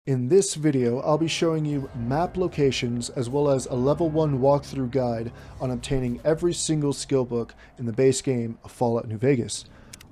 In this video, I'll be showing you map locations as well as a level 1 walkthrough guide on obtaining every single skill book in the base game of Fallout New Vegas,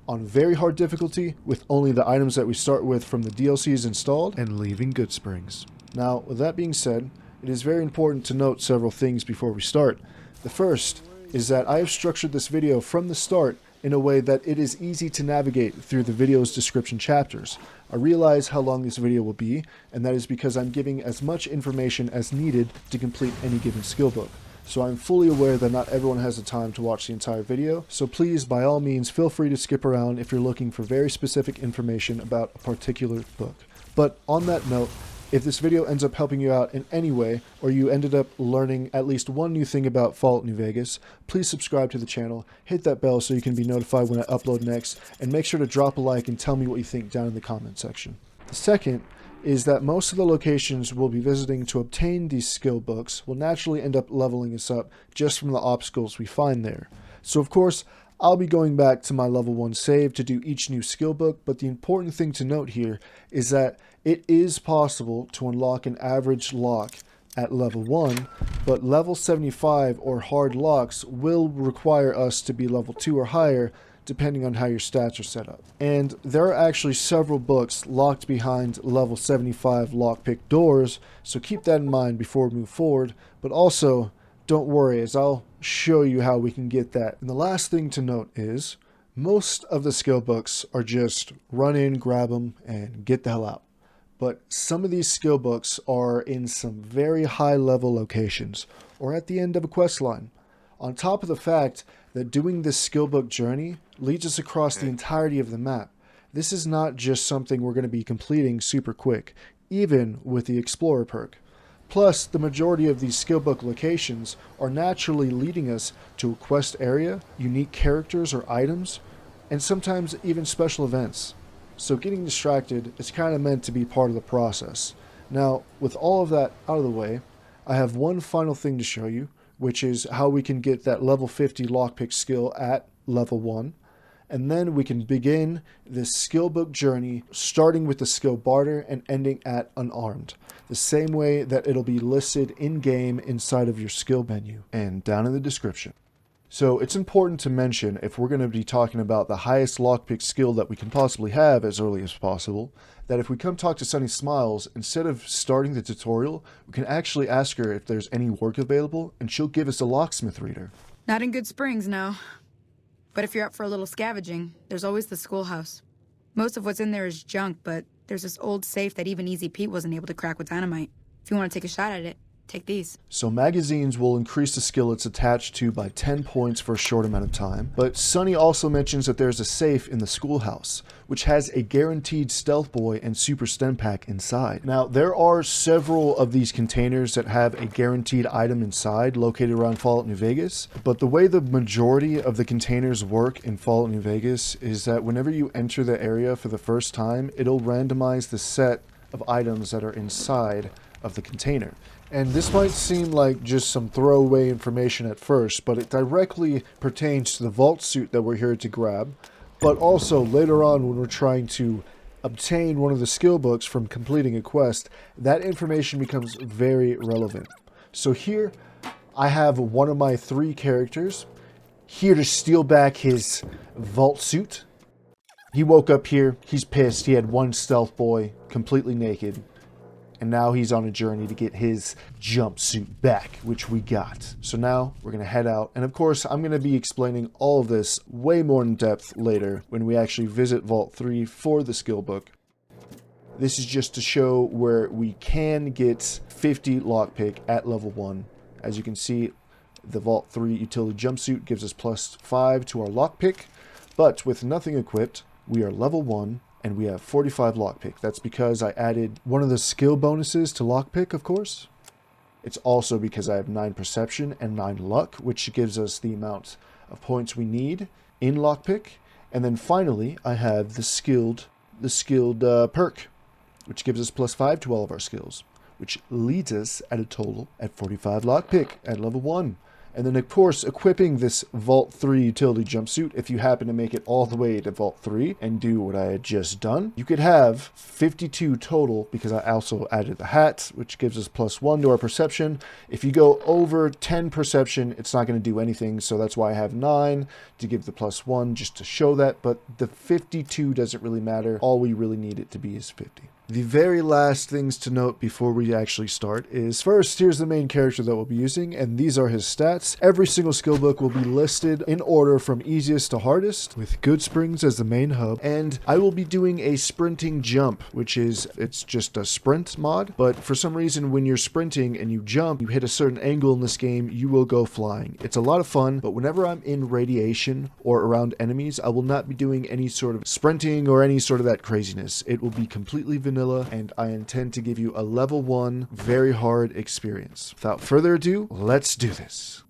on very hard difficulty with only the items that we start with from the DLCs installed and leaving Goodsprings. Now, with that being said, it is very important to note several things before we start. The first is that I have structured this video from the start in a way that it is easy to navigate through the video's description chapters. I realize how long this video will be, and that is because I'm giving as much information as needed to complete any given skill book. So I'm fully aware that not everyone has the time to watch the entire video, so please by all means feel free to skip around if you're looking for very specific information about a particular book. But on that note, if this video ends up helping you out in any way, or you ended up learning at least one new thing about Fallout New Vegas, please subscribe to the channel, hit that bell so you can be notified when I upload next, and make sure to drop a like and tell me what you think down in the comment section. The second is that most of the locations we'll be visiting to obtain these skill books will naturally end up leveling us up just from the obstacles we find there. So of course, I'll be going back to my level 1 save to do each new skill book, but the important thing to note here is that it is possible to unlock an average lock at level 1, but level 75 or hard locks will require us to be level 2 or higher depending on how your stats are set up. And there are actually several books locked behind level 75 lockpick doors, so keep that in mind before we move forward, but also don't worry as I'll show you how we can get that. And the last thing to note is most of the skill books are just run in, grab them, and get the hell out. But some of these skill books are in some very high level locations or at the end of a quest line. On top of the fact that doing this skill book journey leads us across the entirety of the map. This is not just something we're going to be completing super quick, even with the Explorer perk. Plus, the majority of these skill book locations are naturally leading us to a quest area, unique characters or items, and sometimes even special events. So getting distracted is kind of meant to be part of the process. Now, with all of that out of the way, I have one final thing to show you, which is how we can get that level 50 lockpick skill at level 1. And then we can begin this skill book journey, starting with the skill Barter and ending at Unarmed, the same way that it'll be listed in-game inside of your skill menu and down in the description. So it's important to mention, if we're going to be talking about the highest lockpick skill that we can possibly have as early as possible, that if we come talk to Sunny Smiles, instead of starting the tutorial, we can actually ask her if there's any work available, and she'll give us a locksmith reader. Not in Goodsprings, no. But if you're up for a little scavenging, there's always the schoolhouse. Most of what's in there is junk, but there's this old safe that even Easy Pete wasn't able to crack with dynamite. If you want to take a shot at it, take these. So magazines will increase the skill it's attached to by 10 points for a short amount of time, but Sunny also mentions that there's a safe in the schoolhouse, which has a guaranteed stealth boy and super stem pack inside. Now, there are several of these containers that have a guaranteed item inside located around Fallout New Vegas, but the way the majority of the containers work in Fallout New Vegas is that whenever you enter the area for the first time, it'll randomize the set of items that are inside of the container. And this might seem like just some throwaway information at first, but it directly pertains to the vault suit that we're here to grab, but also later on when we're trying to obtain one of the skill books from completing a quest, that information becomes very relevant. So here I have one of my 3 characters here to steal back his vault suit. He woke up here, he's pissed, he had one stealth boy completely naked. And now he's on a journey to get his jumpsuit back, which we got. So now we're going to head out. And of course, I'm going to be explaining all of this way more in depth later when we actually visit Vault 3 for the skill book. This is just to show where we can get 50 lockpick at level 1. As you can see, the Vault 3 utility jumpsuit gives us +5 to our lockpick. But with nothing equipped, we are level 1. And we have 45 lockpick. That's because I added one of the skill bonuses to lockpick, of course. It's also because I have 9 perception and 9 luck, which gives us the amount of points we need in lockpick. And then finally, I have the skilled perk, which gives us +5 to all of our skills, which leads us at a total at 45 lockpick at level 1. And then, of course, equipping this Vault 3 utility jumpsuit, if you happen to make it all the way to Vault 3 and do what I had just done, you could have 52 total, because I also added the hat, which gives us +1 to our perception. If you go over 10 perception, it's not going to do anything, so that's why I have 9 to give the +1, just to show that, but the 52 doesn't really matter. All we really need it to be is 50. The very last things to note before we actually start is, first, here's the main character that we'll be using, and these are his stats. Every single skill book will be listed in order from easiest to hardest, with Goodsprings as the main hub, and I will be doing a sprinting jump, which is, it's just a sprint mod, but for some reason when you're sprinting and you jump, you hit a certain angle in this game, you will go flying. It's a lot of fun, but whenever I'm in radiation or around enemies, I will not be doing any sort of sprinting or any sort of that craziness. It will be completely vanilla, and I intend to give you a level 1, very hard experience. Without further ado, let's do this.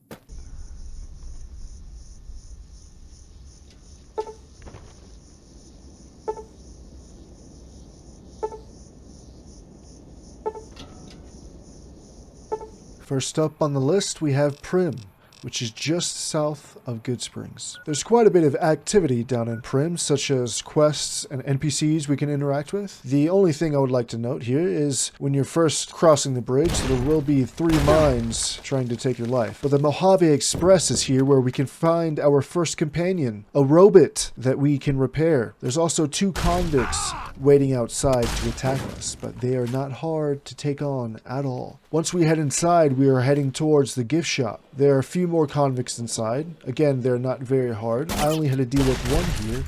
First up on the list, we have Primm, which is just south of Goodsprings. There's quite a bit of activity down in Primm, such as quests and NPCs we can interact with. The only thing I would like to note here is when you're first crossing the bridge, there will be 3 mines trying to take your life. But the Mojave Express is here, where we can find our first companion, a robot that we can repair. There's also 2 convicts waiting outside to attack us, but they are not hard to take on at all. Once we head inside, we are heading towards the gift shop. There are a few more convicts inside. Again, they're not very hard. I only had to deal with 1 here.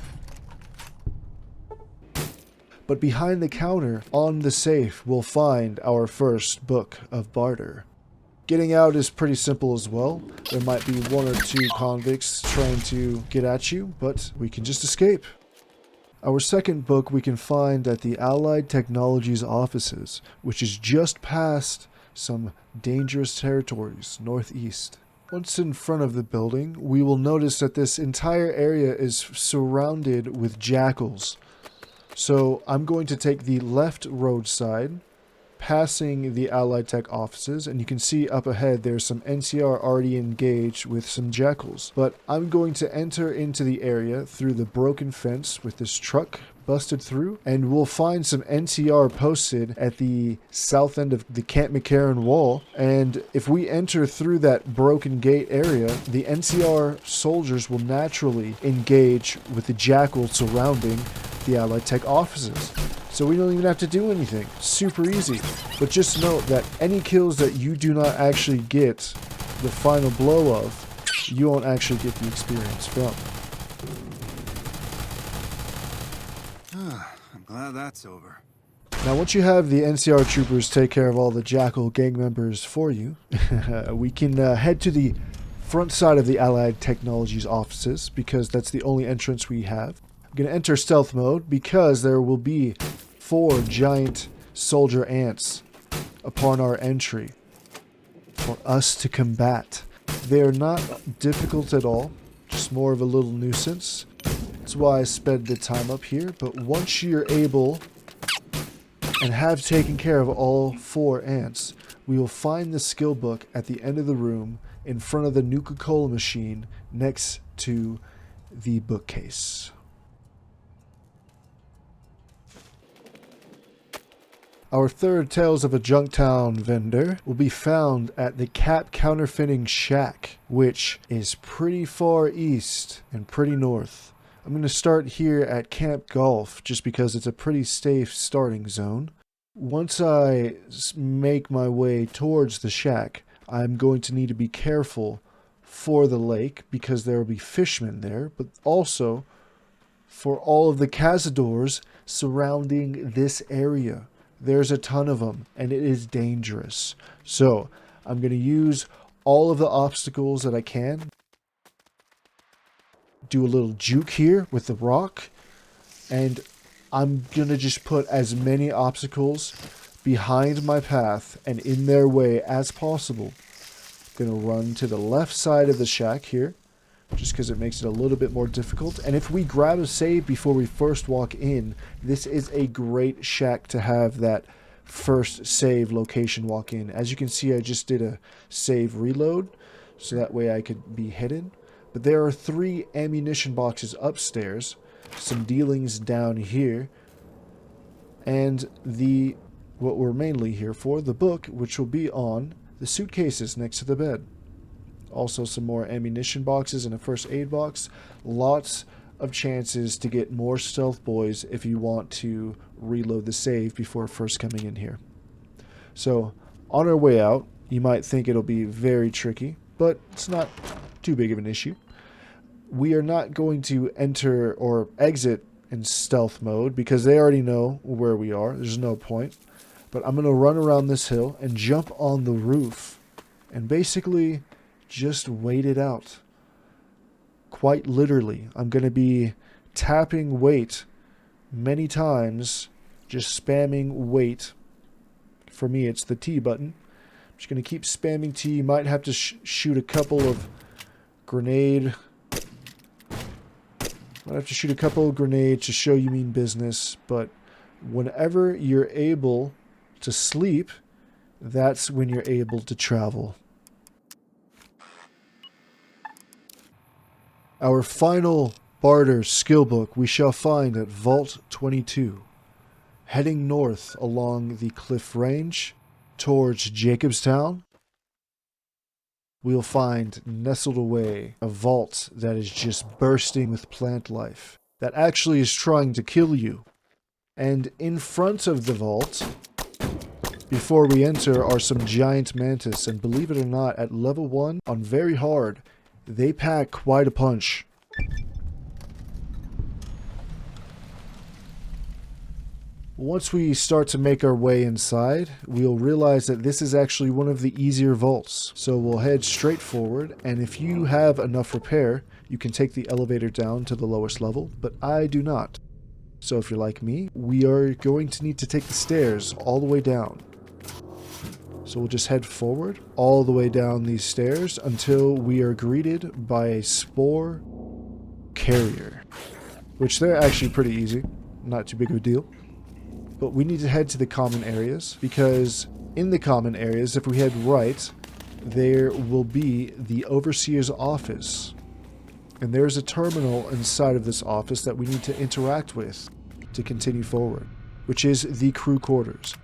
But behind the counter, on the safe, we'll find our first book of Barter. Getting out is pretty simple as well. There might be 1 or 2 convicts trying to get at you, but we can just escape. Our second book we can find at the Allied Technologies offices, which is just past some dangerous territories northeast. Once in front of the building, we will notice that this entire area is surrounded with jackals. So I'm going to take the left roadside, passing the Allied Tech offices, and you can see up ahead there's some NCR already engaged with some jackals. But I'm going to enter into the area through the broken fence with this truck busted through, and we'll find some NCR posted at the south end of the Camp McCarran wall. And if we enter through that broken gate area, the NCR soldiers will naturally engage with the jackals surrounding the Allied Tech offices. So we don't even have to do anything. Super easy. But just note that any kills that you do not actually get the final blow of, you won't actually get the experience from. I'm glad that's over. Now, once you have the NCR troopers take care of all the Jackal gang members for you, we can head to the front side of the Allied Technologies offices, because that's the only entrance we have. I'm going to enter stealth mode because there will be 4 giant soldier ants upon our entry for us to combat. They are not difficult at all, just more of a little nuisance. That's why I sped the time up here, but once you're able and have taken care of all 4 ants, we will find the skill book at the end of the room in front of the Nikola machine next to the bookcase. Our third Tales of a Junktown vendor will be found at the Counterfeiting Shack, which is pretty far east and pretty north. I'm going to start here at Camp Golf just because it's a pretty safe starting zone. Once I make my way towards the shack, I'm going to need to be careful for the lake because there will be fishmen there, but also for all of the cazadors surrounding this area. There's a ton of them, and it is dangerous. So I'm going to use all of the obstacles that I can. Do a little juke here with the rock, and I'm going to just put as many obstacles behind my path and in their way as possible. I'm going to run to the left side of the shack here, just because it makes it a little bit more difficult. And if we grab a save before we first walk in, this is a great shack to have that first save location walk in. As you can see, I just did a save reload. so that way I could be hidden. But there are 3 ammunition boxes upstairs, some dealings down here, and what we're mainly here for, the book, which will be on the suitcases next to the bed. Also some more ammunition boxes and a first aid box. Lots of chances to get more stealth boys if you want to reload the save before first coming in here. So on our way out, you might think it'll be very tricky, but it's not too big of an issue. We are not going to enter or exit in stealth mode because they already know where we are. There's no point. But I'm going to run around this hill and jump on the roof and basically just wait it out. Quite literally, I'm going to be tapping wait many times, just spamming wait. For me, it's the T button. I'm just going to keep spamming T. You might have to shoot a couple of grenades to show you mean business, but whenever you're able to sleep, that's when you're able to travel. Our final Barter skill book we shall find at Vault 22. Heading north along the cliff range towards Jacobstown, we'll find nestled away a vault that is just bursting with plant life that actually is trying to kill you. And in front of the vault, before we enter, are some giant mantis, and believe it or not, at level 1 on very hard, they pack quite a punch. Once we start to make our way inside, we'll realize that this is actually one of the easier vaults. So we'll head straight forward, and if you have enough repair, you can take the elevator down to the lowest level, but I do not. So if you're like me, we are going to need to take the stairs all the way down. So we'll just head forward all the way down these stairs until we are greeted by a spore carrier, which they're actually pretty easy, not too big of a deal. But we need to head to the common areas, because in the common areas, if we head right, there will be the Overseer's office. And there's a terminal inside of this office that we need to interact with to continue forward, which is the crew quarters.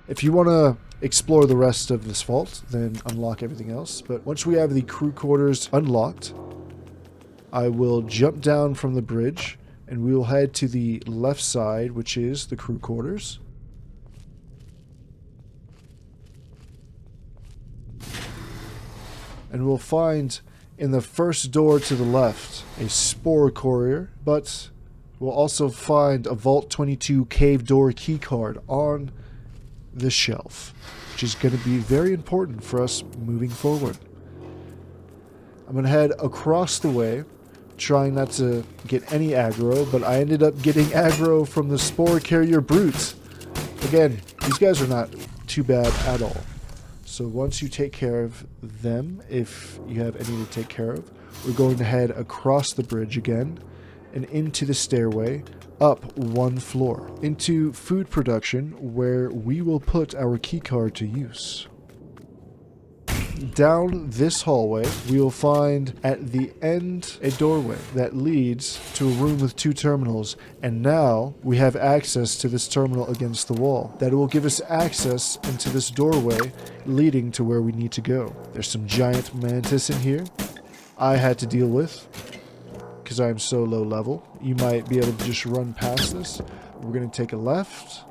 If you want to explore the rest of this vault, then unlock everything else. But once we have the crew quarters unlocked, I will jump down from the bridge and we will head to the left side, which is the crew quarters. And we'll find in the first door to the left a spore courier, but we'll also find a Vault 22 cave door keycard on the shelf, which is going to be very important for us moving forward. I'm going to head across the way, trying not to get any aggro, but I ended up getting aggro from the spore carrier brutes. Again, these guys are not too bad at all. So once you take care of them, if you have any to take care of, we're going to head across the bridge again and into the stairway, up one floor, into food production, where we will put our keycard to use. Down this hallway, we will find at the end a doorway that leads to a room with 2 terminals, and now we have access to this terminal against the wall. That will give us access into this doorway leading to where we need to go. There's some giant mantis in here I had to deal with because I'm so low level. You might be able to just run past this. We're going to take a left,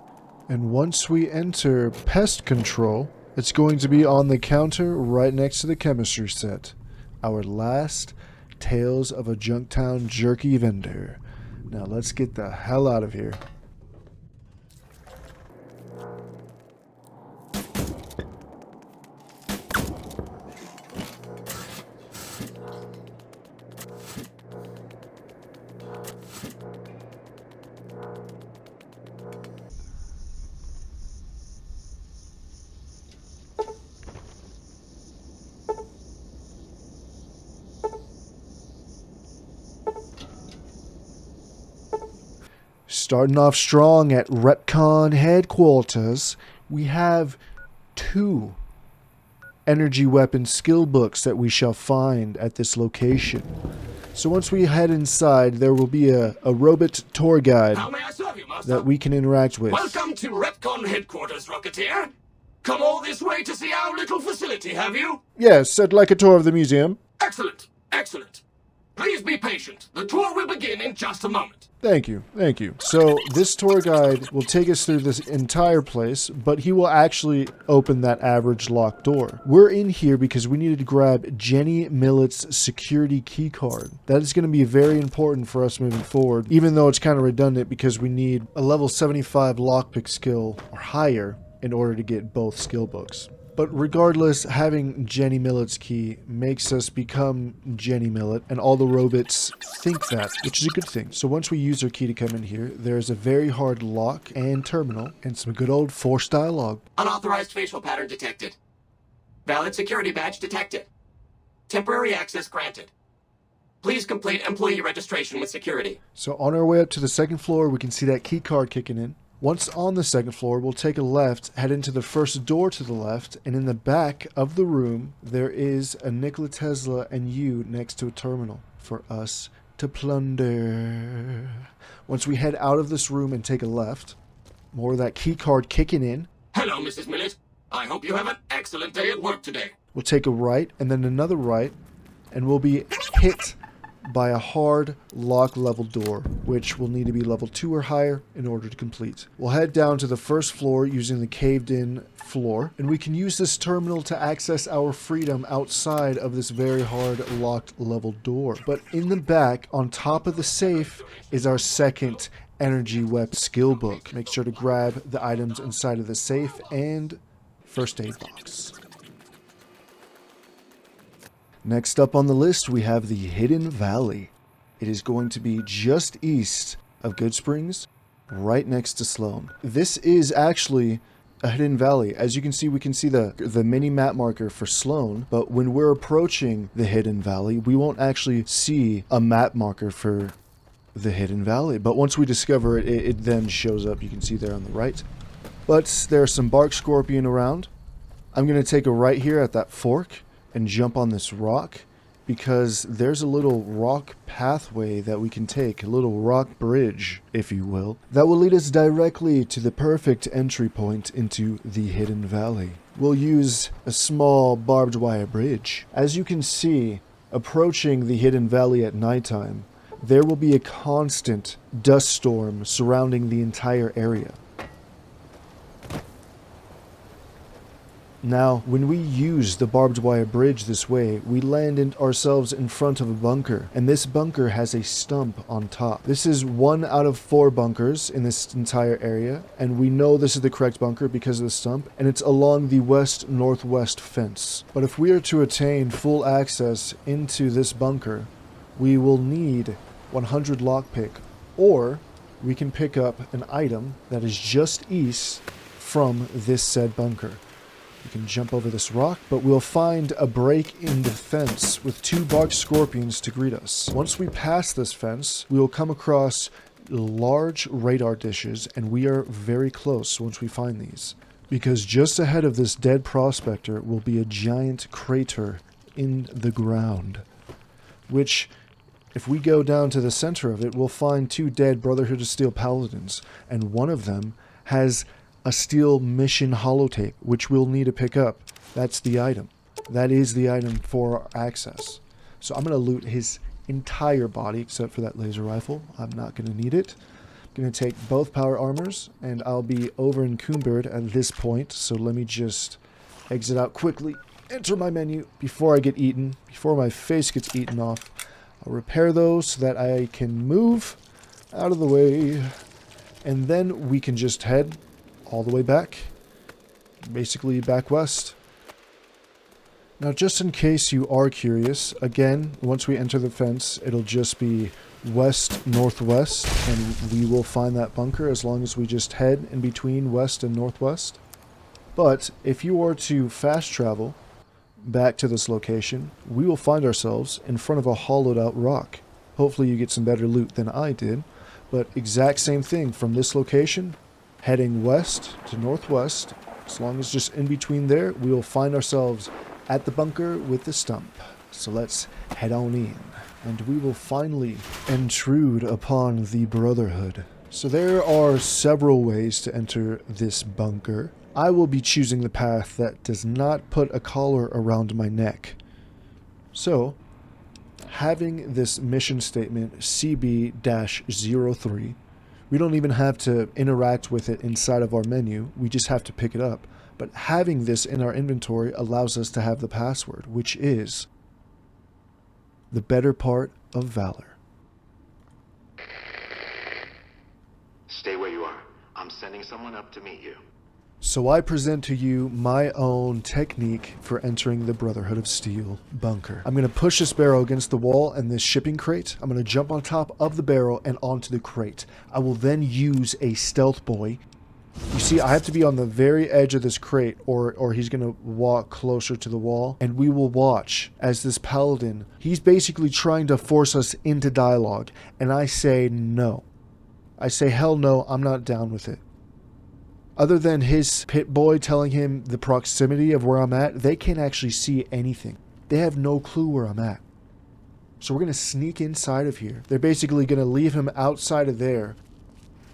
and once we enter pest control, it's going to be on the counter right next to the chemistry set. Our last Tales of a Junktown Jerky vendor. Now let's get the hell out of here. Starting off strong at REPCONN Headquarters, we have 2 energy weapon skill books that we shall find at this location. So once we head inside, there will be a robot tour guide How may I serve you, Master? that we can interact with. Welcome to REPCONN Headquarters, Rocketeer. Come all this way to see our little facility, have you? Yes, I'd like a tour of the museum. Excellent, excellent. Please be patient. The tour will begin in just a moment. Thank you, thank you. So this tour guide will take us through this entire place, but he will actually open that average locked door. We're in here because we needed to grab Jenny Millett's security key card. That is going to be very important for us moving forward, even though it's kind of redundant because we need a level 75 lockpick skill or higher in order to get both skill books. But regardless, having Jenny Millett's key makes us become Jenny Millett, and all the robots think that, which is a good thing. So once we use our key to come in here, there's a very hard lock and terminal, and some good old forced dialogue. Unauthorized facial pattern detected. Valid security badge detected. Temporary access granted. Please complete employee registration with security. So on our way up to the second floor, we can see that key card kicking in. Once on the second floor, we'll take a left, head into the first door to the left, and in the back of the room, there is a Nikola Tesla and you next to a terminal for us to plunder. Once we head out of this room and take a left, more of that key card kicking in. Hello, Mrs. Millett. I hope you have an excellent day at work today. We'll take a right and then another right, and we'll be hit by a hard lock level door, which will need to be level 2 or higher in order to complete. We'll head down to the first floor using the caved in floor, and we can use this terminal to access our freedom outside of this very hard locked level door. But in the back, on top of the safe, is our second energy web skill book. Make sure to grab the items inside of the safe and first aid box. Next up on the list, we have the Hidden Valley. It is going to be just east of Good Springs, right next to Sloan. This is actually a hidden valley. As you can see, we can see the mini map marker for Sloan, but when we're approaching the Hidden Valley, we won't actually see a map marker for the Hidden Valley. But once we discover it, it then shows up. You can see there on the right. But there's some bark scorpion around. I'm going to take a right here at that fork and jump on this rock because there's a little rock pathway that we can take, a little rock bridge, if you will, that will lead us directly to the perfect entry point into the Hidden Valley. We'll use a small barbed wire bridge. As you can see, approaching the Hidden Valley at nighttime, there will be a constant dust storm surrounding the entire area. Now, when we use the barbed wire bridge this way, we land ourselves in front of a bunker, and this bunker has a stump on top. This is 1 out of 4 bunkers in this entire area, and we know this is the correct bunker because of the stump, and it's along the west-northwest fence. But if we are to attain full access into this bunker, we will need 100 lockpick, or we can pick up an item that is just east from this said bunker. We can jump over this rock, but we'll find a break in the fence with 2 bark scorpions to greet us. Once we pass this fence, we will come across large radar dishes, and we are very close once we find these. Because just ahead of this dead prospector will be a giant crater in the ground, which, if we go down to the center of it, we'll find 2 dead Brotherhood of Steel paladins, and one of them has a steel mission holotape, which we'll need to pick up. That's the item. That is the item for access. So I'm going to loot his entire body except for that laser rifle. I'm not going to need it. I'm going to take both power armors, and I'll be over encumbered at this point. So let me just exit out quickly, enter my menu before I get eaten, before my face gets eaten off. I'll repair those so that I can move out of the way, and then we can just head all the way back, basically back west. Now, just in case you are curious, again, once we enter the fence, it'll just be west-northwest, and we will find that bunker as long as we just head in between west and northwest. But if you are to fast travel back to this location, we will find ourselves in front of a hollowed-out rock. Hopefully you get some better loot than I did, but exact same thing from this location, heading west to northwest. As long as just in between there, we will find ourselves at the bunker with the stump. So let's head on in, and we will finally intrude upon the Brotherhood. So there are several ways to enter this bunker. I will be choosing the path that does not put a collar around my neck. So, having this mission statement CB-03, we don't even have to interact with it inside of our menu, we just have to pick it up. But having this in our inventory allows us to have the password, which is the better part of valor. Stay where you are. I'm sending someone up to meet you. So I present to you my own technique for entering the Brotherhood of Steel bunker. I'm going to push this barrel against the wall and this shipping crate. I'm going to jump on top of the barrel and onto the crate. I will then use a stealth boy. You see, I have to be on the very edge of this crate or he's going to walk closer to the wall. And we will watch as this paladin, he's basically trying to force us into dialogue. And I say no. I say, hell no, I'm not down with it. Other than his pit boy telling him the proximity of where I'm at, they can't actually see anything. They have no clue where I'm at. So we're going to sneak inside of here. They're basically going to leave him outside of there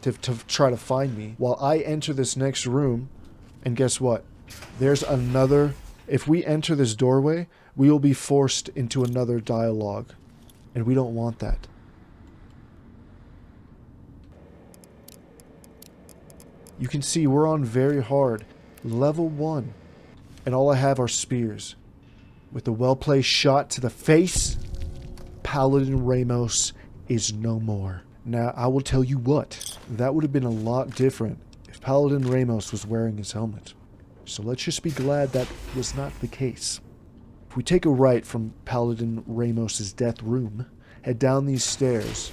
to try to find me while I enter this next room. And guess what? There's another... If we enter this doorway, we will be forced into another dialogue. And we don't want that. You can see we're on very hard. Level 1. And all I have are spears. With a well-placed shot to the face, Paladin Ramos is no more. Now, I will tell you what. That would have been a lot different if Paladin Ramos was wearing his helmet. So let's just be glad that was not the case. If we take a right from Paladin Ramos's death room, head down these stairs,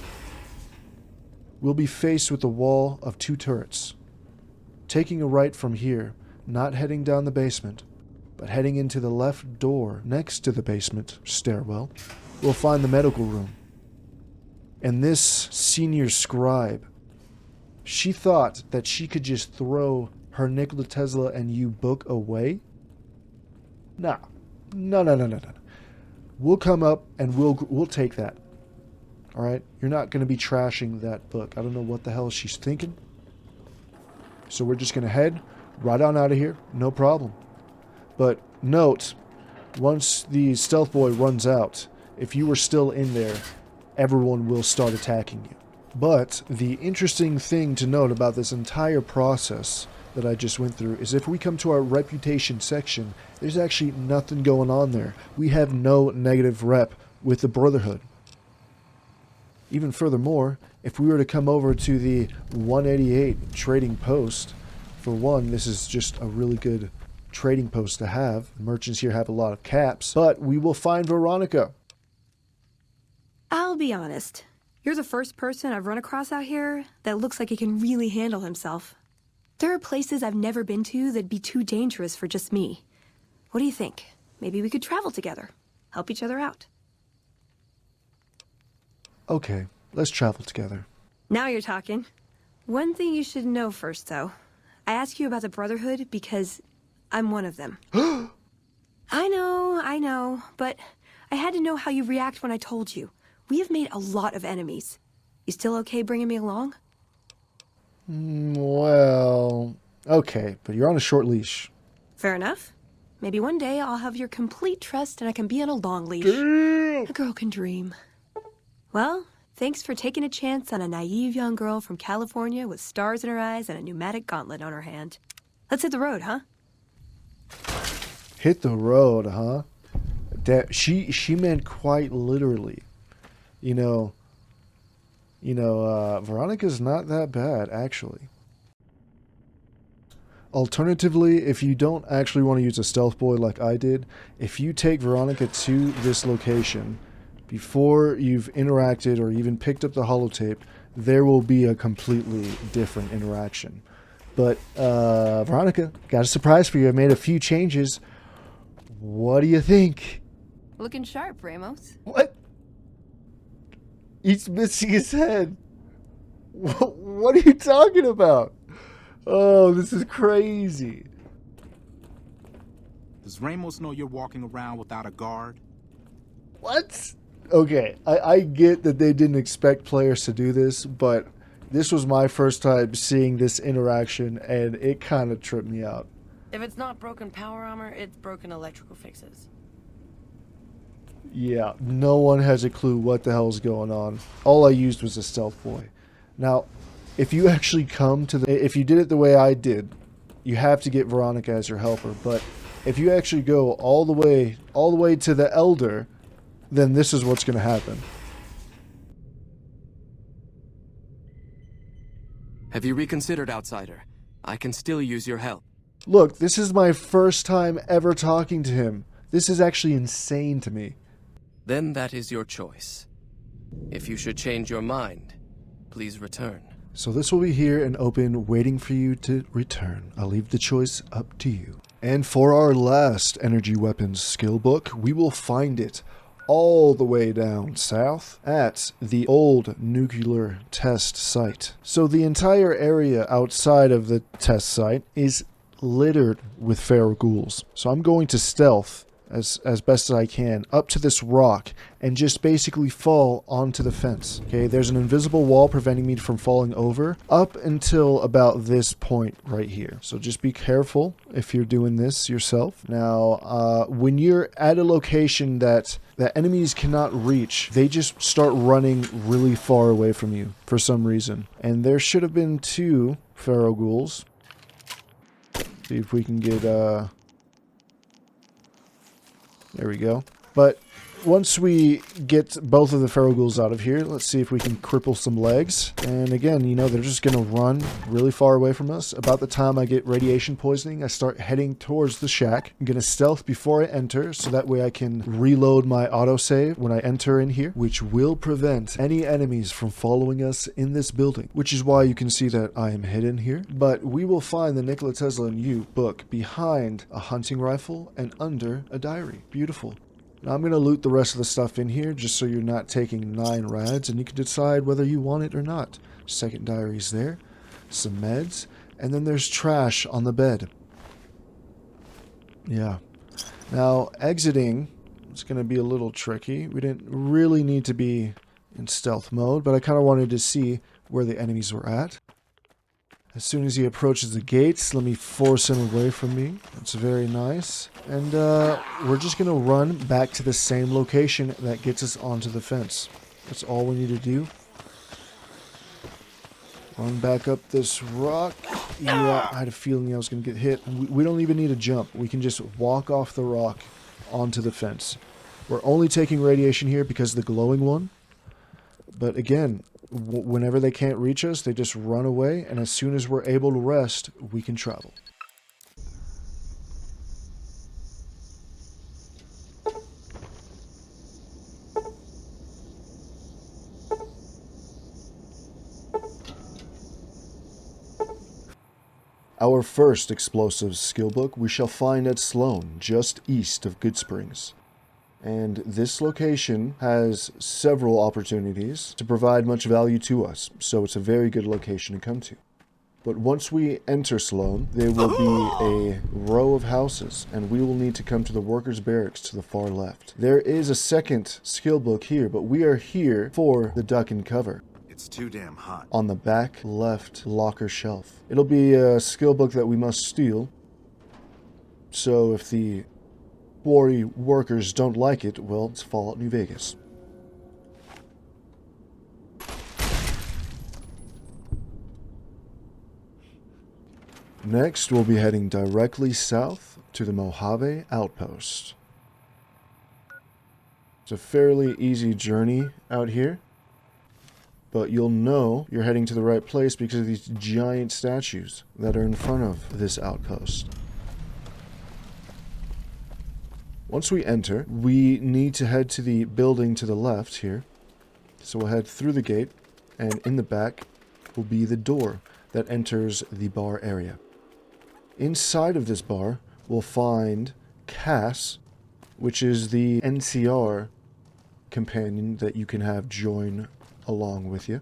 we'll be faced with a wall of 2 turrets. Taking a right from here, not heading down the basement, but heading into the left door next to the basement stairwell, we'll find the medical room. And this senior scribe, she thought that she could just throw her Nikola Tesla and you book away? No. We'll come up and we'll take that. Alright? You're not going to be trashing that book. I don't know what the hell she's thinking. So we're just going to head right on out of here. No problem. But note, once the stealth boy runs out, if you were still in there, everyone will start attacking you. But the interesting thing to note about this entire process that I just went through is if we come to our reputation section, there's actually nothing going on there. We have no negative rep with the Brotherhood. Even furthermore, if we were to come over to the 188 trading post, for one, this is just a really good trading post to have. The merchants here have a lot of caps, but we will find Veronica. I'll be honest. You're the first person I've run across out here that looks like he can really handle himself. There are places I've never been to that'd be too dangerous for just me. What do you think? Maybe we could travel together, help each other out. Okay, let's travel together. Now you're talking. One thing you should know first, though. I ask you about the Brotherhood because I'm one of them. I know, but I had to know how you react when I told you. We have made a lot of enemies. You still okay bringing me along? Well, okay, but you're on a short leash. Fair enough. Maybe one day I'll have your complete trust and I can be on a long leash. A girl can dream. Well, thanks for taking a chance on a naive young girl from California with stars in her eyes and a pneumatic gauntlet on her hand. Let's hit the road, huh? Hit the road, huh? She meant quite literally. Veronica's not that bad, actually. Alternatively, if you don't actually want to use a stealth boy like I did, if you take Veronica to this location, before you've interacted or even picked up the holotape, there will be a completely different interaction. But, Veronica, got a surprise for you. I made a few changes. What do you think? Looking sharp, Ramos. What? He's missing his head. What are you talking about? Oh, this is crazy. Does Ramos know you're walking around without a guard? What? Okay, I get that they didn't expect players to do this, but this was my first time seeing this interaction, and it kind of tripped me out. If it's not broken power armor, it's broken electrical fixes. Yeah, no one has a clue what the hell's going on. All I used was a stealth boy. Now, if you actually come to if you did it the way I did, you have to get Veronica as your helper, but if you actually go all the way to the Elder, then this is what's going to happen. Have you reconsidered, Outsider? I can still use your help. Look, this is my first time ever talking to him. This is actually insane to me. Then that is your choice. If you should change your mind, please return. So this will be here and open, waiting for you to return. I'll leave the choice up to you. And for our last energy weapons skill book, we will find it all the way down south at the old nuclear test site. So the entire area outside of the test site is littered with feral ghouls. So I'm going to stealth as best as I can up to this rock and just basically fall onto the fence. Okay, there's an invisible wall preventing me from falling over up until about this point right here. So just be careful if you're doing this yourself. Now, when you're at a location that enemies cannot reach, they just start running really far away from you for some reason. And there should have been 2 feral ghouls. See if we can get there we go. But once we get both of the feral ghouls out of here, let's see if we can cripple some legs. And again, you know, they're just going to run really far away from us. About the time I get radiation poisoning, I start heading towards the shack. I'm going to stealth before I enter, so that way I can reload my autosave when I enter in here, which will prevent any enemies from following us in this building, which is why you can see that I am hidden here. But we will find the Nikola Tesla and You book behind a hunting rifle and under a diary. Beautiful. Now I'm going to loot the rest of the stuff in here just so you're not taking 9 rads and you can decide whether you want it or not. Second diary's there, some meds, and then there's trash on the bed. Yeah. Now exiting is going to be a little tricky. We didn't really need to be in stealth mode, but I kind of wanted to see where the enemies were at. As soon as he approaches the gates, let me force him away from me. That's very nice. And we're just going to run back to the same location that gets us onto the fence. That's all we need to do. Run back up this rock. Yeah, I had a feeling I was going to get hit. We don't even need to jump. We can just walk off the rock onto the fence. We're only taking radiation here because of the glowing one. But again, whenever they can't reach us, they just run away, and as soon as we're able to rest, we can travel. Our first explosives skill book we shall find at Sloan, just east of Goodsprings. And this location has several opportunities to provide much value to us, so it's a very good location to come to. But once we enter Sloan, there will be a row of houses, and we will need to come to the workers' barracks to the far left. There is a second skill book here, but we are here for the duck and cover. It's too damn hot. On the back left locker shelf. It'll be a skill book that we must steal. So if the quarry workers don't like it, well, it's Fallout New Vegas. Next, we'll be heading directly south to the Mojave Outpost. It's a fairly easy journey out here, but you'll know you're heading to the right place because of these giant statues that are in front of this outpost. Once we enter, we need to head to the building to the left here. So we'll head through the gate, and in the back will be the door that enters the bar area. Inside of this bar, we'll find Cass, which is the NCR companion that you can have join along with you.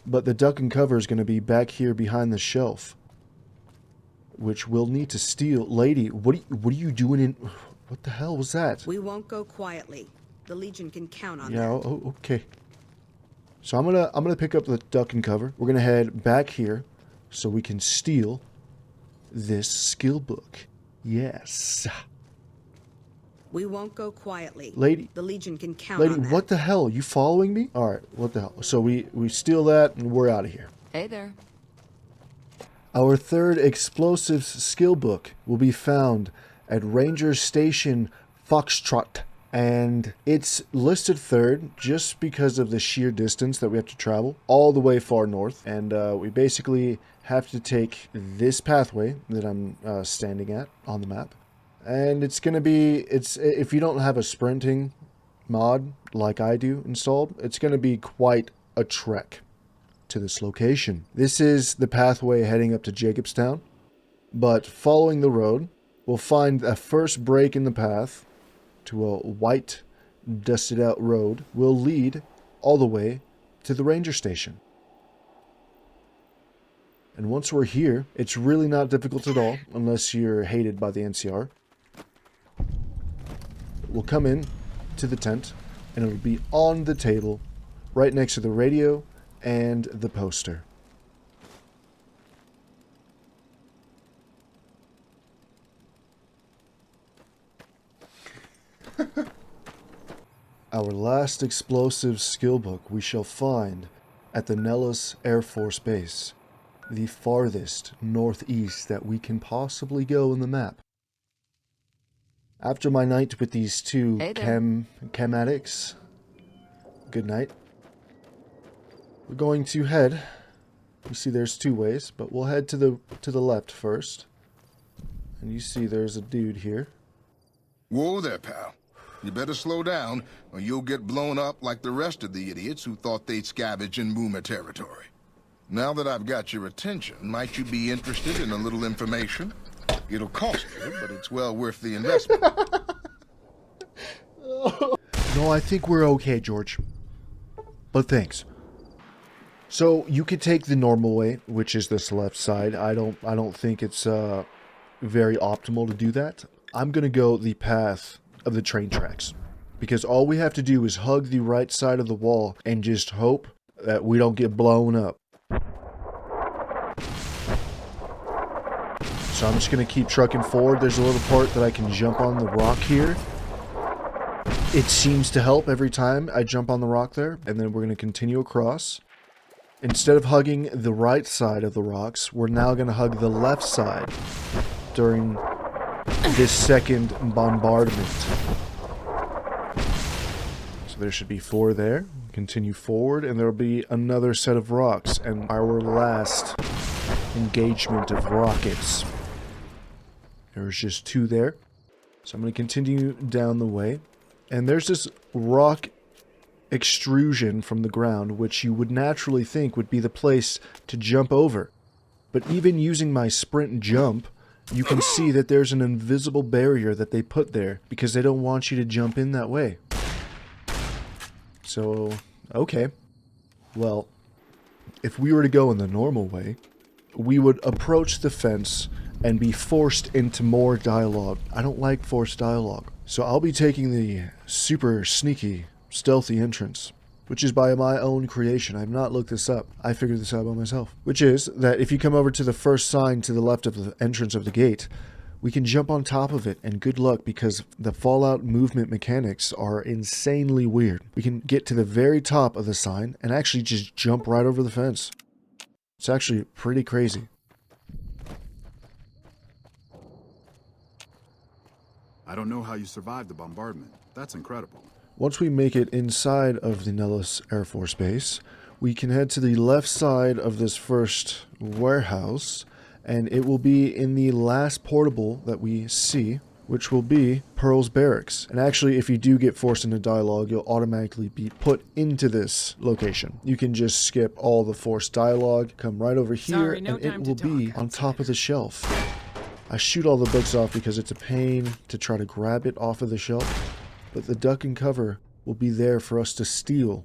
But the duck and cover is going to be back here behind the shelf. which we'll need to steal. Lady, what are you doing in... What the hell was that? We won't go quietly. The Legion can count on Yeah, that. oh, okay. So I'm gonna pick up the duck and cover. We're gonna head back here so we can steal this skill book. Yes. We won't go quietly. Lady. The Legion can count Lady, on that. what the hell? You following me? Alright, what the hell? So we steal that and we're out of here. Hey there. Our third explosives skill book will be found at Ranger Station Foxtrot. And it's listed third just because of the sheer distance that we have to travel all the way far north. And we basically have to take this pathway that I'm standing at on the map. And it's going to be, if you don't have a sprinting mod like I do installed, it's going to be quite a trek to this location. This is the pathway heading up to Jacobstown. But following the road, we'll find a first break in the path to a white, dusted out road will lead all the way to the ranger station. And once we're here, it's really not difficult at all, unless you're hated by the NCR. We'll come in to the tent, and it'll be on the table, right next to the radio and the poster. Our last explosive skill book we shall find at the Nellis Air Force Base, the farthest northeast that we can possibly go in the map. After my night with these two chem addicts, good night. We're going to head. You see, there's two ways, but we'll head to the left first. And you see, there's a dude here. Whoa there, pal. You better slow down, or you'll get blown up like the rest of the idiots who thought they'd scavenge in Boomer territory. Now that I've got your attention, might you be interested in a little information? It'll cost you, but it's well worth the investment. No, I think we're okay, George. But thanks. So you could take the normal way, which is this left side. I don't think it's very optimal to do that. I'm gonna go the path of the train tracks, because all we have to do is hug the right side of the wall and just hope that we don't get blown up. So I'm just gonna keep trucking forward. There's a little part that I can jump on the rock here. It seems to help every time I jump on the rock there, and then we're gonna continue across. Instead of hugging the right side of the rocks, we're now gonna hug the left side during this second bombardment. So there should be 4 there. Continue forward, and there'll be another set of rocks, and our last engagement of rockets. There's just 2 there. So I'm going to continue down the way, and there's this rock extrusion from the ground, which you would naturally think would be the place to jump over. But even using my sprint jump, you can see that there's an invisible barrier that they put there because they don't want you to jump in that way. So, okay. Well, if we were to go in the normal way, we would approach the fence and be forced into more dialogue. I don't like forced dialogue. So I'll be taking the super sneaky, stealthy entrance, which is by my own creation. I've not looked this up. I figured this out by myself. Which is that if you come over to the first sign to the left of the entrance of the gate, we can jump on top of it, and good luck because the Fallout movement mechanics are insanely weird. We can get to the very top of the sign and actually just jump right over the fence. It's actually pretty crazy. I don't know how you survived the bombardment. That's incredible. Once we make it inside of the Nellis Air Force Base, we can head to the left side of this first warehouse, and it will be in the last portable that we see, which will be Pearl's Barracks. And actually, if you do get forced into dialogue, you'll automatically be put into this location. You can just skip all the forced dialogue, come right over here, and it will be on top of the shelf. I shoot all the books off because it's a pain to try to grab it off of the shelf. But the duck and cover will be there for us to steal.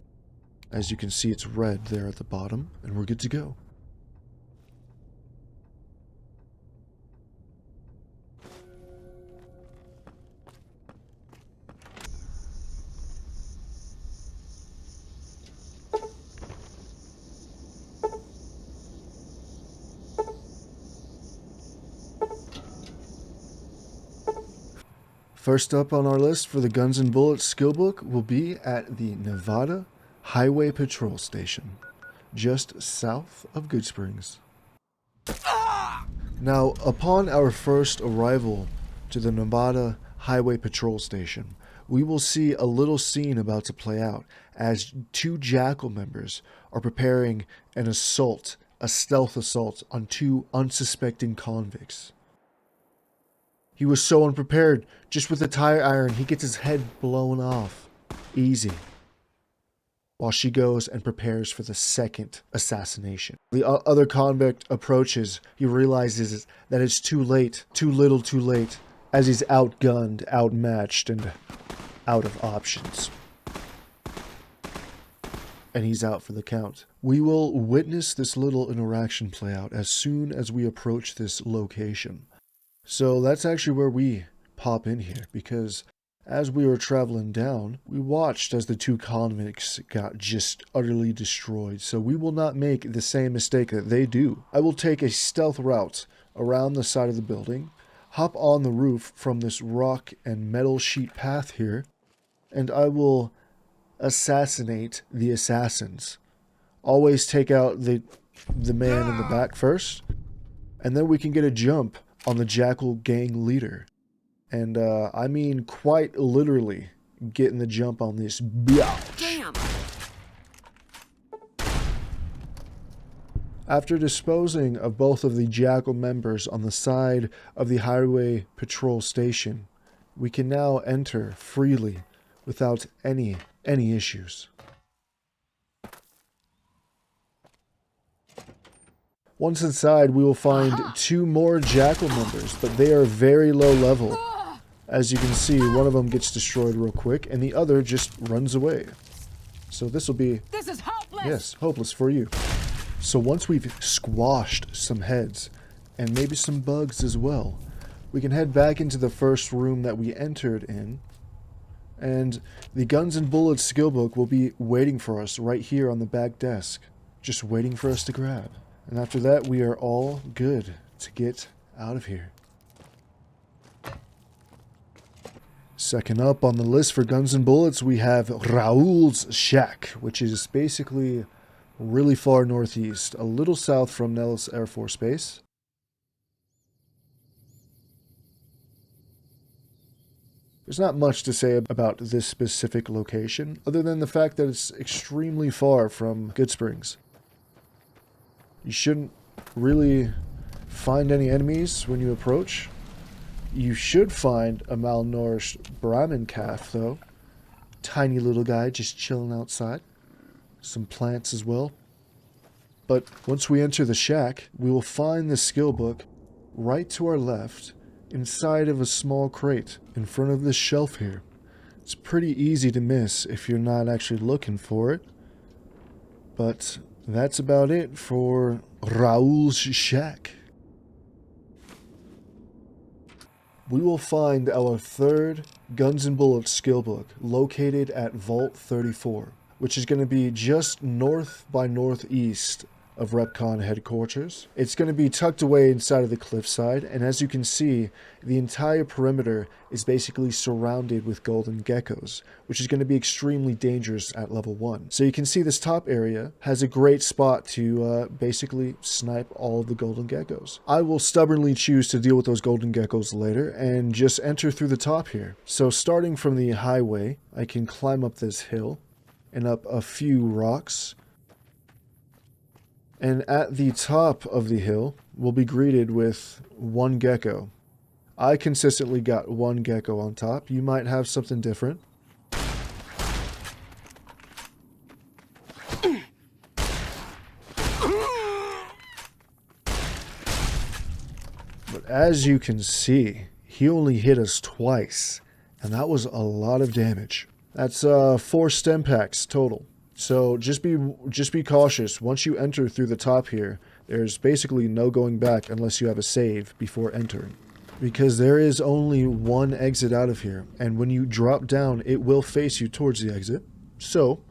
As you can see, it's red there at the bottom, and we're good to go. First up on our list for the Guns and Bullets skillbook will be at the Nevada Highway Patrol Station, just south of Goodsprings. Now, upon our first arrival to the Nevada Highway Patrol Station, we will see a little scene about to play out as 2 Jackal members are preparing an assault, a stealth assault on 2 unsuspecting convicts. He was so unprepared, just with a tire iron, he gets his head blown off. Easy. While she goes and prepares for the second assassination. The other convict approaches. He realizes that it's too late, too little too late, as he's outgunned, outmatched, and out of options. And he's out for the count. We will witness this little interaction play out as soon as we approach this location. So that's actually where we pop in here, because as we were traveling down, we watched as the 2 convicts got just utterly destroyed. So we will not make the same mistake that they do. I will take a stealth route around the side of the building, hop on the roof from this rock and metal sheet path here, and I will assassinate the assassins. Always take out the man in the back first, and then we can get a jump on the Jackal gang leader. And I mean quite literally getting the jump on this biatch. Damn. After disposing of both of the Jackal members on the side of the highway patrol station, we can now enter freely without any issues. Once inside, we will find 2 more Jackal members, but they are very low level. As you can see, one of them gets destroyed real quick, and the other just runs away. So this will be... This is hopeless! Yes, hopeless for you. So once we've squashed some heads, and maybe some bugs as well, we can head back into the first room that we entered in, and the Guns and Bullets skillbook will be waiting for us right here on the back desk, just waiting for us to grab. And after that, we are all good to get out of here. Second up on the list for Guns and Bullets, we have Raoul's Shack, which is basically really far northeast, a little south from Nellis Air Force Base. There's not much to say about this specific location, other than the fact that it's extremely far from Goodsprings. You shouldn't really find any enemies when you approach. You should find a malnourished Brahmin calf, though. Tiny little guy just chilling outside. Some plants as well. But once we enter the shack, we will find the skill book right to our left, inside of a small crate in front of this shelf here. It's pretty easy to miss if you're not actually looking for it. But that's about it for Raoul's Shack. We will find our 3rd Guns and Bullets skill book located at Vault 34, which is going to be just north by northeast of REPCONN Headquarters. It's going to be tucked away inside of the cliffside, and as you can see, the entire perimeter is basically surrounded with golden geckos, which is going to be extremely dangerous at level 1. So you can see this top area has a great spot to basically snipe all of the golden geckos. I will stubbornly choose to deal with those golden geckos later and just enter through the top here. So starting from the highway, I can climb up this hill and up a few rocks. And at the top of the hill, we'll be greeted with 1 gecko. I consistently got 1 gecko on top. You might have something different. But as you can see, he only hit us twice, and that was a lot of damage. That's 4 stem packs total. So just be cautious. Once you enter through the top here, there's basically no going back unless you have a save before entering. Because there is only 1 exit out of here, and when you drop down, it will face you towards the exit. So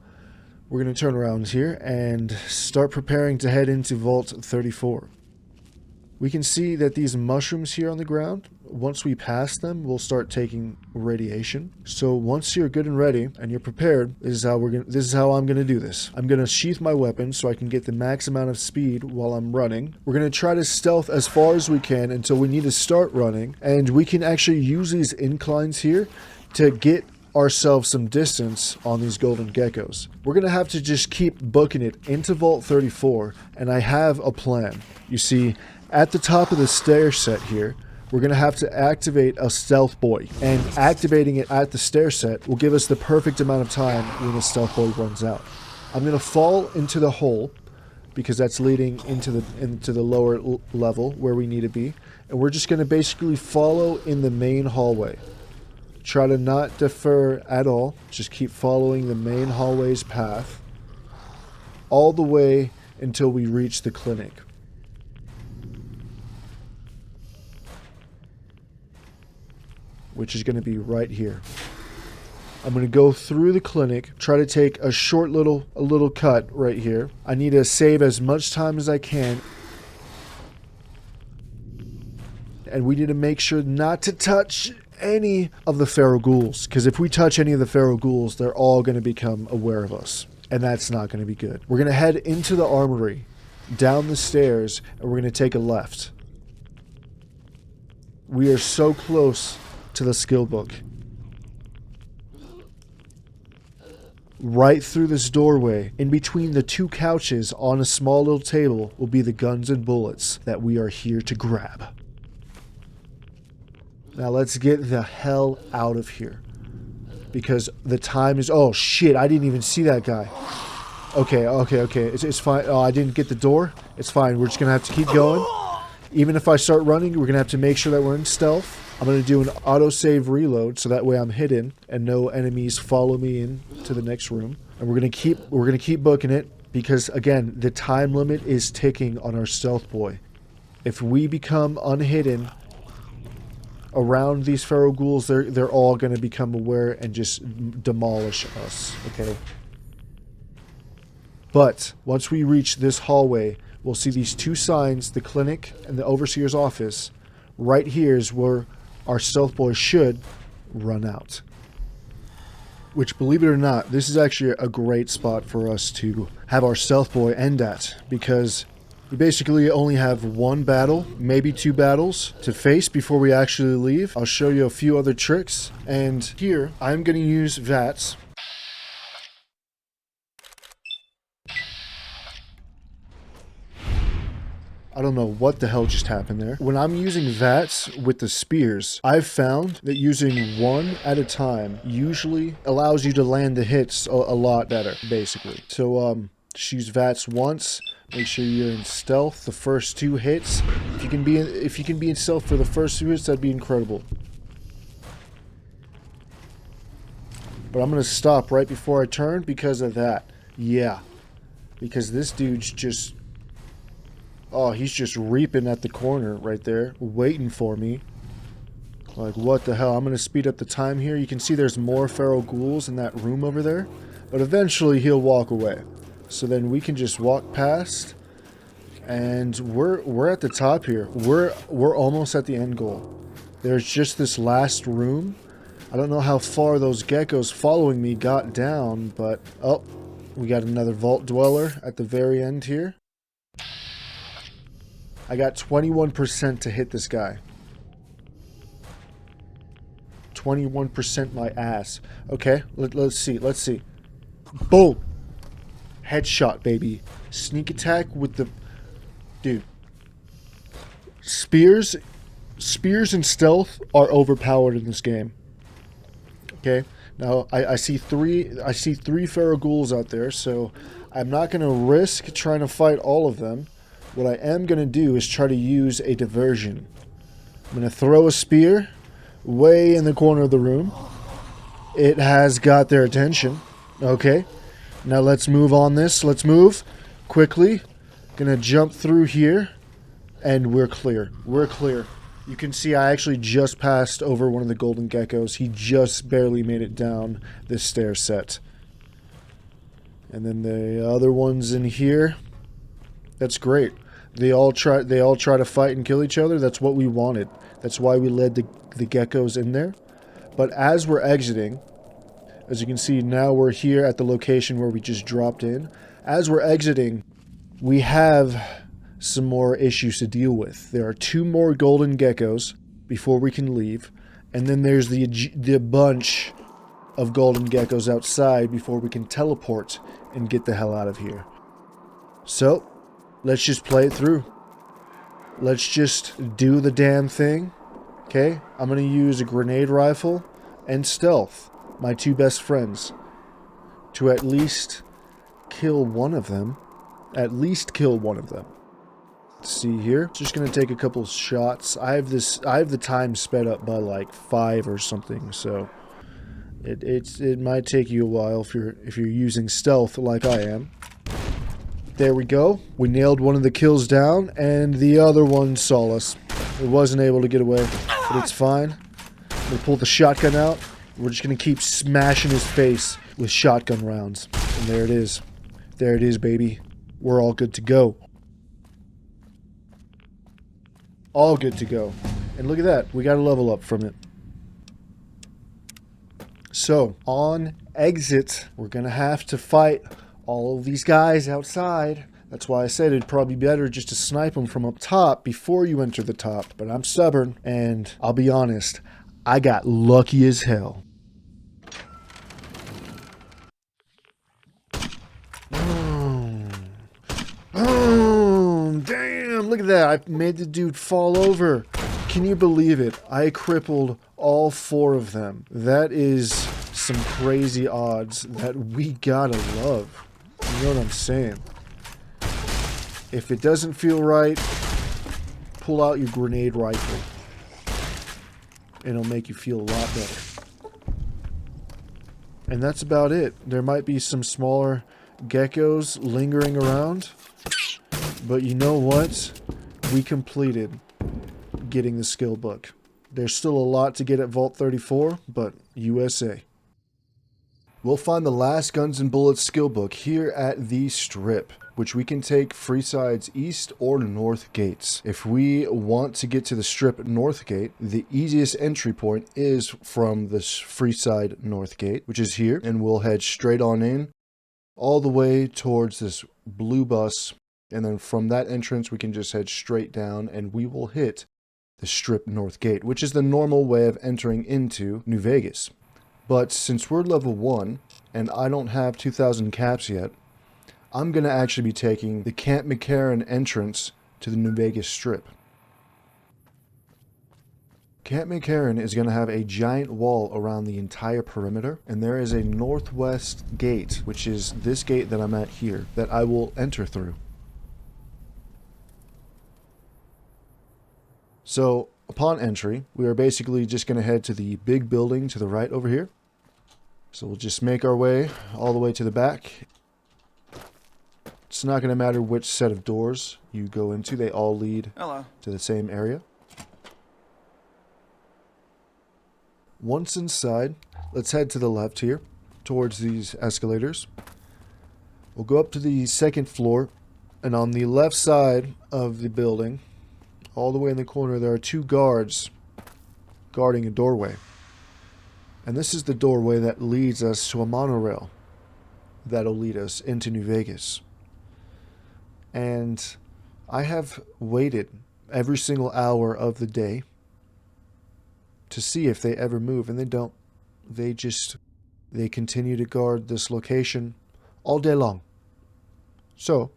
we're going to turn around here and start preparing to head into Vault 34. We can see that these mushrooms here on the ground once we pass them, we'll start taking radiation. So once you're good and ready and you're prepared, this is how I'm gonna do this. I'm gonna sheath my weapon so I can get the max amount of speed while I'm running. We're gonna try to stealth as far as we can until we need to start running, and we can actually use these inclines here to get ourselves some distance on these golden geckos. We're gonna have to just keep booking it into Vault 34, and I have a plan. You see, at the top of the stair set here, we're gonna have to activate a stealth boy, and activating it at the stair set will give us the perfect amount of time when the stealth boy runs out. I'm gonna fall into the hole because that's leading into the lower level where we need to be, and we're just gonna basically follow in the main hallway. Try to not defer at all. Just keep following the main hallway's path all the way until we reach the clinic. Which is going to be right here. I'm going to go through the clinic, try to take a short little cut right here. I need to save as much time as I can. And we need to make sure not to touch any of the feral ghouls, because if we touch any of the feral ghouls, they're all going to become aware of us, and that's not going to be good. We're going to head into the armory, down the stairs, and we're going to take a left. We are so close to the skill book. Right through this doorway, in between the two couches on a small little table, will be the guns and bullets that we are here to grab. Now let's get the hell out of here. Because the time is... Oh shit, I didn't even see that guy. Okay. It's fine. Oh, I didn't get the door. It's fine. We're just going to have to keep going. Even if I start running, we're going to have to make sure that we're in stealth. I'm going to do an autosave reload so that way I'm hidden and no enemies follow me into the next room. And we're going to keep booking it because, again, the time limit is ticking on our stealth boy. If we become unhidden around these feral ghouls, they're all going to become aware and just demolish us, okay? But once we reach this hallway, we'll see these two signs, the clinic and the overseer's office. Right here is where our stealth boy should run out. Which, believe it or not, this is actually a great spot for us to have our stealth boy end at, because we basically only have one battle, maybe two battles to face before we actually leave. I'll show you a few other tricks. And here, I'm going to use VATS. I don't know what the hell just happened there. When I'm using VATS with the spears, I've found that using one at a time usually allows you to land the hits a lot better, basically. So, just use VATS once. Make sure you're in stealth the first two hits. If you can be in stealth for the first two hits, that'd be incredible. But I'm gonna stop right before I turn because of that. Yeah, because this dude's just... Oh, he's just reaping at the corner right there, waiting for me. Like, what the hell? I'm gonna speed up the time here. You can see there's more feral ghouls in that room over there, but eventually he'll walk away. So then we can just walk past, and we're at the top here. We're almost at the end goal. There's just this last room. I don't know how far those geckos following me got down, but oh, we got another vault dweller at the very end here. I got 21% to hit this guy. 21% my ass. Okay, let's see. Boom. Headshot, baby. Sneak attack with the... Dude. Spears and stealth are overpowered in this game. Okay? Now, I see three feral ghouls out there, so I'm not going to risk trying to fight all of them. What I am going to do is try to use a diversion. I'm going to throw a spear way in the corner of the room. It has got their attention. Okay. Now let's move on this. Let's move quickly. Gonna jump through here. And we're clear. We're clear. You can see I actually just passed over one of the golden geckos. He just barely made it down this stair set. And then the other one's in here. That's great. They all try to fight and kill each other. That's what we wanted. That's why we led the geckos in there. But as we're exiting, as you can see, now we're here at the location where we just dropped in. As we're exiting, we have some more issues to deal with. There are 2 more golden geckos before we can leave. And then there's the bunch of golden geckos outside before we can teleport and get the hell out of here. So, let's just play it through. Let's just do the damn thing. Okay? I'm going to use a grenade rifle and stealth, my 2 best friends, to at least kill one of them. At least kill one of them. See here? Just going to take a couple shots. I have the time sped up by like 5 or something, so it might take you a while if you're using stealth like I am. There we go. We nailed one of the kills down, and the other one saw us. It wasn't able to get away, but it's fine. We pull the shotgun out. We're just going to keep smashing his face with shotgun rounds. And there it is. There it is, baby. We're all good to go. All good to go. And look at that. We got a level up from it. So, on exit, we're going to have to fight all of these guys outside. That's why I said it'd probably be better just to snipe them from up top before you enter the top. But I'm stubborn, and I'll be honest, I got lucky as hell. Damn, look at that. I made the dude fall over. Can you believe it? I crippled all 4 of them. That is some crazy odds that we gotta love. You know what I'm saying? If it doesn't feel right, pull out your grenade rifle. It'll make you feel a lot better. And that's about it. There might be some smaller geckos lingering around. But you know what? We completed getting the skill book. There's still a lot to get at Vault 34, but USA. We'll find the last Guns and Bullets skill book here at the Strip, which we can take Freeside's east or north gates. If we want to get to the Strip north gate, the easiest entry point is from the Freeside north gate, which is here, and we'll head straight on in, all the way towards this blue bus, and then from that entrance we can just head straight down and we will hit the Strip north gate, which is the normal way of entering into New Vegas. But since we're level 1 and I don't have 2,000 caps yet, I'm going to actually be taking the Camp McCarran entrance to the New Vegas Strip. Camp McCarran is going to have a giant wall around the entire perimeter, and there is a northwest gate, which is this gate that I'm at here, that I will enter through. So, upon entry, we are basically just going to head to the big building to the right over here. So we'll just make our way all the way to the back. It's not going to matter which set of doors you go into. They all lead to the same area. Once inside, let's head to the left here, towards these escalators. We'll go up to the 2nd floor, and on the left side of the building, all the way in the corner, there are 2 guards guarding a doorway. And this is the doorway that leads us to a monorail that'll lead us into New Vegas. And I have waited every single hour of the day to see if they ever move, and they don't. They continue to guard this location all day long. So,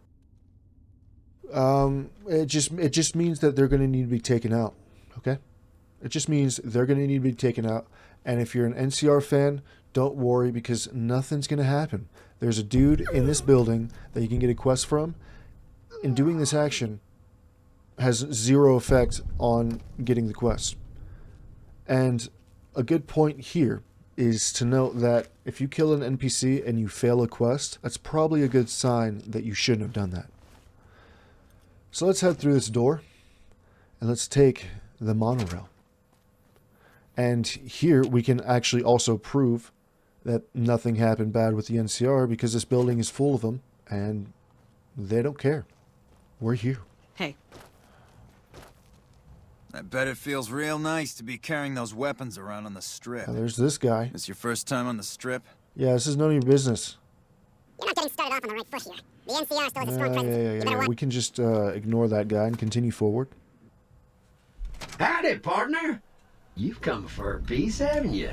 it just means that they're going to need to be taken out, okay? It just means they're going to need to be taken out, and if you're an NCR fan, don't worry, because nothing's going to happen. There's a dude in this building that you can get a quest from, and doing this action has 0 effect on getting the quest. And a good point here is to note that if you kill an NPC and you fail a quest, that's probably a good sign that you shouldn't have done that. So let's head through this door, and let's take the monorail. And here we can actually also prove that nothing happened bad with the NCR, because this building is full of them, and they don't care. We're here. Hey. I bet it feels real nice to be carrying those weapons around on the strip. Now, there's this guy. This your first time on the strip? Yeah, this is none of your business. You're not getting started off on the right foot here. The NCR still has a strong presence. Yeah. We can just ignore that guy and continue forward. Howdy, partner. You've come for a piece, haven't you?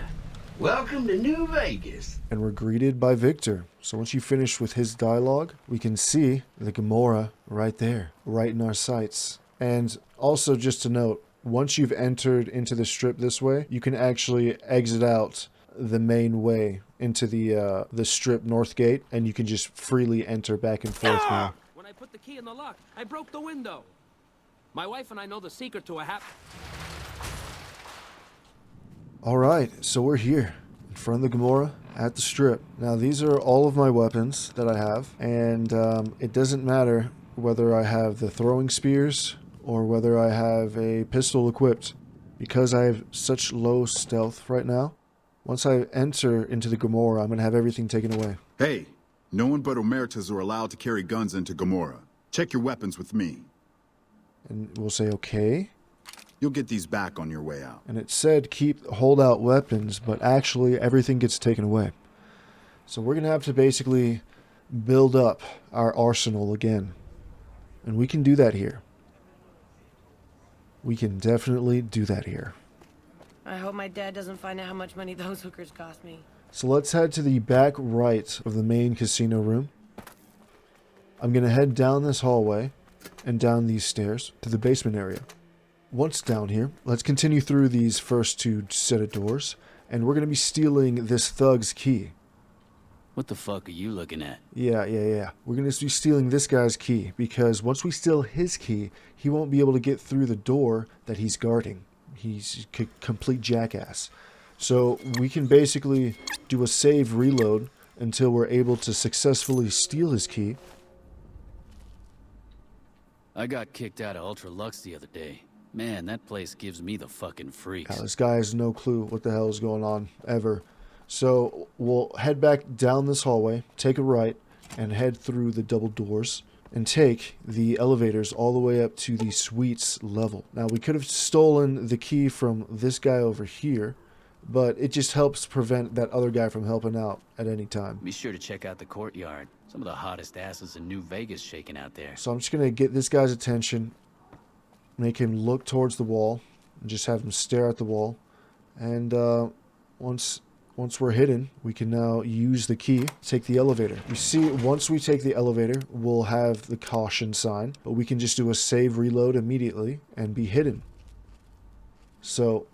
Welcome to New Vegas. And we're greeted by Victor. So once you finish with his dialogue, we can see the Gomorrah right there, right in our sights. And also just to note, once you've entered into the strip this way, you can actually exit out the main way into the strip north gate, and you can just freely enter back and forth now. When I put the key in the lock, I broke the window. My wife and I know the secret to a Alright, so we're here in front of the Gomorrah at the strip. Now these are all of my weapons that I have, and it doesn't matter whether I have the throwing spears or whether I have a pistol equipped, because I have such low stealth right now. Once I enter into the Gomorrah, I'm going to have everything taken away. Hey, no one but Omertas are allowed to carry guns into Gomorrah. Check your weapons with me. And we'll say okay. You'll get these back on your way out. And it said hold out weapons, but actually everything gets taken away. So we're going to have to basically build up our arsenal again. And we can do that here. We can definitely do that here. I hope my dad doesn't find out how much money those hookers cost me. So let's head to the back right of the main casino room. I'm going to head down this hallway and down these stairs to the basement area. Once down here, let's continue through these first two set of doors, and we're going to be stealing this thug's key. What the fuck are you looking at? Yeah. We're going to be stealing this guy's key, because once we steal his key, he won't be able to get through the door that he's guarding. He's a complete jackass. So we can basically do a save reload until we're able to successfully steal his key. I got kicked out of Ultra Lux the other day. Man, that place gives me the fucking freaks. Now, this guy has no clue what the hell is going on, ever. So we'll head back down this hallway, take a right, and head through the double doors, and take the elevators all the way up to the suites level. Now, we could have stolen the key from this guy over here, but it just helps prevent that other guy from helping out at any time. Be sure to check out the courtyard. Some of the hottest asses in New Vegas shaking out there. So I'm just going to get this guy's attention, make him look towards the wall, and just have him stare at the wall. And once we're hidden, we can now use the key to take the elevator. You see, once we take the elevator, we'll have the caution sign, but we can just do a save reload immediately and be hidden. So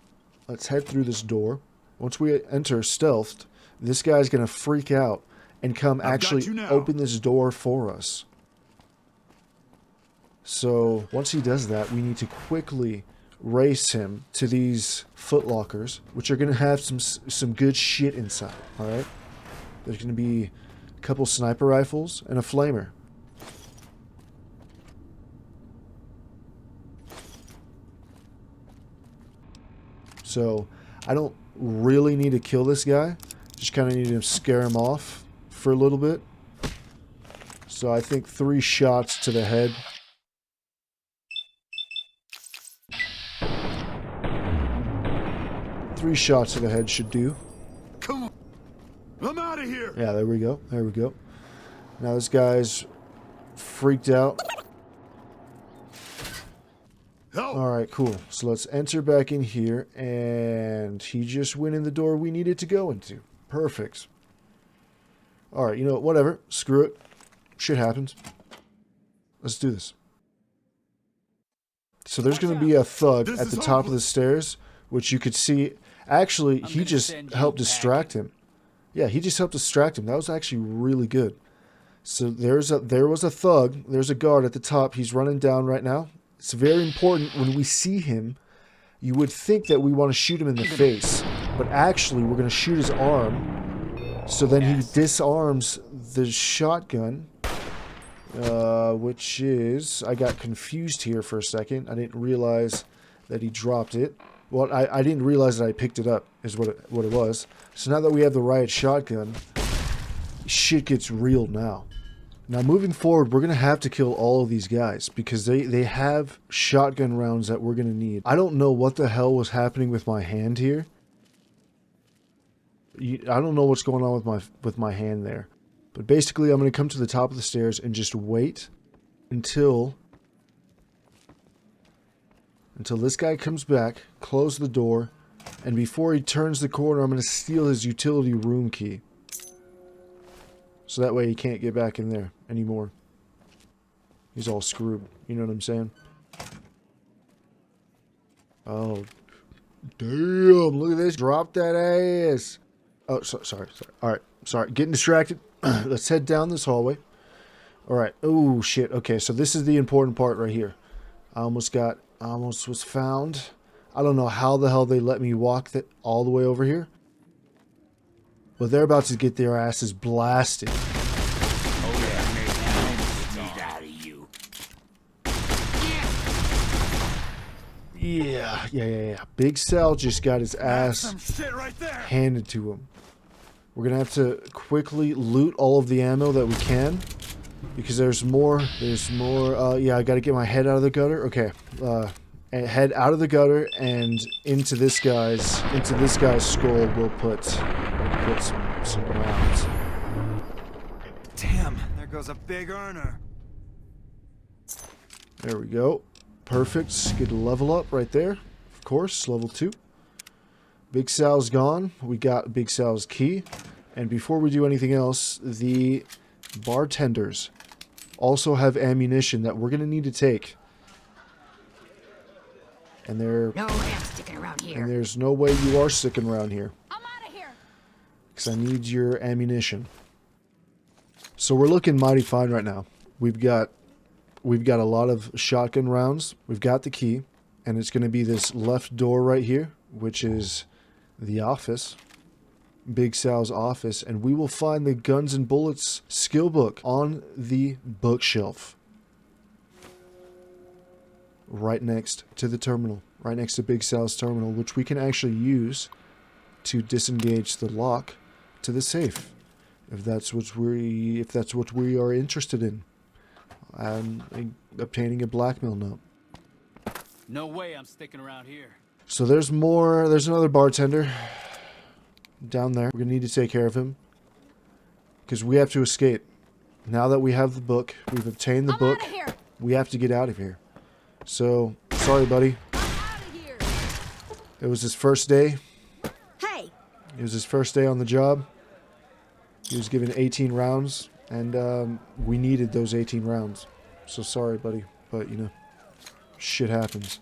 let's head through this door. Once we enter stealthed, this guy's going to freak out and come actually open this door for us. So once he does that, we need to quickly race him to these footlockers, which are going to have some good shit inside, alright? There's going to be a couple sniper rifles and a flamer. So I don't really need to kill this guy, just kind of need to scare him off for a little bit. So I think 3 shots to the head. Three shots to the head should do. Come on. I'm out of here. Yeah, there we go. There we go. Now this guy's freaked out. Alright, cool. So let's enter back in here, and he just went in the door we needed to go into. Perfect. Alright, you know what? Whatever. Screw it. Shit happens. Let's do this. So there's going to be a thug at the top of the stairs, which you could see. Actually, he just helped distract him. Yeah, he just helped distract him. That was actually really good. So there was a thug. There's a guard at the top. He's running down right now. It's very important when we see him. You would think that we want to shoot him in the face, but actually we're going to shoot his arm. So then he disarms the shotgun, which is... I got confused here for a second. I didn't realize that he dropped it. Well, I didn't realize that I picked it up, is what it was. So now that we have the riot shotgun, shit gets real now. Now moving forward, we're going to have to kill all of these guys because they have shotgun rounds that we're going to need. I don't know what the hell was happening with my hand here. I don't know what's going on with my hand there. But basically, I'm going to come to the top of the stairs and just wait until this guy comes back, close the door, and before he turns the corner, I'm going to steal his utility room key. So that way he can't get back in there anymore. He's all screwed. You know what I'm saying? Oh, damn. Look at this. Drop that ass. Oh, sorry. Alright, sorry. Getting distracted. Let's head down this hallway. Alright. Oh, shit. Okay, so this is the important part right here. I almost was found. I don't know how the hell they let me walk all the way over here. But they're about to get their asses blasted. Oh yeah, need out of you. Yeah. Big Sal just got his ass handed to him. We're gonna have to quickly loot all of the ammo that we can. Because there's more. Yeah, I gotta get my head out of the gutter. Okay. Head out of the gutter and into this guy's skull. We'll put some rounds. Damn, there goes a big earner. There we go. Perfect. Get a level up right there. Of course, level 2. Big Sal's gone. We got Big Sal's key. And before we do anything else, the bartenders also have ammunition that we're going to need to take. And No way I'm sticking around here. And there's no way you are sticking around here. I'm out of here. Because I need your ammunition. So we're looking mighty fine right now. We've got a lot of shotgun rounds. We've got the key. And it's going to be this left door right here, which is the office. Big Sal's office. And we will find the Guns and Bullets skill book on the bookshelf. Right next to the terminal. Right next to Big Sal's terminal, which we can actually use to disengage the lock to the safe. If that's what we are interested in. Obtaining a blackmail note. No way I'm sticking around here. So there's another bartender down there. We're gonna need to take care of him. Because we have to escape. Now that we have the book, we've obtained the book, we have to get out of here. So, sorry buddy. It was his first day. Hey! It was his first day on the job. He was given 18 rounds, and we needed those 18 rounds. So sorry buddy, but you know, shit happens.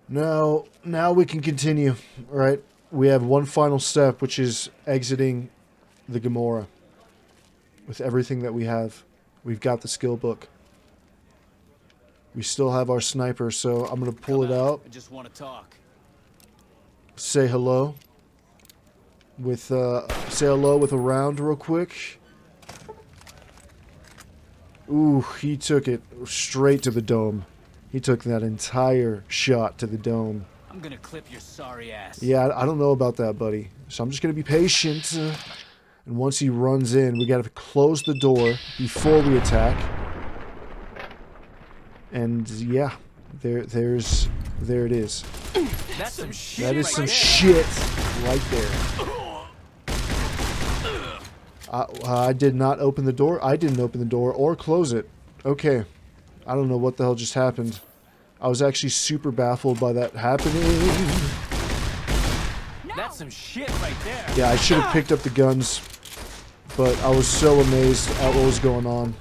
Now we can continue, alright? We have one final step, which is exiting the Gomorrah. With everything that we have. We've got the skill book. We still have our sniper, so I'm going to pull it out. I just want to talk. Say hello. Say hello with a round real quick. Ooh, he took it straight to the dome. He took that entire shot to the dome. I'm gonna clip your sorry ass. Yeah, I don't know about that, buddy. So I'm just going to be patient. And once he runs in, we got to close the door before we attack. And yeah, there it is. That's some shit. That is right some there. shit right there. I did not open the door. I didn't open the door or close it. Okay. I don't know what the hell just happened. I was actually super baffled by that happening. That's some shit right there. Yeah, I should have picked up the guns, but I was so amazed at what was going on.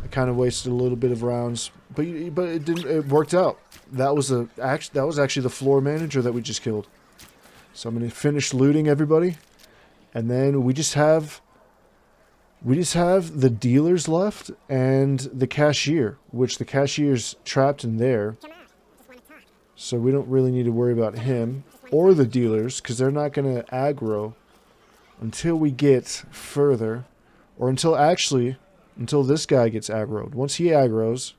I kind of wasted a little bit of rounds, but it didn't. It worked out. That was actually the floor manager that we just killed. So I'm gonna finish looting everybody, and then we just have the dealers left and the cashier, which the cashier's trapped in there. So we don't really need to worry about him or the dealers because they're not gonna aggro until we get further, or until this guy gets aggroed. Once he aggroes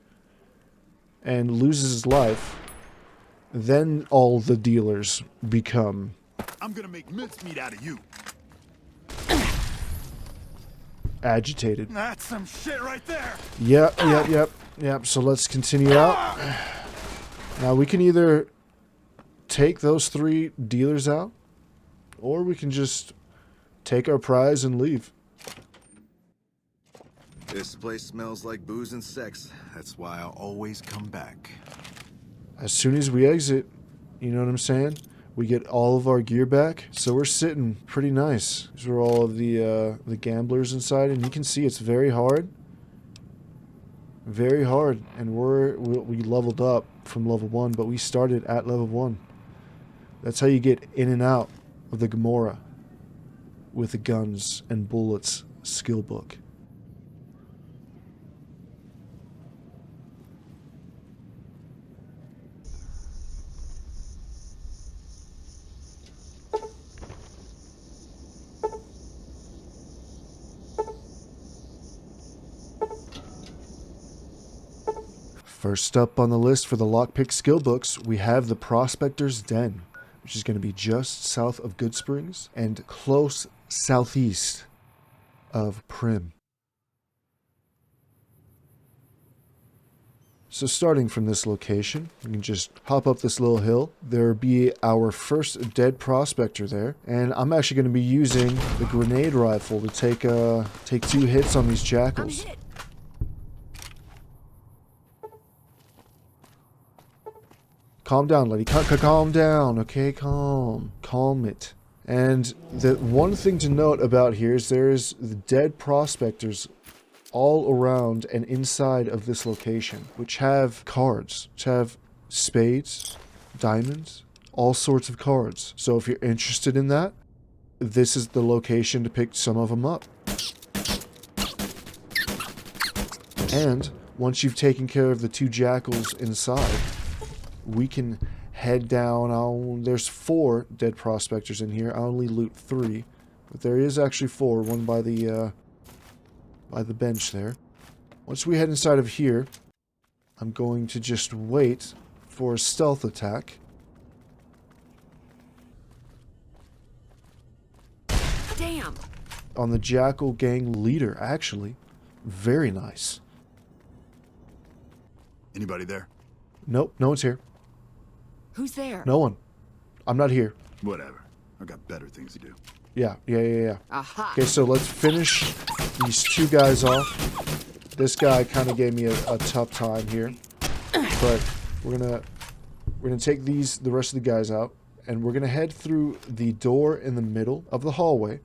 and loses his life, then all the dealers become... I'm gonna make mincemeat out of you. agitated. That's some shit right there. Yep. So let's continue out. Now we can either take those 3 dealers out, or we can just take our prize and leave. This place smells like booze and sex. That's why I'll always come back. As soon as we exit, you know what I'm saying? We get all of our gear back, so we're sitting pretty nice. These are all of the gamblers inside, and you can see it's very hard. Very hard, and we leveled up from level 1, but we started at level 1. That's how you get in and out of the Gomorrah with the guns and bullets skill book. First up on the list for the Lockpick skill books, we have the Prospector's Den, which is going to be just south of Good Springs and close southeast of Primm. So starting from this location, we can just hop up this little hill. There will be our first dead prospector there, and I'm actually going to be using the grenade rifle to take 2 hits on these jackals. Calm down, lady. Calm down, okay? Calm it. And the one thing to note about here is there's the dead prospectors all around and inside of this location, which have cards, which have spades, diamonds, all sorts of cards. So if you're interested in that, this is the location to pick some of them up. And once you've taken care of the 2 jackals inside, we can head down. There's 4 dead prospectors in here. I only loot 3, but there is actually 4. One by the bench there. Once we head inside of here, I'm going to just wait for a stealth attack. Damn. On the jackal gang leader, actually. Very nice. Anybody there? Nope, no one's here. Who's there? No one. I'm not here. Whatever. I got better things to do. Yeah. Aha. Okay, so let's finish these 2 guys off. This guy kind of gave me a tough time here, but we're gonna take the rest of the guys out, and we're gonna head through the door in the middle of the hallway,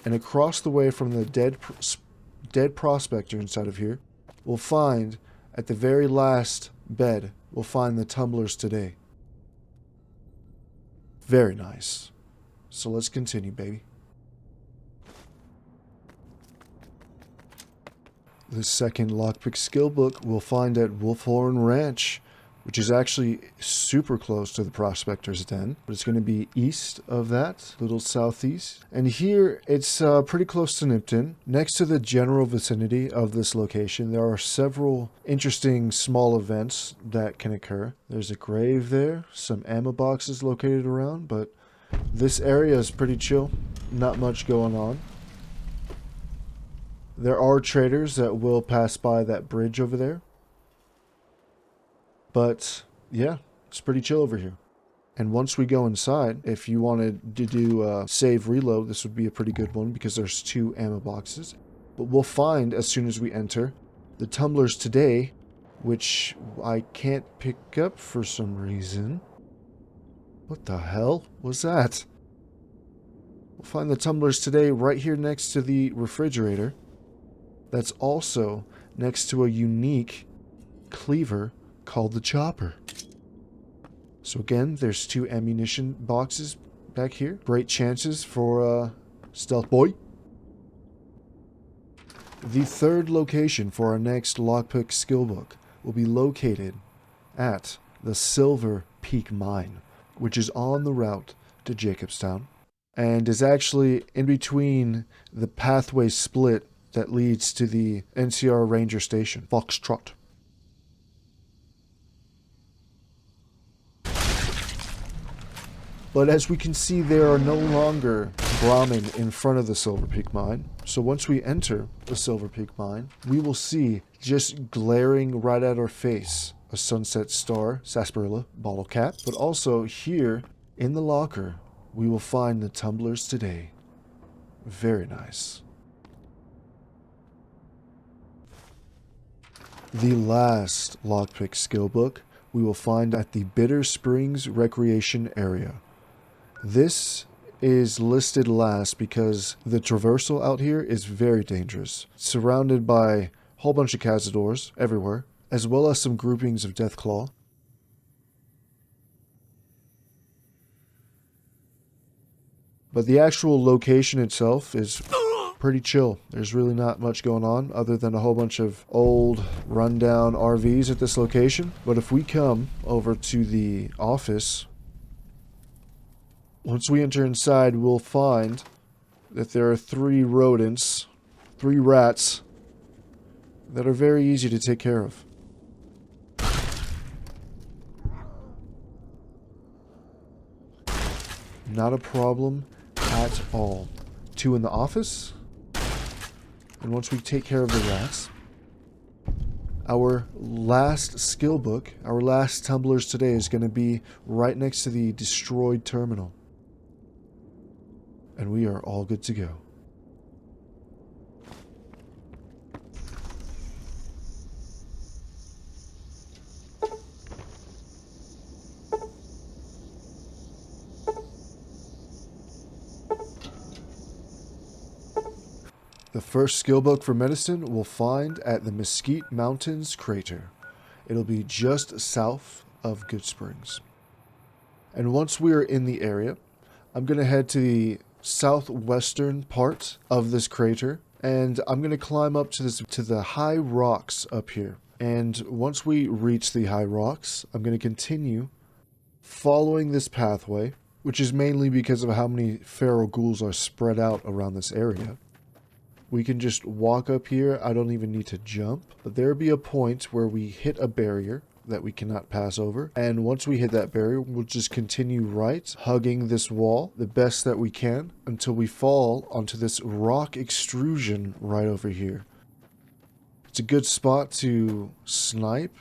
and across the way from the dead prospector inside of here, we'll find at the very last bed, we'll find the tumblers today. Very nice. So let's continue, baby. The second lockpick skill book we'll find at Wolfhorn Ranch, which is actually super close to the Prospector's Den, but it's going to be east of that, a little southeast. And here, it's pretty close to Nipton. Next to the general vicinity of this location, there are several interesting small events that can occur. There's a grave there, some ammo boxes located around, but this area is pretty chill. Not much going on. There are traders that will pass by that bridge over there. But, yeah, it's pretty chill over here. And once we go inside, if you wanted to do save reload, this would be a pretty good one because there's 2 ammo boxes. But we'll find, as soon as we enter, the tumblers today, which I can't pick up for some reason. What the hell was that? We'll find the tumblers today right here next to the refrigerator. That's also next to a unique cleaver called the Chopper. So again, there's 2 ammunition boxes back here. Great chances for Stealth Boy. The third location for our next lockpick skill book will be located at the Silver Peak Mine, which is on the route to Jacobstown and is actually in between the pathway split that leads to the NCR Ranger Station, Foxtrot. But as we can see, there are no longer Brahmin in front of the Silver Peak mine. So once we enter the Silver Peak mine, we will see, just glaring right at our face, a Sunset Star sarsaparilla bottle cap. But also here in the locker, we will find the tumblers today. Very nice. The last lockpick skill book we will find at the Bitter Springs Recreation Area. This is listed last because the traversal out here is very dangerous, surrounded by a whole bunch of cazadors everywhere, as well as some groupings of Deathclaw. But the actual location itself is pretty chill. There's really not much going on other than a whole bunch of old rundown RVs at this location. But if we come over to the office, once we enter inside, we'll find that there are 3 rodents, 3 rats, that are very easy to take care of. Not a problem at all. 2 in the office. And once we take care of the rats, our last skill book, our last tumblers today, is going to be right next to the destroyed terminal. And we are all good to go. The first skill book for medicine we'll find at the Mesquite Mountains Crater. It'll be just south of Good Springs. And once we're in the area, I'm going to head to the southwestern part of this crater, and I'm going to climb up to the high rocks up here. And once we reach the high rocks, I'm going to continue following this pathway, which is mainly because of how many feral ghouls are spread out around this area. We can just walk up here. I don't even need to jump, but there'll be a point where we hit a barrier that we cannot pass over, and once we hit that barrier, we'll just continue right, hugging this wall the best that we can until we fall onto this rock extrusion right over here. It's a good spot to snipe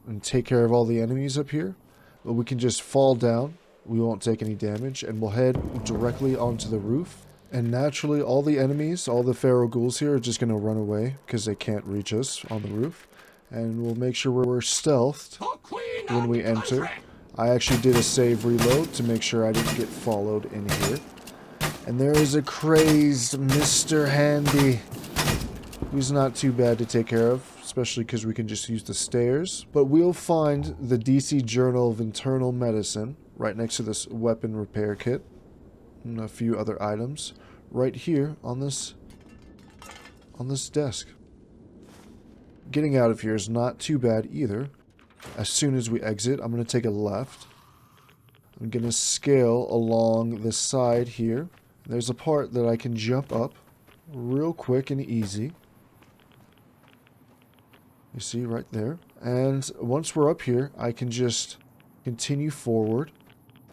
and take care of all the enemies up here, but we can just fall down, we won't take any damage, and we'll head directly onto the roof. And naturally, all the enemies, all the feral ghouls here are just going to run away because they can't reach us on the roof. And we'll make sure we're stealthed when we enter. I actually did a save reload to make sure I didn't get followed in here. And there is a crazed Mr. Handy, who's not too bad to take care of, especially because we can just use the stairs. But we'll find the DC Journal of Internal Medicine right next to this weapon repair kit and a few other items right here on this desk. Getting out of here is not too bad either. As soon as we exit, I'm going to take a left. I'm going to scale along the side here. There's a part that I can jump up real quick and easy. You see right there. And once we're up here, I can just continue forward.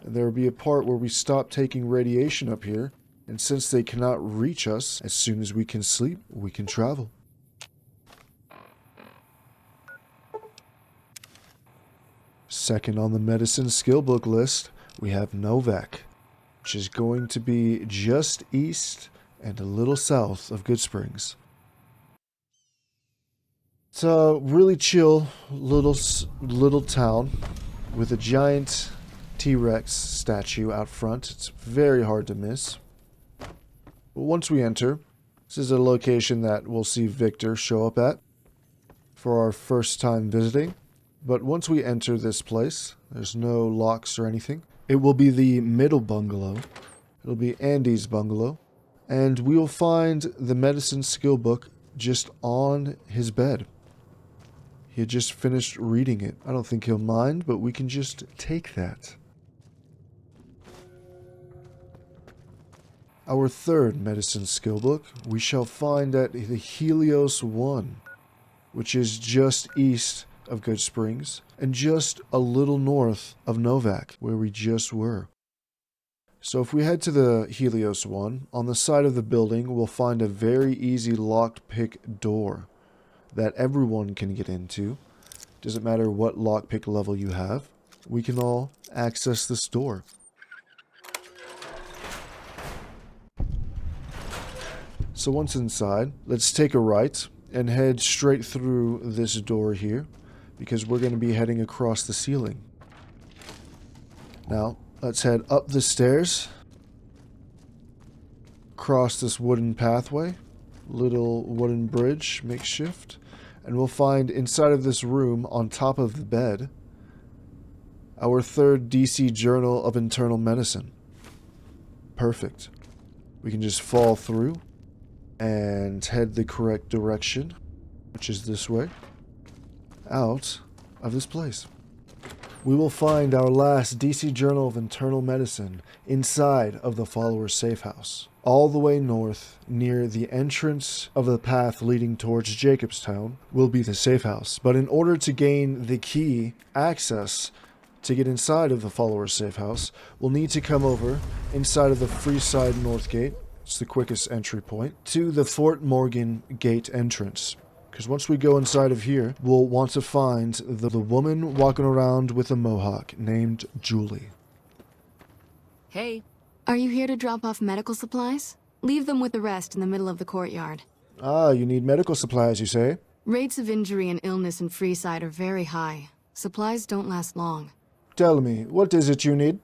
And there will be a part where we stop taking radiation up here. And since they cannot reach us, as soon as we can sleep, we can travel. Second on the medicine skill book list, we have Novak, which is going to be just east and a little south of Good Springs. It's a really chill little town with a giant T-Rex statue out front. It's very hard to miss. But once we enter, this is a location that we'll see Victor show up at for our first time visiting. But once we enter this place, there's no locks or anything. It will be the middle bungalow. It'll be Andy's bungalow. And we'll find the medicine skill book just on his bed. He had just finished reading it. I don't think he'll mind, but we can just take that. Our third medicine skill book we shall find at the Helios 1, which is just east of Good Springs and just a little north of Novak, where we just were. So if we head to the Helios one, on the side of the building, we'll find a very easy lockpick door that everyone can get into. Doesn't matter what lockpick level you have. We can all access this door. So once inside, let's take a right and head straight through this door here, because we're going to be heading across the ceiling. Now, let's head up the stairs, cross this wooden pathway, little wooden bridge, makeshift, and we'll find inside of this room, on top of the bed, our third DC Journal of Internal Medicine. Perfect. We can just fall through and head the correct direction, which is this way, out of this place. We will find our last DC Journal of Internal Medicine inside of the Follower's safe house, all the way north, near the entrance of the path leading towards Jacobstown, will be the safe house. But in order to gain the key access to get inside of the Follower's safe house, we'll need to come over inside of the Freeside North Gate. It's the quickest entry point to the Fort Morgan Gate entrance. Because once we go inside of here, we'll want to find the woman walking around with a mohawk named Julie. Hey, are you here to drop off medical supplies? Leave them with the rest in the middle of the courtyard. Ah, you need medical supplies, you say? Rates of injury and illness in Freeside are very high. Supplies don't last long. Tell me, what is it you need?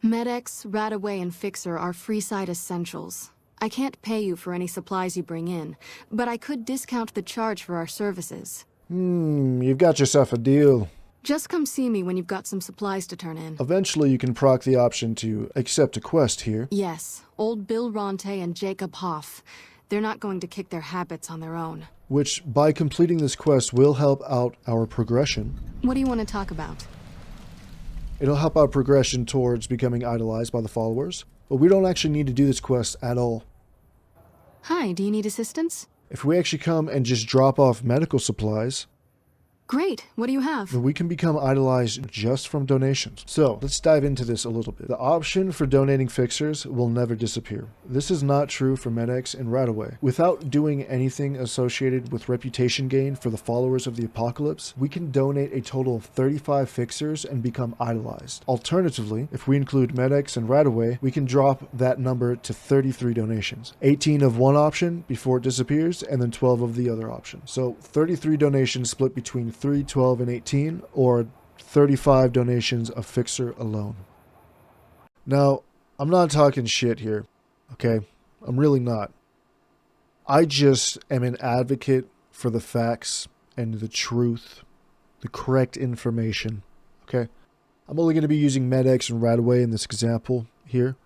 Med-X, Radaway, and Fixer are Freeside essentials. I can't pay you for any supplies you bring in, but I could discount the charge for our services. You've got yourself a deal. Just come see me when you've got some supplies to turn in. Eventually you can proc the option to accept a quest here. Yes, old Bill Ronte and Jacob Hoff. They're not going to kick their habits on their own. Which, by completing this quest, will help out our progression. What do you want to talk about? It'll help our progression towards becoming idolized by the followers. But we don't actually need to do this quest at all. Hi, do you need assistance? If we actually come and just drop off medical supplies, Great, what do you have? then we can become idolized just from donations. So, let's dive into this a little bit. The option for donating fixers will never disappear. This is not true for Med-X and Radaway. Without doing anything associated with reputation gain for the followers of the apocalypse, we can donate a total of 35 fixers and become idolized. Alternatively, if we include Med-X and Radaway, we can drop that number to 33 donations. 18 of one option before it disappears, and then 12 of the other option. So 33 donations split between 3, 12, and 18, or 35 donations of fixer alone. Now, I'm not talking shit here, okay? I'm really not. I just am an advocate for the facts and the truth, the correct information, okay? I'm only going to be using Med-X and Radaway in this example here,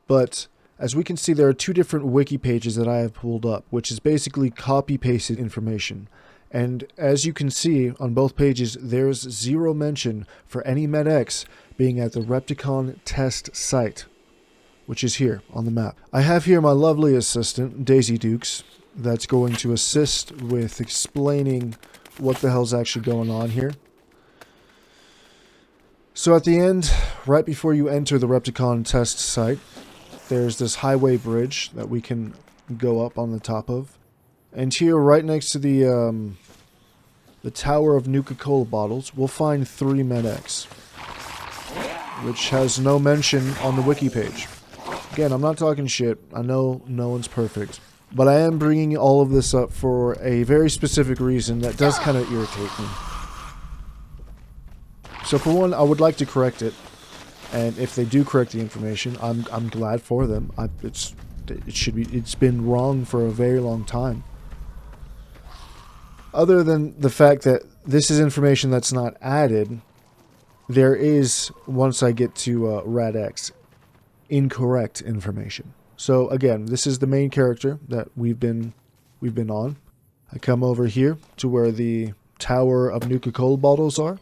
but as we can see, there are two different wiki pages that I have pulled up, which is basically copy-pasted information. And as you can see on both pages, there's zero mention for any Med-X being at the REPCONN test site, which is here on the map. I have here my lovely assistant, Daisy Dukes, that's going to assist with explaining what the hell's actually going on here. So at the end, right before you enter the REPCONN test site, there's this highway bridge that we can go up on the top of. And here, right next to the tower of Nikola bottles, we'll find 3 Med-X, which has no mention on the wiki page. Again, I'm not talking shit. I know no one's perfect. But I am bringing all of this up for a very specific reason that does kind of irritate me. So for one, I would like to correct it. And if they do correct the information, I'm glad for them. It's been wrong for a very long time. Other than the fact that this is information that's not added, there is, once I get to Rad-X, incorrect information. So again, this is the main character that we've been on. I come over here to where the tower of Nikola bottles are,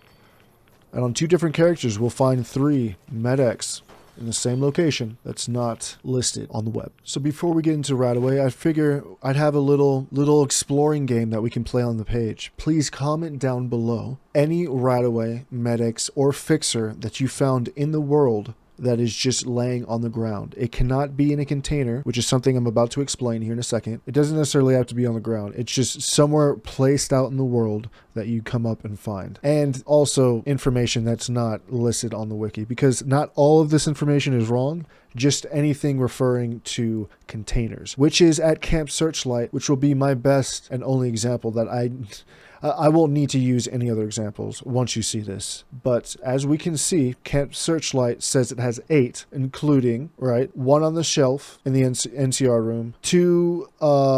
and on 2 different characters we'll find 3 Med-X in the same location that's not listed on the web. So before we get into Radaway, I figure I'd have a little exploring game that we can play on the page. Please comment down below any Radaway, Med-X, or Fixer that you found in the world that is just laying on the ground. It cannot be in a container, which is something I'm about to explain here in a second. It doesn't necessarily have to be on the ground. It's just somewhere placed out in the world that you come up and find. And also information that's not listed on the wiki, because not all of this information is wrong, just anything referring to containers, which is at Camp Searchlight, which will be my best and only example that I won't need to use any other examples once you see this. But as we can see, Camp Searchlight says it has 8, including, right, 1 on the shelf in the NCR room, 2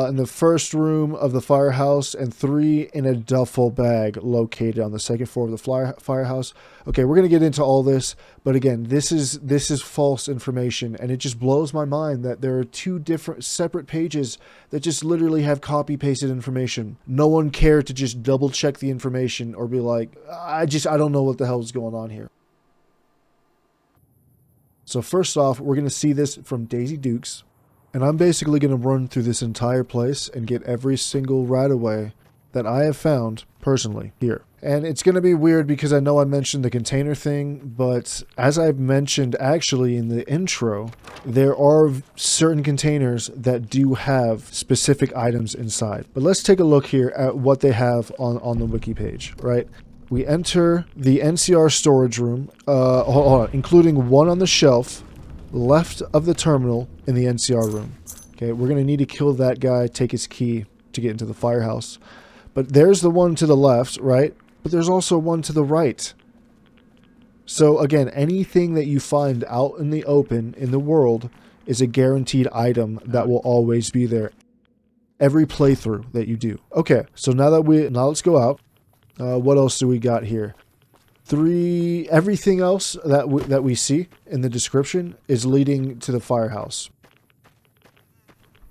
in the first room of the firehouse, and 3 in a duffel bag located on the second floor of the firehouse. Okay, we're going to get into all this, but again, this is false information, and it just blows my mind that there are 2 different separate pages that just literally have copy-pasted information. No one cared to just double-check the information or be like, I don't know what the hell is going on here. So first off, we're going to see this from Daisy Dukes, and I'm basically going to run through this entire place and get every single right-of-way that I have found personally here. And it's going to be weird because I know I mentioned the container thing, but as I've mentioned actually in the intro, there are certain containers that do have specific items inside. But let's take a look here at what they have on the wiki page, right? We enter the NCR storage room, hold on, including 1 on the shelf left of the terminal in the NCR room. Okay, we're going to need to kill that guy, take his key to get into the firehouse. But there's the one to the left, right? But there's also one to the right. So again, anything that you find out in the open, in the world, is a guaranteed item that will always be there. Every playthrough that you do. Okay, so now let's go out. What else do we got here? Everything else that we see in the description is leading to the firehouse.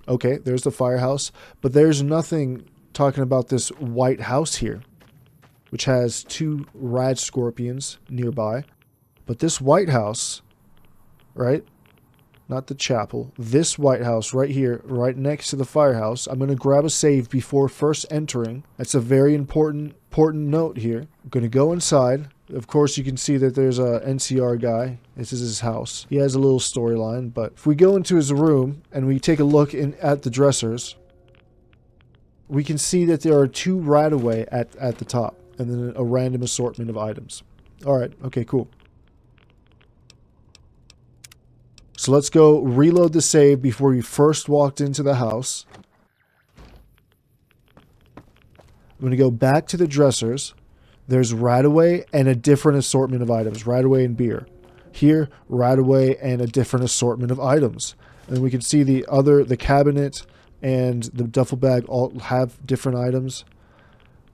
Okay, there's the firehouse, but there's nothing talking about this white house here, which has 2 rad scorpions nearby. But this white house, right? Not the chapel. This white house right here, right next to the firehouse. I'm going to grab a save before first entering. That's a very important note here. I'm going to go inside. Of course, you can see that there's a NCR guy. This is his house. He has a little storyline, but if we go into his room and we take a look at the dressers, we can see that there are 2 right away at the top, and then a random assortment of items. Alright, okay, cool. So let's go reload the save before we first walked into the house. I'm going to go back to the dressers. There's right away and a different assortment of items. Right away and beer. Here, right away and a different assortment of items. And we can see the cabinet and the duffel bag all have different items.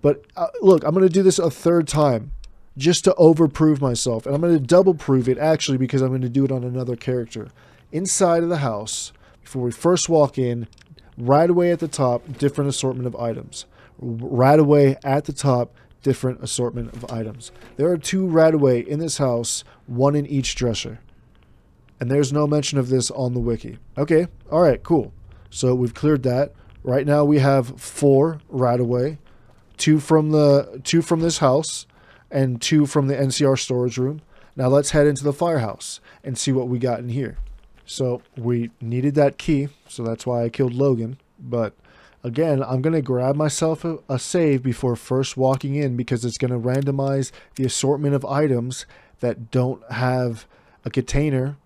But look, I'm going to do this a 3rd time just to overprove myself. And I'm going to double prove it actually because I'm going to do it on another character. Inside of the house, before we first walk in, right away at the top, different assortment of items. Right away at the top, different assortment of items. There are 2 right away in this house, 1 in each dresser. And there's no mention of this on the wiki. Okay, alright, cool. So we've cleared that. Right now we have 4 right away, 2 from this house, and 2 from the NCR storage room. Now let's head into the firehouse and see what we got in here. So we needed that key, so that's why I killed Logan. But again, I'm going to grab myself a save before first walking in because it's going to randomize the assortment of items that don't have a container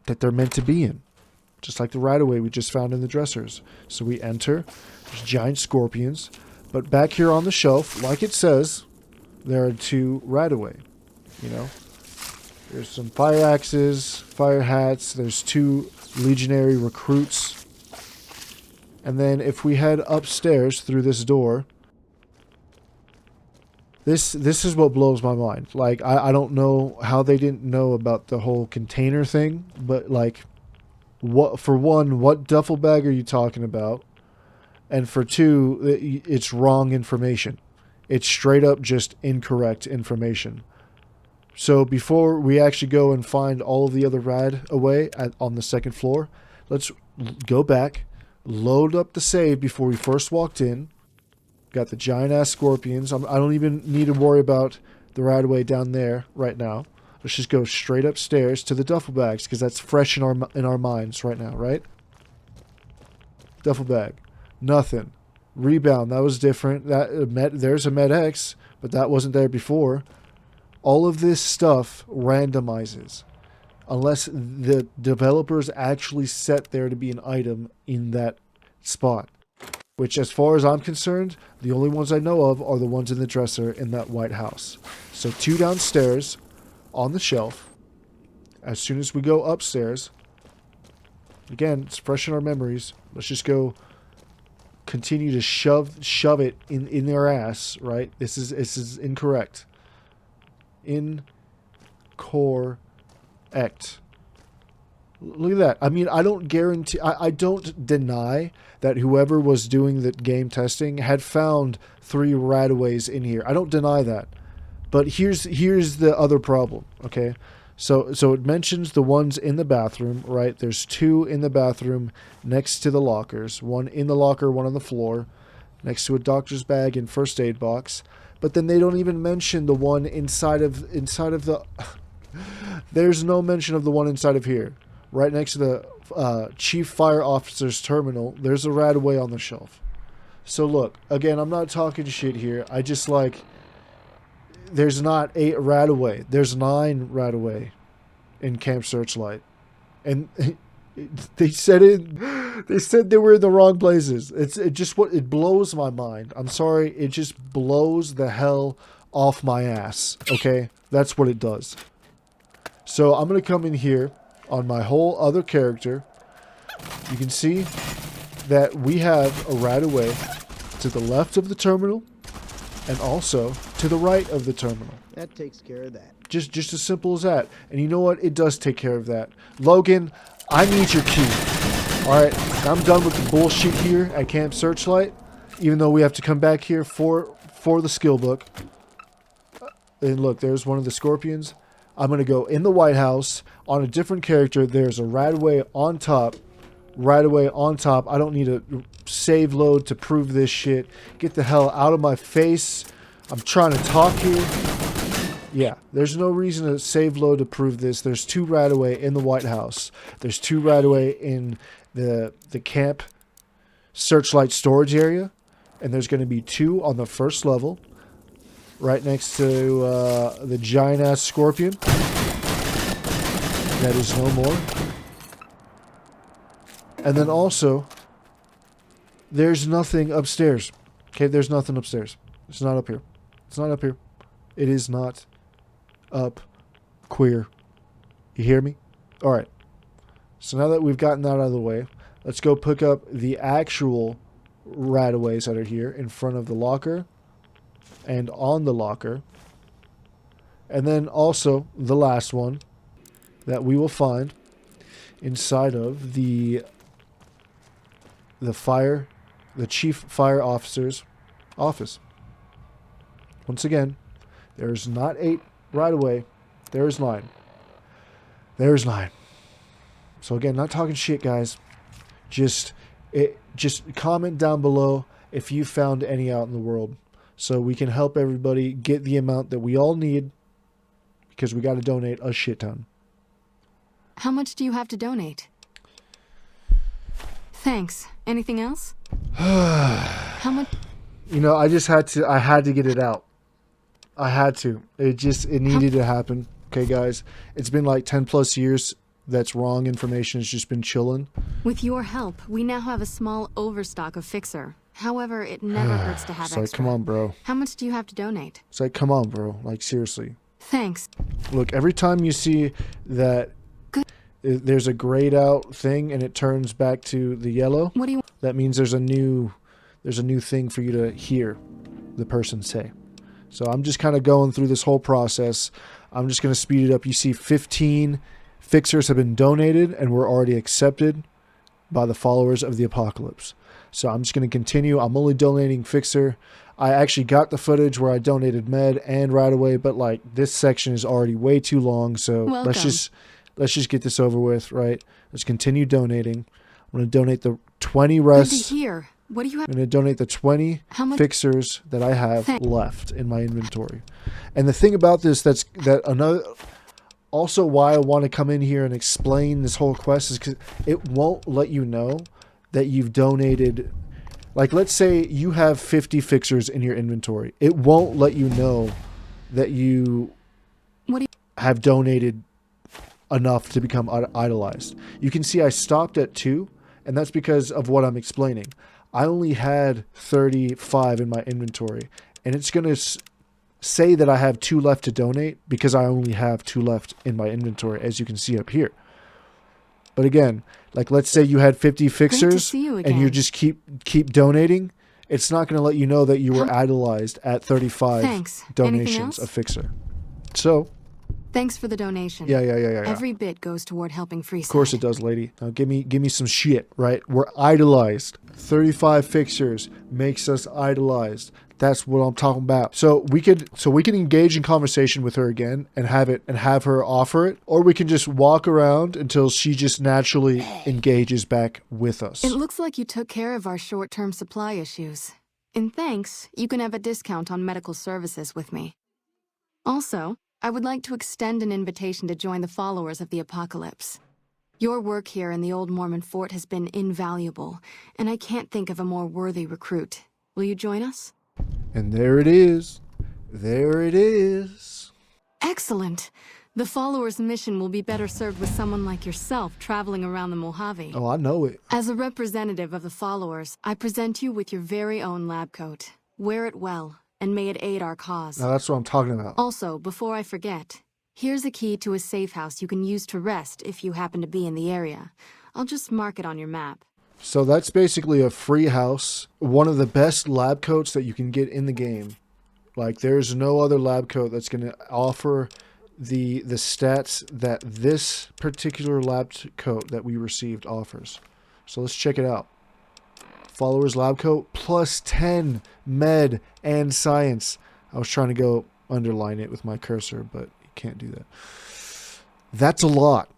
that they're meant to be in. Just like the right-of-way we just found in the dressers. So we enter. There's giant scorpions. But back here on the shelf, like it says, there are 2 right-of-way. You know? There's some fire axes, fire hats. There's 2 legionary recruits. And then if we head upstairs through this door, this is what blows my mind. Like, I don't know how they didn't know about the whole container thing, but like, for one, what duffel bag are you talking about? And for 2, it's wrong information. It's straight up just incorrect information. So before we actually go and find all of the other rad away on the 2nd floor, let's go back, load up the save before we first walked in. Got the giant ass scorpions. I don't even need to worry about the rad away down there right now. Let's just go straight upstairs to the duffel bags because that's fresh in our minds right now, right? Duffel bag, nothing. Rebound, that was different. There's a Med-X, but that wasn't there before. All of this stuff randomizes unless the developers actually set there to be an item in that spot. Which, as far as I'm concerned, the only ones I know of are the ones in the dresser in that White House. So 2 downstairs on the shelf. As soon as we go upstairs, again, it's fresh in our memories. Let's just go continue to shove it in their ass, right? This is incorrect. Incorrect. Look at that. I mean, I don't guarantee, I don't deny that whoever was doing the game testing had found 3 radaways in here. I don't deny that. But here's the other problem, okay? So it mentions the ones in the bathroom, right? There's 2 in the bathroom next to the lockers. 1 in the locker, 1 on the floor, next to a doctor's bag and first aid box. But then they don't even mention the one inside of the... There's no mention of the one inside of here. Right next to the Chief Fire Officer's terminal, there's a radaway on the shelf. So look, again, I'm not talking shit here. I just like... There's not 8 radaway. There's 9 radaway in Camp Searchlight. And they said they were in the wrong places. It blows my mind. I'm sorry, it just blows the hell off my ass. Okay? That's what it does. So I'm gonna come in here on my whole other character. You can see that we have a radaway to the left of the terminal and also to the right of the terminal. That takes care of that. Just as simple as that. And you know what? It does take care of that. Logan, I need your key. Alright, I'm done with the bullshit here at Camp Searchlight. Even though we have to come back here for the skill book. And look, there's one of the scorpions. I'm going to go in the White House on a different character. There's a radaway on top. Radaway on top. I don't need a save load to prove this shit. Get the hell out of my face. I'm trying to talk here. Yeah, there's no reason to save load to prove this. There's 2 radaway in the White House. There's 2 radaway in the Camp Searchlight storage area. And there's going to be 2 on the first level. Right next to the giant-ass scorpion. That is no more. And then also, there's nothing upstairs. Okay, there's nothing upstairs. It's not up here. It's not up here. It is not up queer. You hear me? Alright. So now that we've gotten that out of the way, let's go pick up the actual radaways that are here in front of the locker. And on the locker. And then also the last one that we will find inside of the Chief Fire Officer's office. Once again, there's not 8 right away. There's 9. There's 9. So again, not talking shit, guys. Just comment down below if you found any out in the world. So we can help everybody get the amount that we all need because we got to donate a shit ton. How much do you have to donate? Thanks. Anything else? How much? You know, I had to get it out. I had to. It needed to happen. Okay, guys. It's been like 10 plus years that's wrong information has just been chilling. With your help, we now have a small overstock of Fixer. However, it never hurts to have It's like, extra. come on, bro. How much do you have to donate? It's like, come on, bro. Like, seriously. Thanks. Look, every time you see that there's a grayed out thing and it turns back to the yellow, what do you? That means there's a new thing for you to hear the person say. So I'm just kind of going through this whole process. I'm just going to speed it up. You see 15 Fixers have been donated and were already accepted by the followers of the apocalypse. So I'm just going to continue. I'm only donating Fixer. I actually got the footage where I donated Med and right away, but like this section is already way too long. So let's just get this over with, right? Let's continue donating. I'm going to donate the 20 rests. Good to hear. What do you have? I'm going to donate the 20 Fixers that I have left in my inventory. And the thing about this, also why I want to come in here and explain this whole quest is because it won't let you know that you've donated. Like, let's say you have 50 fixers in your inventory. It won't let you know that you have donated enough to become idolized. You can see I stopped at 2, and that's because of what I'm explaining. I only had 35 in my inventory, and it's going to say that I have 2 left to donate because I only have 2 left in my inventory, as you can see up here. But again, like, let's say you had 50 fixers and you just keep donating, it's not going to let you know that you were idolized at 35 donations a fixer. So, thanks for the donation. Yeah. Every bit goes toward helping Freeside. Of course it does, lady. Now give me some shit, right? We're idolized. 35 fixers makes us idolized. That's what I'm talking about. So we can engage in conversation with her again and have her offer it, or we can just walk around until she just naturally engages back with us. It looks like you took care of our short-term supply issues. In thanks, you can have a discount on medical services with me. Also, I would like to extend an invitation to join the followers of the Apocalypse. Your work here in the old Mormon fort has been invaluable, and I can't think of a more worthy recruit. Will you join us? And there it is. There it is. Excellent. The followers' mission will be better served with someone like yourself traveling around the Mojave. Oh, I know it. As a representative of the followers, I present you with your very own lab coat. Wear it well, and may it aid our cause. Now that's what I'm talking about. Also, before I forget, here's a key to a safe house you can use to rest if you happen to be in the area. I'll just mark it on your map. So that's basically a free house. One of the best lab coats that you can get in the game. Like, there's no other lab coat that's going to offer the stats that this particular lab coat that we received offers. So let's check it out. Followers lab coat plus 10 med and science. I was trying to go underline it with my cursor, but you can't do that. That's a lot.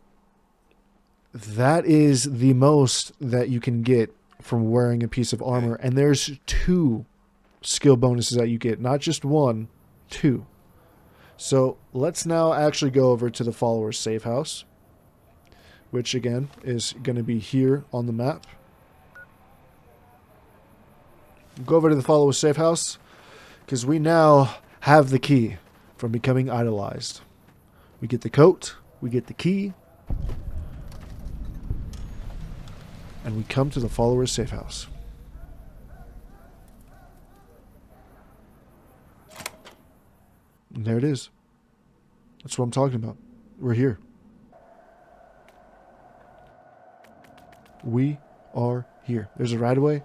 That is the most that you can get from wearing a piece of armor. And there's 2 skill bonuses that you get. Not just 1, 2. So let's now actually go over to the followers safe house, which again is going to be here on the map. Go over to the followers safe house because we now have the key from becoming idolized. We get the coat, we get the key, and we come to the followers safe house. And there it is. That's what I'm talking about. We're here. We are here. There's a right-of-way. In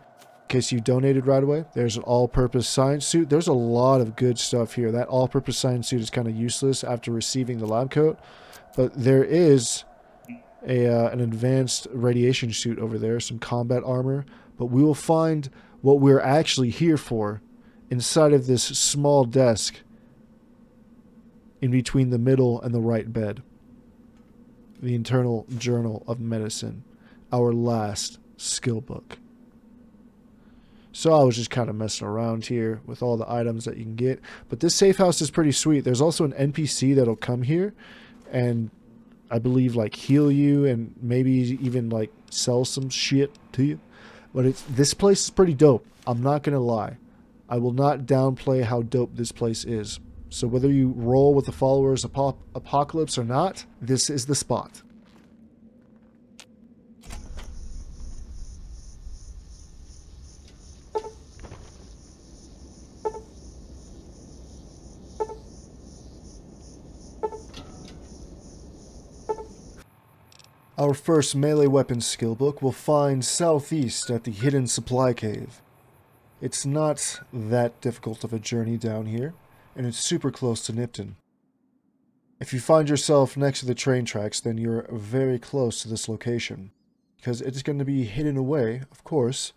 case you donated right away, there's an all-purpose science suit. There's a lot of good stuff here. That all-purpose science suit is kind of useless after receiving the lab coat, but there is an advanced radiation suit over there, some combat armor, but we will find what we're actually here for inside of this small desk in between the middle and the right bed. The Internal Journal of Medicine, our last skill book. So I was just kind of messing around here with all the items that you can get. But this safe house is pretty sweet. There's also an NPC that'll come here and I believe like heal you and maybe even like sell some shit to you. But this place is pretty dope. I'm not going to lie. I will not downplay how dope this place is. So whether you roll with the followers apocalypse or not, this is the spot. Our first melee weapons skill book will find southeast at the hidden supply cave. It's not that difficult of a journey down here, and it's super close to Nipton. If you find yourself next to the train tracks, then you're very close to this location, because it's going to be hidden away, of course,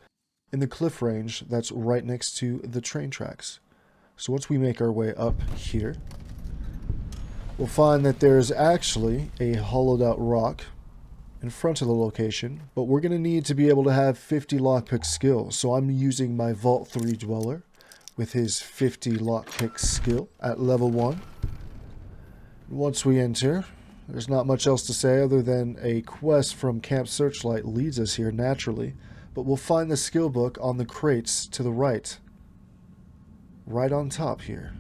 in the cliff range that's right next to the train tracks. So once we make our way up here, we'll find that there's actually a hollowed out rock in front of the location, but we're going to need to be able to have 50 lockpick skill. So I'm using my Vault 3 Dweller with his 50 lockpick skill at level 1. Once we enter, There's not much else to say other than a quest from Camp Searchlight leads us here naturally, but we'll find the skill book on the crates to the right. Right on top here.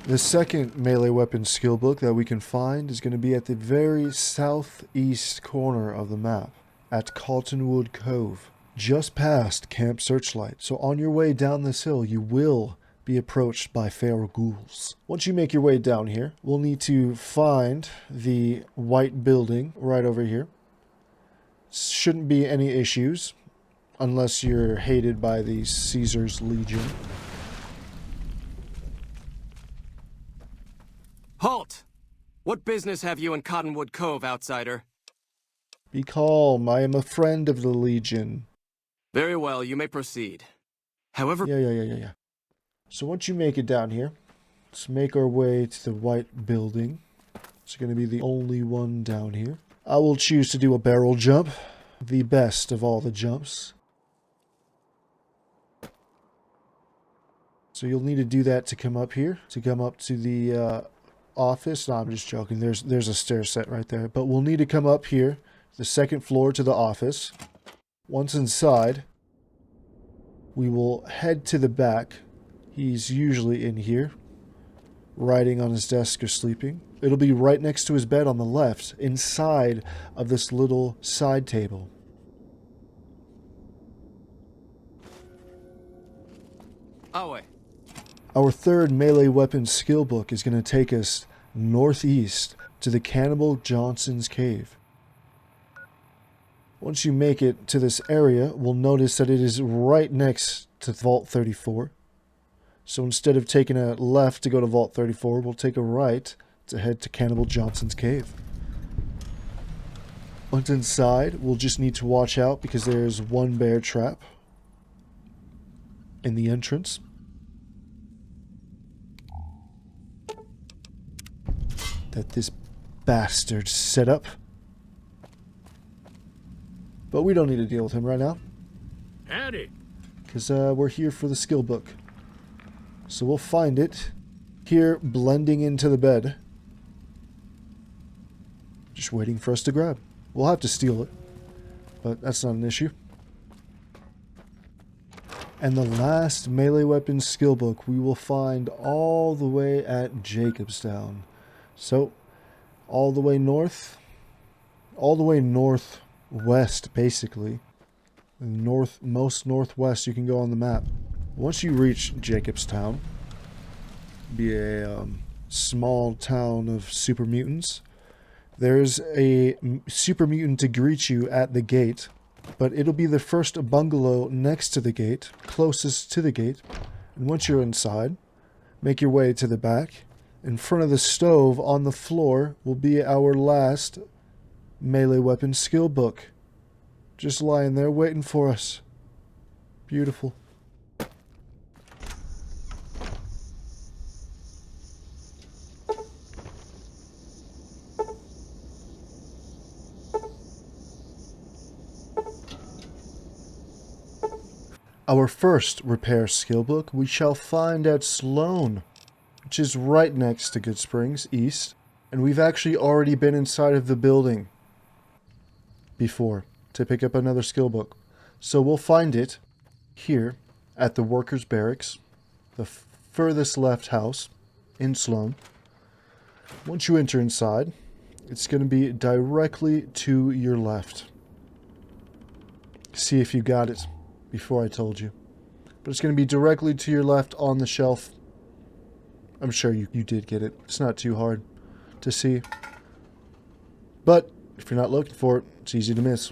The second melee weapon skill book that we can find is going to be at the very southeast corner of the map, at Cottonwood Cove, just past Camp Searchlight. So on your way down this hill, you will be approached by feral ghouls. Once you make your way down here, we'll need to find the white building right over here. Shouldn't be any issues, unless you're hated by the Caesar's Legion. Halt! What business have you in Cottonwood Cove, outsider? Be calm, I am a friend of the Legion. Very well, you may proceed. However... Yeah. So once you make it down here, let's make our way to the white building. It's going to be the only one down here. I will choose to do a barrel jump, the best of all the jumps. So you'll need to do that to come up here, to come up to the office. No, I'm just joking. There's a stair set right there. But we'll need to come up here, the second floor to the office. Once inside, we will head to the back. He's usually in here, writing on his desk or sleeping. It'll be right next to his bed on the left, inside of this little side table. Away. Our third melee weapon skill book is going to take us northeast to the Cannibal Johnson's Cave. Once you make it to this area, we'll notice that it is right next to Vault 34. So instead of taking a left to go to Vault 34, we'll take a right to head to Cannibal Johnson's Cave. Once inside, we'll just need to watch out because there's one bear trap in the entrance. That this bastard set up. But we don't need to deal with him right now. Howdy. Because we're here for the skill book. So we'll find it here blending into the bed. Just waiting for us to grab. We'll have to steal it. But that's not an issue. And the last melee weapons skill book we will find all the way at Jacobstown. So, all the way north, all the way northwest, basically. Most northwest you can go on the map. Once you reach Jacobstown, be a small town of super mutants, there's a super mutant to greet you at the gate, but it'll be the first bungalow next to the gate, closest to the gate. And once you're inside, make your way to the back. In front of the stove on the floor will be our last melee weapon skill book. Just lying there waiting for us. Beautiful. Our first repair skill book we shall find at Sloan, which is right next to Good Springs, east. And we've actually already been inside of the building before to pick up another skill book. So we'll find it here at the Workers' Barracks, the furthest left house in Sloan. Once you enter inside, it's going to be directly to your left. See if you got it before I told you. But it's going to be directly to your left on the shelf. I'm sure you did get it. It's not too hard to see. But if you're not looking for it, it's easy to miss.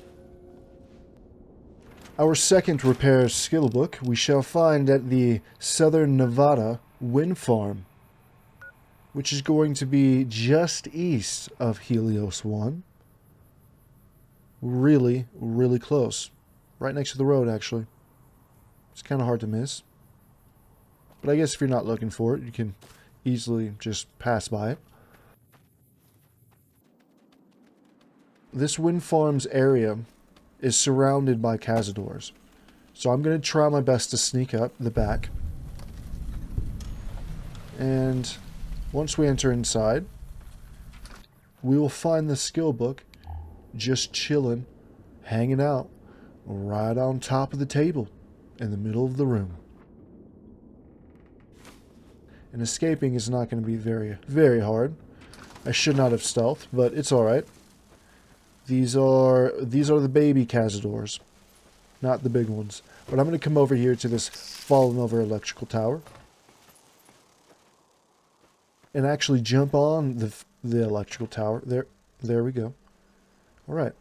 Our second repair skill book we shall find at the Southern Nevada Wind Farm, which is going to be just east of Helios 1. Really, really close. Right next to the road, actually. It's kind of hard to miss. But I guess if you're not looking for it, you can easily just pass by it. This wind farm's area is surrounded by cazadors. So I'm going to try my best to sneak up the back. And once we enter inside, we will find the skill book just chilling, hanging out right on top of the table in the middle of the room. And escaping is not going to be very, very hard. I should not have stealthed, but it's alright. These are the baby cazadors, not the big ones. But I'm going to come over here to this fallen over electrical tower and actually jump on the electrical tower. There we go. Alright.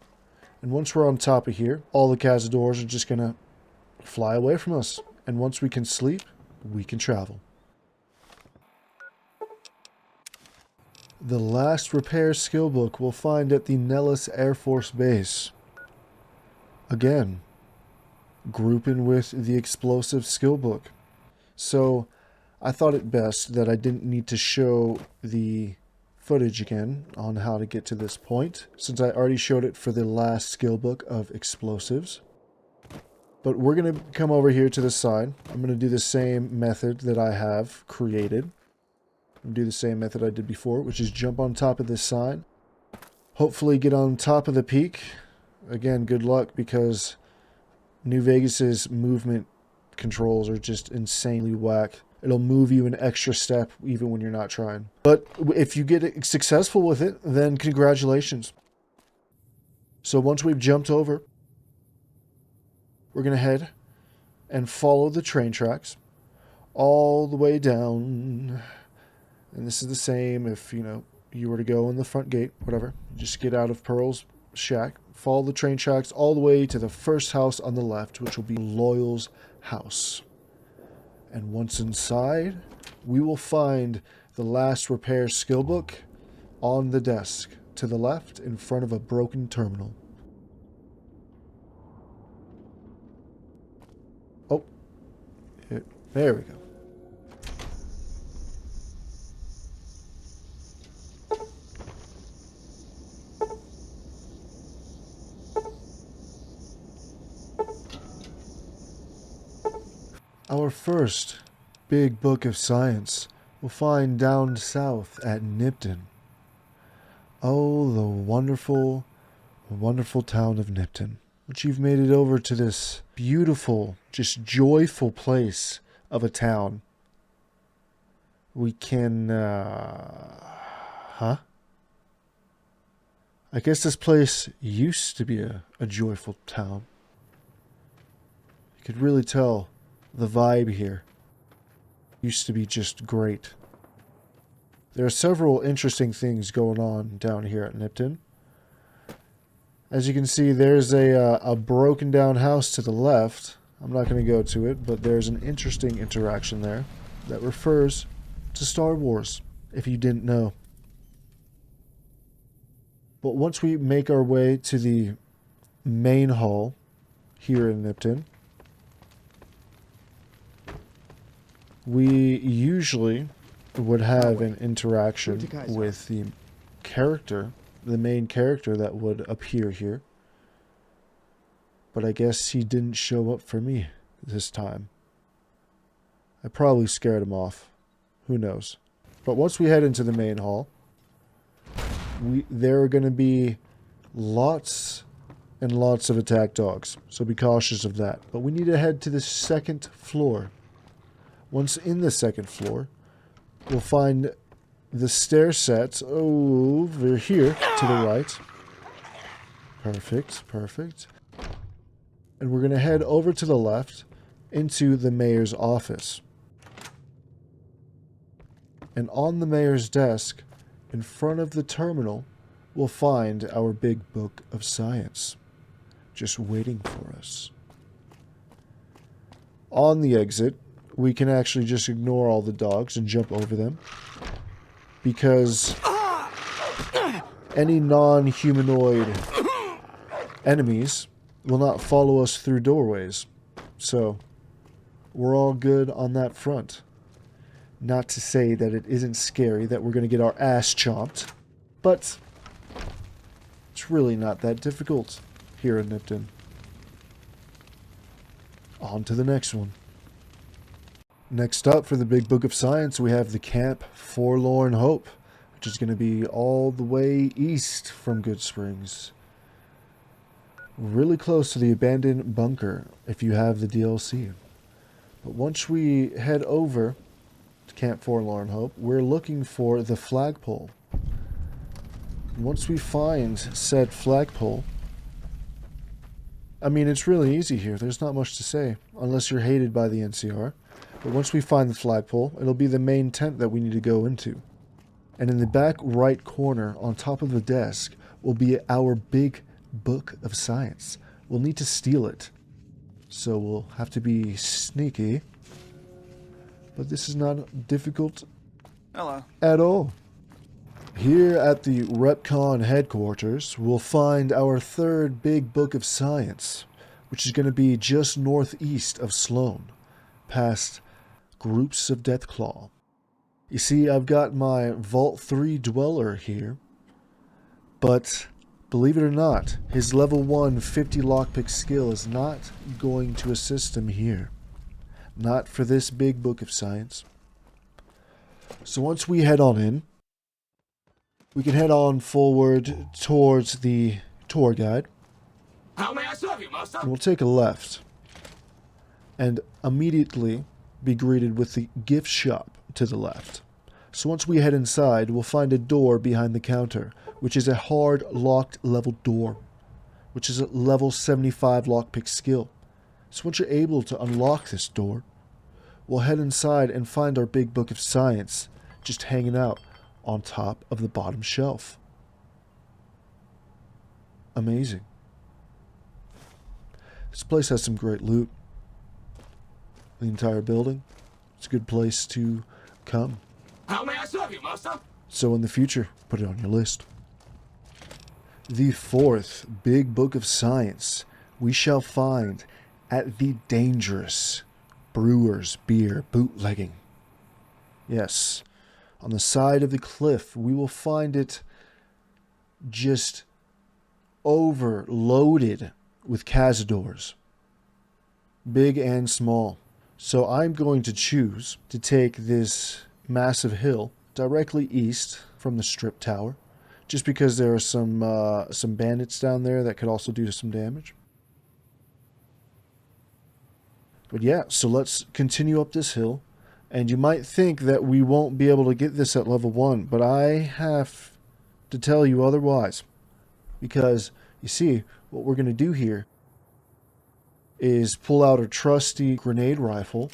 And once we're on top of here, all the cazadors are just going to fly away from us. And once we can sleep, we can travel. The last repair skill book we'll find at the Nellis Air Force Base. Again, grouping with the explosive skill book. So I thought it best that I didn't need to show the footage again on how to get to this point, since I already showed it for the last skill book of explosives. But we're going to come over here to the side. I'm going to do the same method that I have created. Do the same method I did before, which is jump on top of this sign. Hopefully get on top of the peak. Again, good luck, because New Vegas's movement controls are just insanely whack. It'll move you an extra step even when you're not trying. But if you get successful with it, then congratulations. So once we've jumped over, we're going to head and follow the train tracks all the way down. And this is the same if, you were to go in the front gate, whatever. Just get out of Pearl's shack, follow the train tracks all the way to the first house on the left, which will be Loyal's house. And once inside, we will find the last repair skill book on the desk to the left in front of a broken terminal. Oh, there we go. Our first big book of science we'll find down south at Nipton. Oh, the wonderful, wonderful town of Nipton. Once you've made it over to this beautiful, just joyful place of a town, we can, I guess this place used to be a joyful town. You could really tell the vibe here used to be just great. There are several interesting things going on down here at Nipton. As you can see, there's a broken down house to the left. I'm not going to go to it, but there's an interesting interaction there that refers to Star Wars, if you didn't know. But once we make our way to the main hall here in Nipton, we usually would have an interaction with the character, the main character that would appear here. But I guess he didn't show up for me this time. I probably scared him off. Who knows? But once we head into the main hall, there are going to be lots and lots of attack dogs. So be cautious of that. But we need to head to the second floor. Once in the second floor, we'll find the stair sets over here to the right. Perfect, perfect. And we're going to head over to the left into the mayor's office. And on the mayor's desk, in front of the terminal, we'll find our big book of science, just waiting for us. On the exit, we can actually just ignore all the dogs and jump over them, because any non-humanoid enemies will not follow us through doorways. So we're all good on that front. Not to say that it isn't scary that we're going to get our ass chomped, but it's really not that difficult here in Nipton. On to the next one. Next up for the Big Book of Science, we have the Camp Forlorn Hope, which is going to be all the way east from Good Springs. Really close to the abandoned bunker if you have the DLC. But once we head over to Camp Forlorn Hope, we're looking for the flagpole. Once we find said flagpole, I mean, it's really easy here. There's not much to say, unless you're hated by the NCR. But once we find the flagpole, it'll be the main tent that we need to go into. And in the back right corner, on top of the desk, will be our Big Book of Science. We'll need to steal it. So we'll have to be sneaky. But this is not difficult at all. Here at the REPCONN Headquarters, we'll find our third Big Book of Science, which is going to be just northeast of Sloan, past Groups of Deathclaw. You see, I've got my Vault 3 Dweller here, but believe it or not, his level 1 50 lockpick skill is not going to assist him here. Not for this Big Book of Science. So once we head on in, we can head on forward towards the tour guide. How may I serve you, master? And we'll take a left and immediately be greeted with the gift shop to the left. So once we head inside, we'll find a door behind the counter, which is a hard locked level door, which is a level 75 lockpick skill. So once you're able to unlock this door, we'll head inside and find our Big Book of Science just hanging out on top of the bottom shelf. Amazing. This place has some great loot. The entire building. It's a good place to come. How may I serve you, master? So in the future, put it on your list. The fourth Big Book of Science we shall find at the dangerous Brewer's Beer bootlegging. Yes, on the side of the cliff, we will find it just overloaded with cazadors, big and small. So I'm going to choose to take this massive hill directly east from the strip tower, just because there are some bandits down there that could also do some damage. But yeah, so let's continue up this hill. And you might think that we won't be able to get this at level 1, but I have to tell you otherwise. Because, you see, what we're going to do here is pull out a trusty grenade rifle.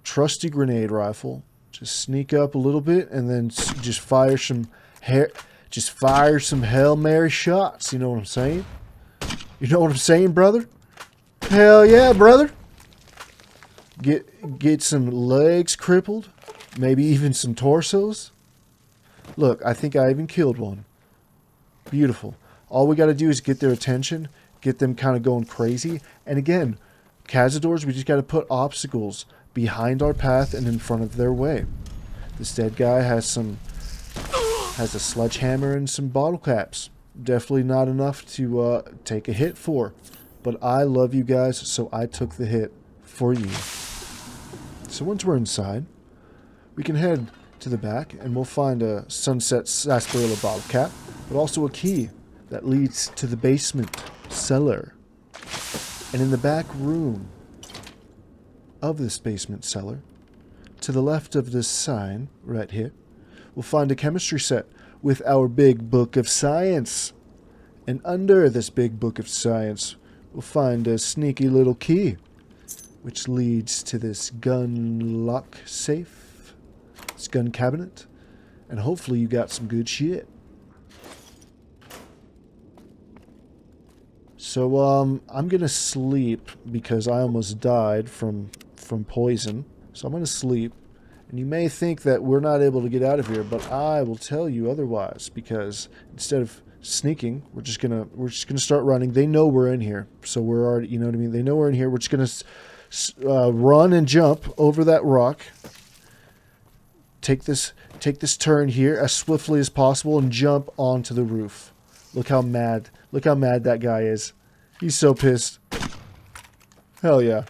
Trusty grenade rifle. Just sneak up a little bit and then just fire some Hail Mary shots. You know what I'm saying? You know what I'm saying, brother? Hell yeah, brother. Get some legs crippled. Maybe even some torsos. Look, I think I even killed one. Beautiful. All we got to do is get their attention. Get them kind of going crazy. And again, cazadors, we just got to put obstacles behind our path and in front of their way. This dead guy has a sledgehammer and some bottle caps. Definitely not enough to take a hit for. But I love you guys, so I took the hit for you. So once we're inside, we can head to the back and we'll find a Sunset Sarsaparilla bottle cap, but also a key that leads to the basement cellar. And in the back room of this basement cellar, to the left of this sign right here, we'll find a chemistry set with our Big Book of Science. And under this Big Book of Science, we'll find a sneaky little key, which leads to this gun lock safe, this gun cabinet, and hopefully you got some good shit. So, I'm gonna sleep because I almost died from poison. So I'm gonna sleep, and you may think that we're not able to get out of here, but I will tell you otherwise, because instead of sneaking, we're just gonna start running. They know we're in here, so we're already, you know what I mean? They know we're in here. We're just gonna run and jump over that rock. Take this turn here as swiftly as possible and jump onto the roof. Look how mad that guy is. He's so pissed. Hell yeah.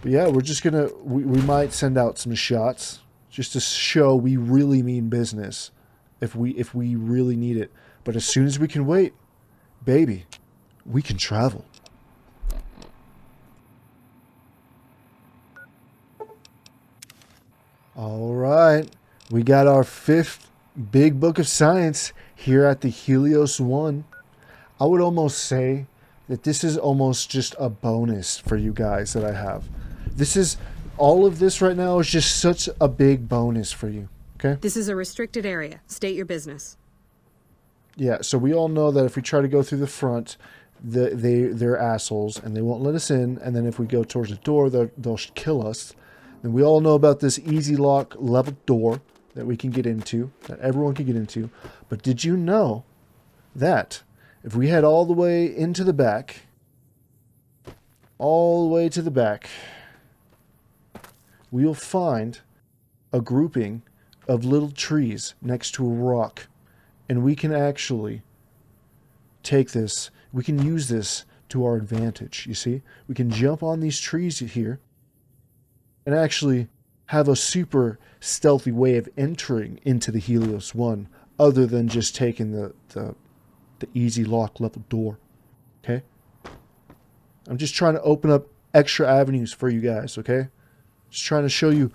But yeah, we're just gonna... We might send out some shots just to show we really mean business if we really need it. But as soon as we can wait, baby, we can travel. All right. We got our 5th big book of science here at the Helios 1. I would almost say that this is almost just a bonus for you guys that I have. This is... All of this right now is just such a big bonus for you, okay? This is a restricted area. State your business. Yeah, so we all know that if we try to go through the front, they're assholes, and they won't let us in, and then if we go towards the door, they'll kill us. And we all know about this easy lock level door that we can get into, that everyone can get into. But did you know that if we head all the way into the back, all the way to the back, we'll find a grouping of little trees next to a rock. And we can actually take this, we can use this to our advantage, you see? We can jump on these trees here and actually have a super stealthy way of entering into the Helios 1 other than just taking the easy lock level door, okay? I'm just trying to open up extra avenues for you guys, okay? Just trying to show you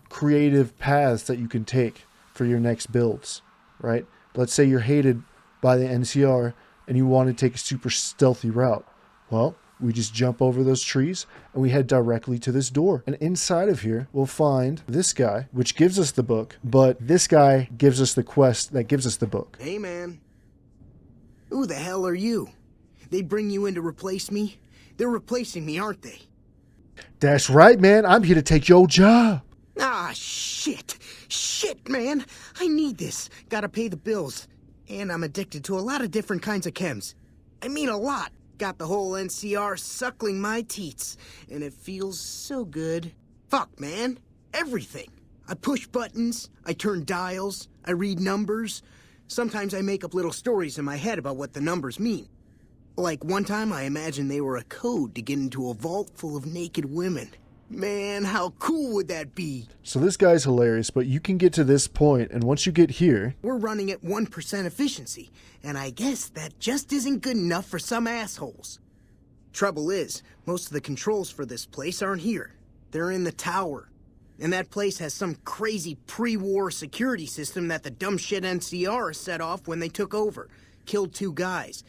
creative paths that you can take for your next builds, right? Let's say you're hated by the NCR and you want to take a super stealthy route. Well, we just jump over those trees and we head directly to this door. And inside of here, we'll find this guy, which gives us the book, but this guy gives us the quest that gives us the book. Hey, man. Who the hell are you? They bring you in to replace me? They're replacing me, aren't they? That's right, man. I'm here to take your job. Ah, shit. Shit, man. I need this. Gotta pay the bills. And I'm addicted to a lot of different kinds of chems. I mean a lot. Got the whole NCR suckling my teats. And it feels so good. Fuck, man. Everything. I push buttons. I turn dials. I read numbers. Sometimes I make up little stories in my head about what the numbers mean. Like one time I imagined they were a code to get into a vault full of naked women. Man, how cool would that be? So this guy's hilarious, but you can get to this point, and once you get here... We're running at 1% efficiency, and I guess that just isn't good enough for some assholes. Trouble is, most of the controls for this place aren't here. They're in the tower. And that place has some crazy pre-war security system that the dumb shit NCR set off when they took over. Killed 2 guys.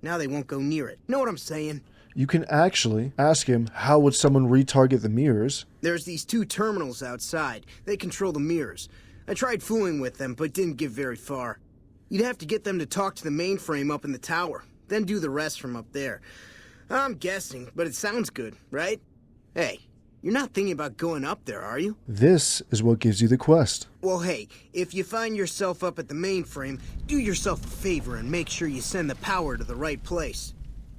Now they won't go near it. Know what I'm saying? You can actually ask him, how would someone retarget the mirrors? There's these 2 terminals outside. They control the mirrors. I tried fooling with them, but didn't get very far. You'd have to get them to talk to the mainframe up in the tower, then do the rest from up there. I'm guessing, but it sounds good, right? Hey, you're not thinking about going up there, are you? This is what gives you the quest. Well, hey, if you find yourself up at the mainframe, do yourself a favor and make sure you send the power to the right place.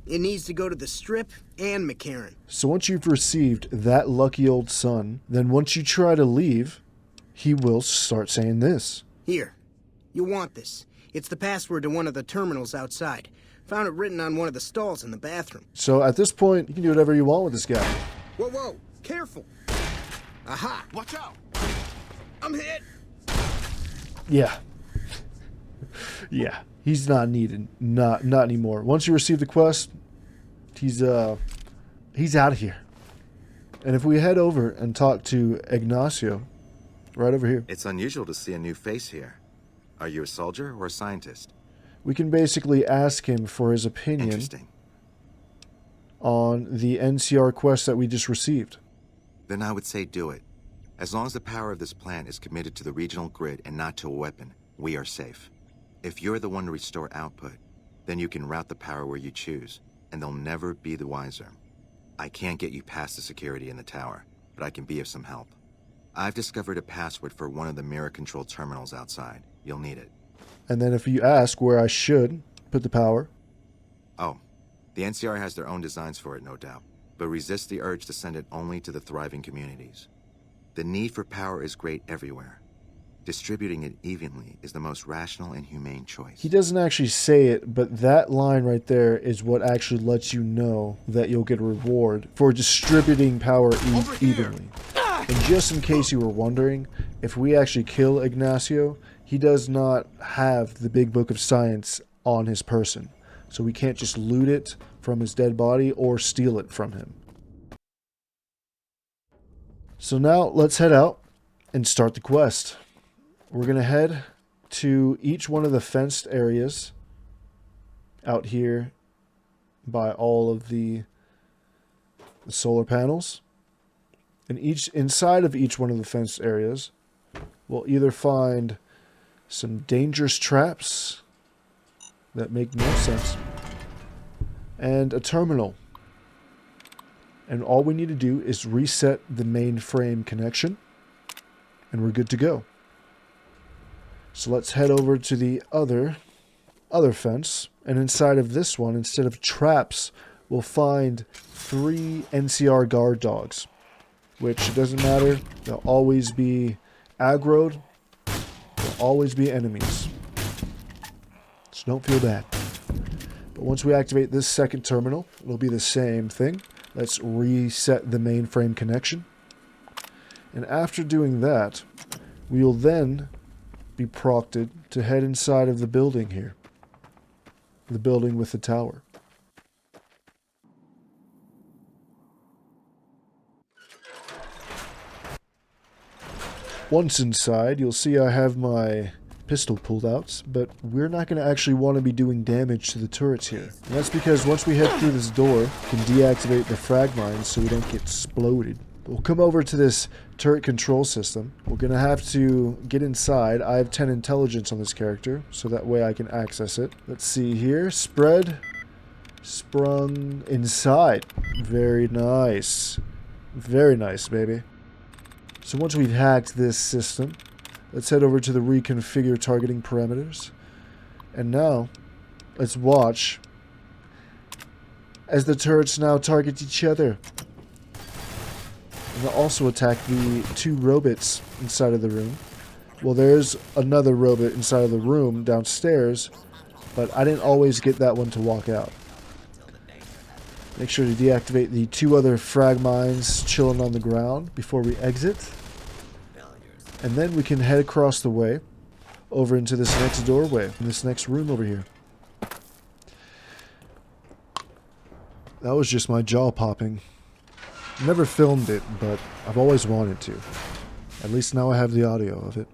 It needs to go to the Strip and McCarran. So once you've received that lucky old son, then once you try to leave, he will start saying this. Here, you'll want this. It's the password to one of the terminals outside. Found it written on one of the stalls in the bathroom. So at this point, you can do whatever you want with this guy. Whoa, whoa, careful. Aha, watch out. I'm hit. Yeah. Yeah. He's not needed. Not anymore. Once you receive the quest, he's out of here. And if we head over and talk to Ignacio, right over here. It's unusual to see a new face here. Are you a soldier or a scientist? We can basically ask him for his opinion on the NCR quest that we just received. Then I would say do it. As long as the power of this plant is committed to the regional grid and not to a weapon, we are safe. If you're the one to restore output, then you can route the power where you choose, and they'll never be the wiser. I can't get you past the security in the tower, but I can be of some help. I've discovered a password for one of the mirror-controlled terminals outside. You'll need it. And then if you ask where I should put the power... Oh, the NCR has their own designs for it, no doubt, but resist the urge to send it only to the thriving communities. The need for power is great everywhere. Distributing it evenly is the most rational and humane choice. He doesn't actually say it, but that line right there is what actually lets you know that you'll get a reward for distributing power evenly. And just in case you were wondering, if we actually kill Ignacio, he does not have the big book of science on his person. So we can't just loot it from his dead body or steal it from him. So now let's head out and start the quest. We're going to head to each one of the fenced areas out here by all of the solar panels. And inside of each one of the fenced areas, we'll either find some dangerous traps that make no sense and a terminal. And all we need to do is reset the mainframe connection and we're good to go. So let's head over to the other fence, and inside of this one, instead of traps, we'll find 3 NCR guard dogs, which it doesn't matter, they'll always be aggroed, they'll always be enemies. So don't feel bad. But once we activate this second terminal, it'll be the same thing. Let's reset the mainframe connection. And after doing that, we'll then be prompted to head inside of the building here. The building with the tower. Once inside, you'll see I have my pistol pulled out, but we're not going to actually want to be doing damage to the turrets here. And that's because once we head through this door, we can deactivate the frag mines so we don't get exploded. We'll come over to this turret control system. We're going to have to get inside. I have 10 intelligence on this character, so that way I can access it. Let's see here. Spread. Sprung inside. Very nice. Very nice, baby. So once we've hacked this system, let's head over to the reconfigure targeting parameters. And now, let's watch as the turrets now target each other. And they'll also attack the 2 robots inside of the room. Well, there's another robot inside of the room downstairs, but I didn't always get that one to walk out. Make sure to deactivate the 2 other frag mines chilling on the ground before we exit. And then we can head across the way over into this next doorway, in this next room over here. That was just my jaw popping. Never filmed it, but I've always wanted to. At least now I have the audio of it.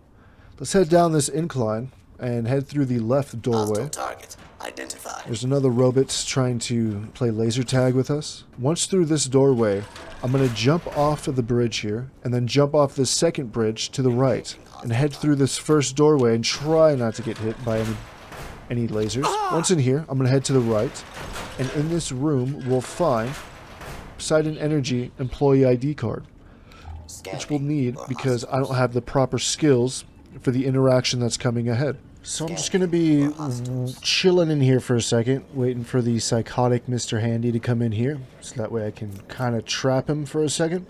Let's head down this incline and head through the left doorway. Target identified. There's another robot trying to play laser tag with us. Once through this doorway, I'm going to jump off of the bridge here, and then jump off this second bridge to the right, and head through this first doorway and try not to get hit by any lasers. Once in here, I'm going to head to the right, and in this room, we'll find Poseidon Energy Employee ID card, which we'll need because I don't have the proper skills for the interaction that's coming ahead. So I'm just going to be chilling in here for a second, waiting for the psychotic Mr. Handy to come in here, so that way I can kind of trap him for a second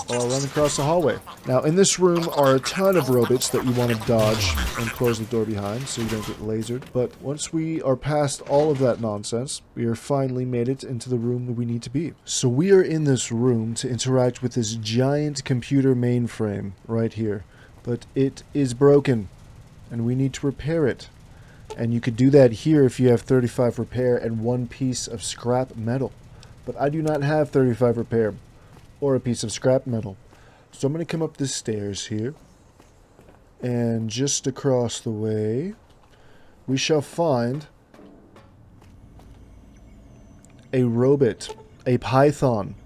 while I run across the hallway. Now, in this room are a ton of robots that you want to dodge and close the door behind so you don't get lasered. But once we are past all of that nonsense, we are finally made it into the room that we need to be. So we are in this room to interact with this giant computer mainframe right here. But it is broken, and we need to repair it. And you could do that here if you have 35 repair and 1 piece of scrap metal. But I do not have 35 repair or a piece of scrap metal. So I'm going to come up the stairs here. And just across the way, we shall find a robot, a Python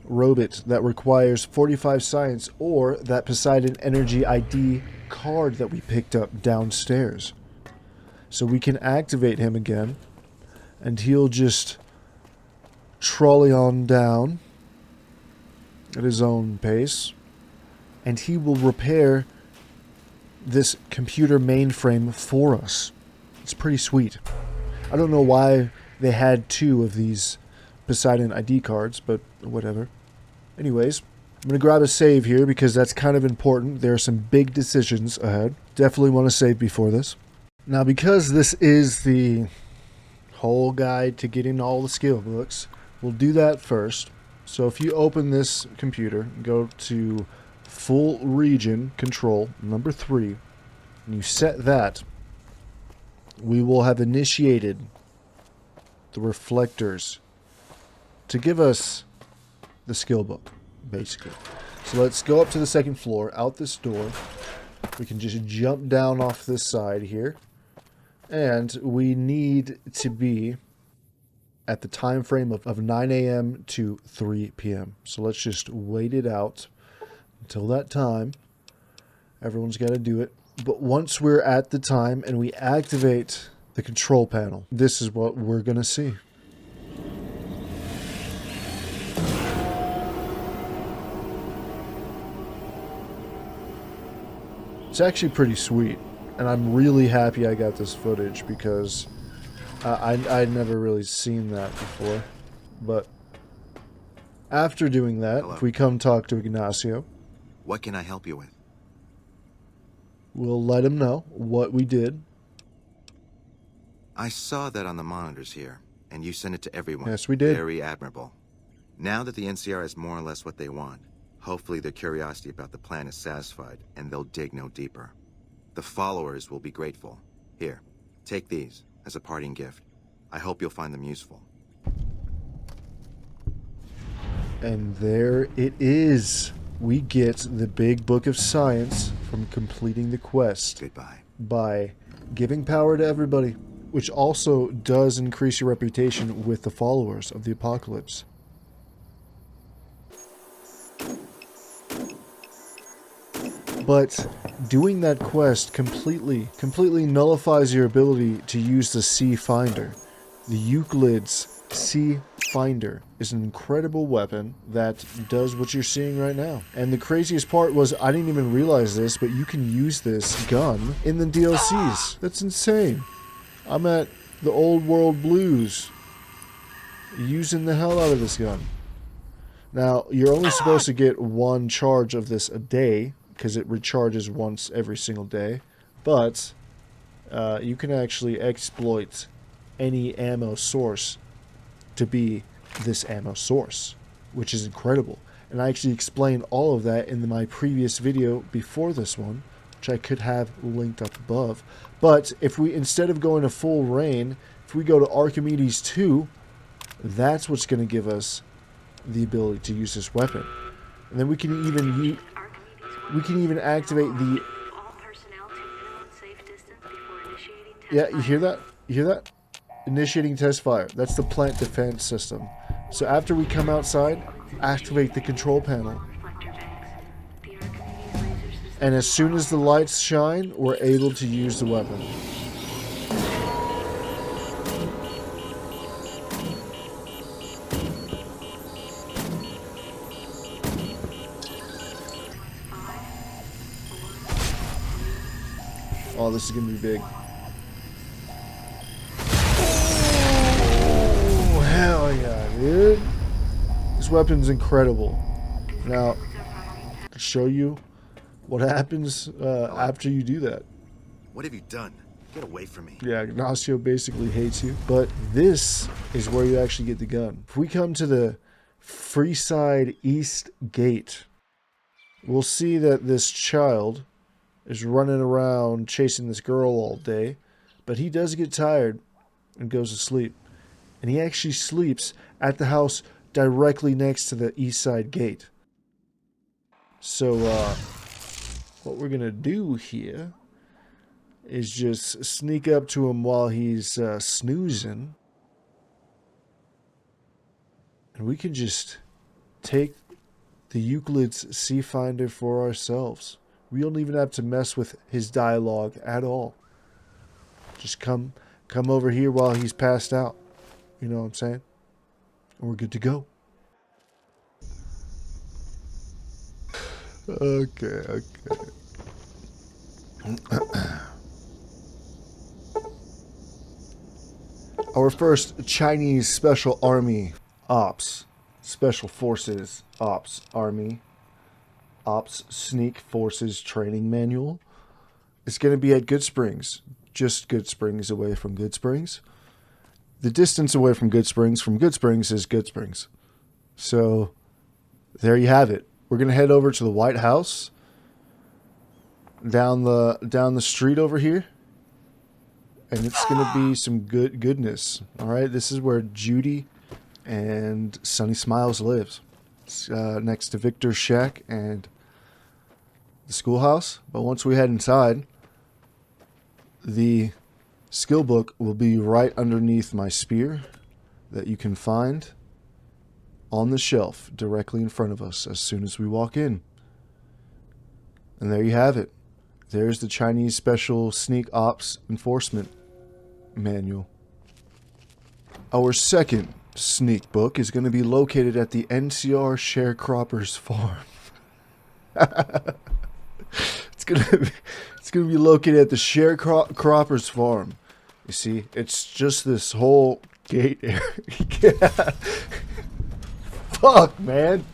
robot that requires 45 science or that Poseidon Energy ID card that we picked up downstairs. So we can activate him again, and he'll just trolley on down at his own pace, and he will repair this computer mainframe for us. It's pretty sweet. I don't know why they had 2 of these Poseidon ID cards, but whatever. Anyways, I'm going to grab a save here because that's kind of important. There are some big decisions ahead. Definitely want to save before this. Now, because this is the whole guide to getting all the skill books, we'll do that first. So if you open this computer, go to full region control, number 3, and you set that, we will have initiated the reflectors to give us the skill book, basically. So let's go up to the second floor, out this door. We can just jump down off this side here. And we need to be at the time frame of 9 a.m. to 3 p.m. So let's just wait it out until that time. Everyone's got to do it. But once we're at the time and we activate the control panel, this is what we're going to see. It's actually pretty sweet. And I'm really happy I got this footage because I'd never really seen that before. But after doing that, Hello. if we come talk to Ignacio, What can I help you with? we'll let him know what we did. I saw that on the monitors here, and you sent it to everyone. Yes, we did. Very admirable. Now that the NCR has more or less what they want, hopefully their curiosity about the plan is satisfied, and they'll dig no deeper. The followers will be grateful. Here, take these as a parting gift. I hope you'll find them useful. And there it is. We get the big book of science from completing the quest. Goodbye. By giving power to everybody, which also does increase your reputation with the followers of the apocalypse. But doing that quest completely nullifies your ability to use the C Finder. The Euclid's C Finder is an incredible weapon that does what you're seeing right now. And the craziest part was, I didn't even realize this, but you can use this gun in the DLCs. That's insane. I'm at the Old World Blues using the hell out of this gun. Now, you're only supposed to get 1 charge of this a day, because it recharges once every single day, but you can actually exploit any ammo source to be this ammo source, which is incredible. And I actually explained all of that in my previous video before this one, which I could have linked up above. But if we, instead of going to full rain, if we go to Archimedes 2, that's what's going to give us the ability to use this weapon. And then we can even activate the... Yeah, you hear that? You hear that? Initiating test fire. That's the plant defense system. So after we come outside, activate the control panel. And as soon as the lights shine, we're able to use the weapon. Oh, this is going to be big. Oh, hell yeah, dude. This weapon's incredible. Now, to show you what happens after you do that. What have you done? Get away from me. Yeah, Ignacio basically hates you. But this is where you actually get the gun. If we come to the Freeside East Gate, we'll see that this child is running around chasing this girl all day, but he does get tired and goes to sleep. And he actually sleeps at the house directly next to the East Side Gate. So, what we're going to do here is just sneak up to him while he's snoozing. And we can just take the Euclid's C Finder for ourselves. We don't even have to mess with his dialogue at all. Just come over here while he's passed out. You know what I'm saying? And we're good to go. Okay. Our first Chinese Special Army Ops, Special Forces Ops Army Ops Sneak Forces Training Manual. It's going to be at Good Springs, just Good Springs away from Good Springs. The distance away from Good Springs is Good Springs. So there you have it. We're going to head over to the White House, down the street over here, and it's going to be some goodness. All right, this is where Judy and Sunny Smiles lives. It's next to Victor's shack and the schoolhouse. But once we head inside, the skill book will be right underneath my spear that you can find on the shelf directly in front of us as soon as we walk in. And there you have it. There's the Chinese Special Sneak Ops Enforcement Manual. Our second sneak book is going to be located at the NCR Sharecroppers Farm. It's gonna be located at the Sharecroppers Farm. You see, it's just this whole gate area. Fuck, man.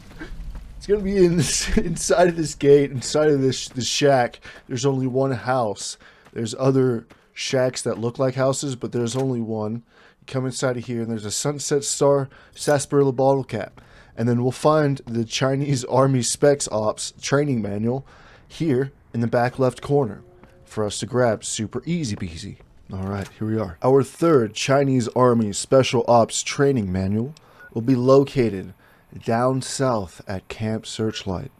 It's gonna be inside of this gate, inside of this shack. There's only one house. There's other shacks that look like houses, but there's only one. You come inside of here, and there's a Sunset Star sarsaparilla bottle cap. And then we'll find the Chinese Army Specs Ops training manual here in the back left corner for us to grab. Super easy peasy. Alright, here we are. Our third Chinese Army Special Ops training manual will be located down south at Camp Searchlight.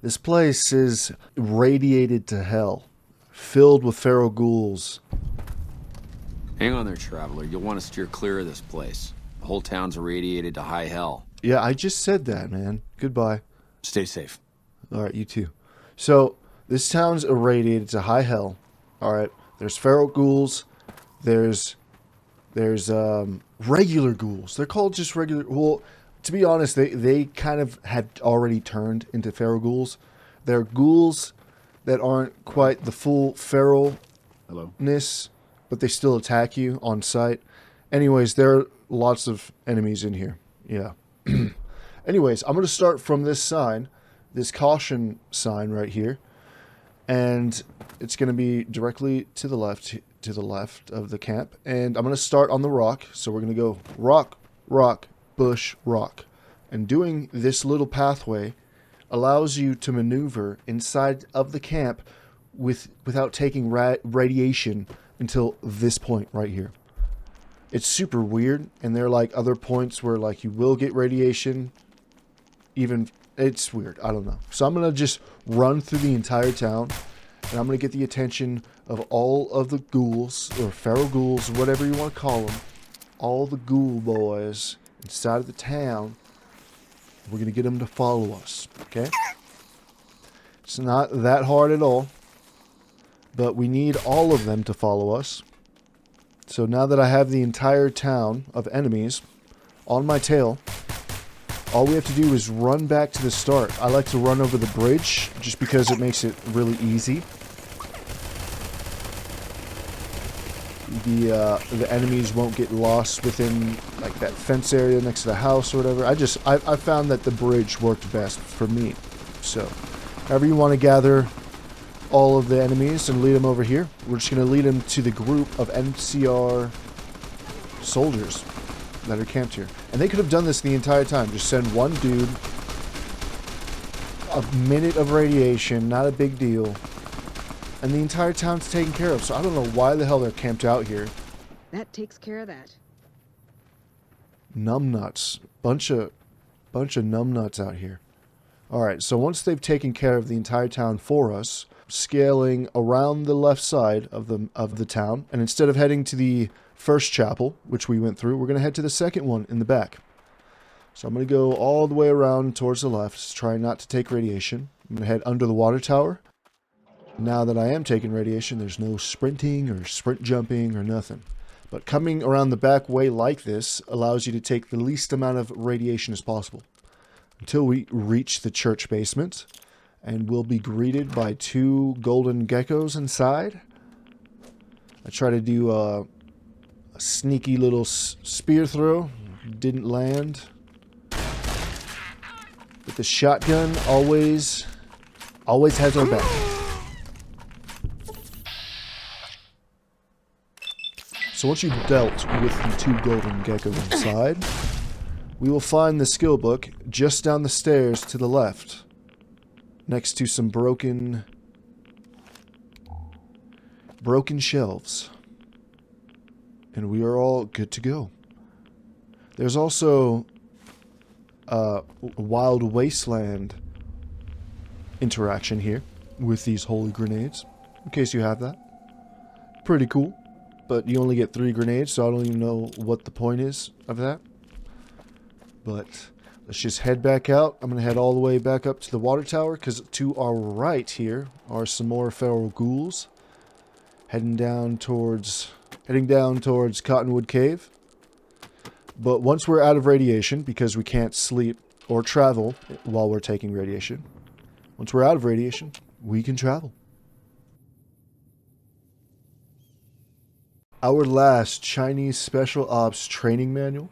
This place is radiated to hell, filled with feral ghouls. Hang on there, traveler. You'll want to steer clear of this place. The whole town's irradiated to high hell. Yeah, I just said that, man. Goodbye. Stay safe. Alright, you too. So, this town's irradiated to high hell. Alright, there's feral ghouls. There's regular ghouls. They're called just regular... Well, to be honest, they kind of had already turned into feral ghouls. They're ghouls that aren't quite the full feralness, but they still attack you on sight. Anyways, there are lots of enemies in here. Yeah. Anyways, I'm going to start from this sign, this caution sign right here. And it's going to be directly to the left of the camp. And I'm going to start on the rock. So we're going to go rock, rock, bush, rock. And doing this little pathway allows you to maneuver inside of the camp without taking radiation until this point right here. It's super weird, and there are like other points where like you will get radiation. Even it's weird. I don't know. So I'm gonna just run through the entire town, and I'm gonna get the attention of all of the ghouls or feral ghouls, whatever you want to call them, all the ghoul boys inside of the town. We're gonna get them to follow us. Okay? It's not that hard at all, but we need all of them to follow us. So now that I have the entire town of enemies on my tail, all we have to do is run back to the start. I like to run over the bridge just because it makes it really easy. The enemies won't get lost within like that fence area next to the house or whatever. I found that the bridge worked best for me. So, however you want to gather all of the enemies and lead them over here. We're just going to lead them to the group of NCR soldiers that are camped here. And they could have done this the entire time. Just send one dude, a minute of radiation, not a big deal, and the entire town's taken care of. So I don't know why the hell they're camped out here. That takes care of that. Numbnuts. Bunch of numbnuts out here. Alright, so once they've taken care of the entire town for us, scaling around the left side of the town, and instead of heading to the first chapel, which we went through, we're going to head to the second one in the back. So I'm going to go all the way around towards the left, trying not to take radiation. I'm going to head under the water tower. Now that I am taking radiation, there's no sprinting or sprint jumping or nothing. But coming around the back way like this allows you to take the least amount of radiation as possible. Until we reach the church basement, and we'll be greeted by two golden geckos inside. I try to do a sneaky little spear throw. Didn't land. But the shotgun always has our back. So once you've dealt with the 2 golden gecko inside, we will find the skill book just down the stairs to the left, next to some broken shelves. And we are all good to go. There's also a Wild Wasteland interaction here with these holy grenades, in case you have that. Pretty cool, but you only get 3 grenades, so I don't even know what the point is of that. But let's just head back out. I'm going to head all the way back up to the water tower, because to our right here are some more feral ghouls heading down towards Cottonwood Cave. But once we're out of radiation, because we can't sleep or travel while we're taking radiation, once we're out of radiation, we can travel. Our last Chinese Special Ops training manual,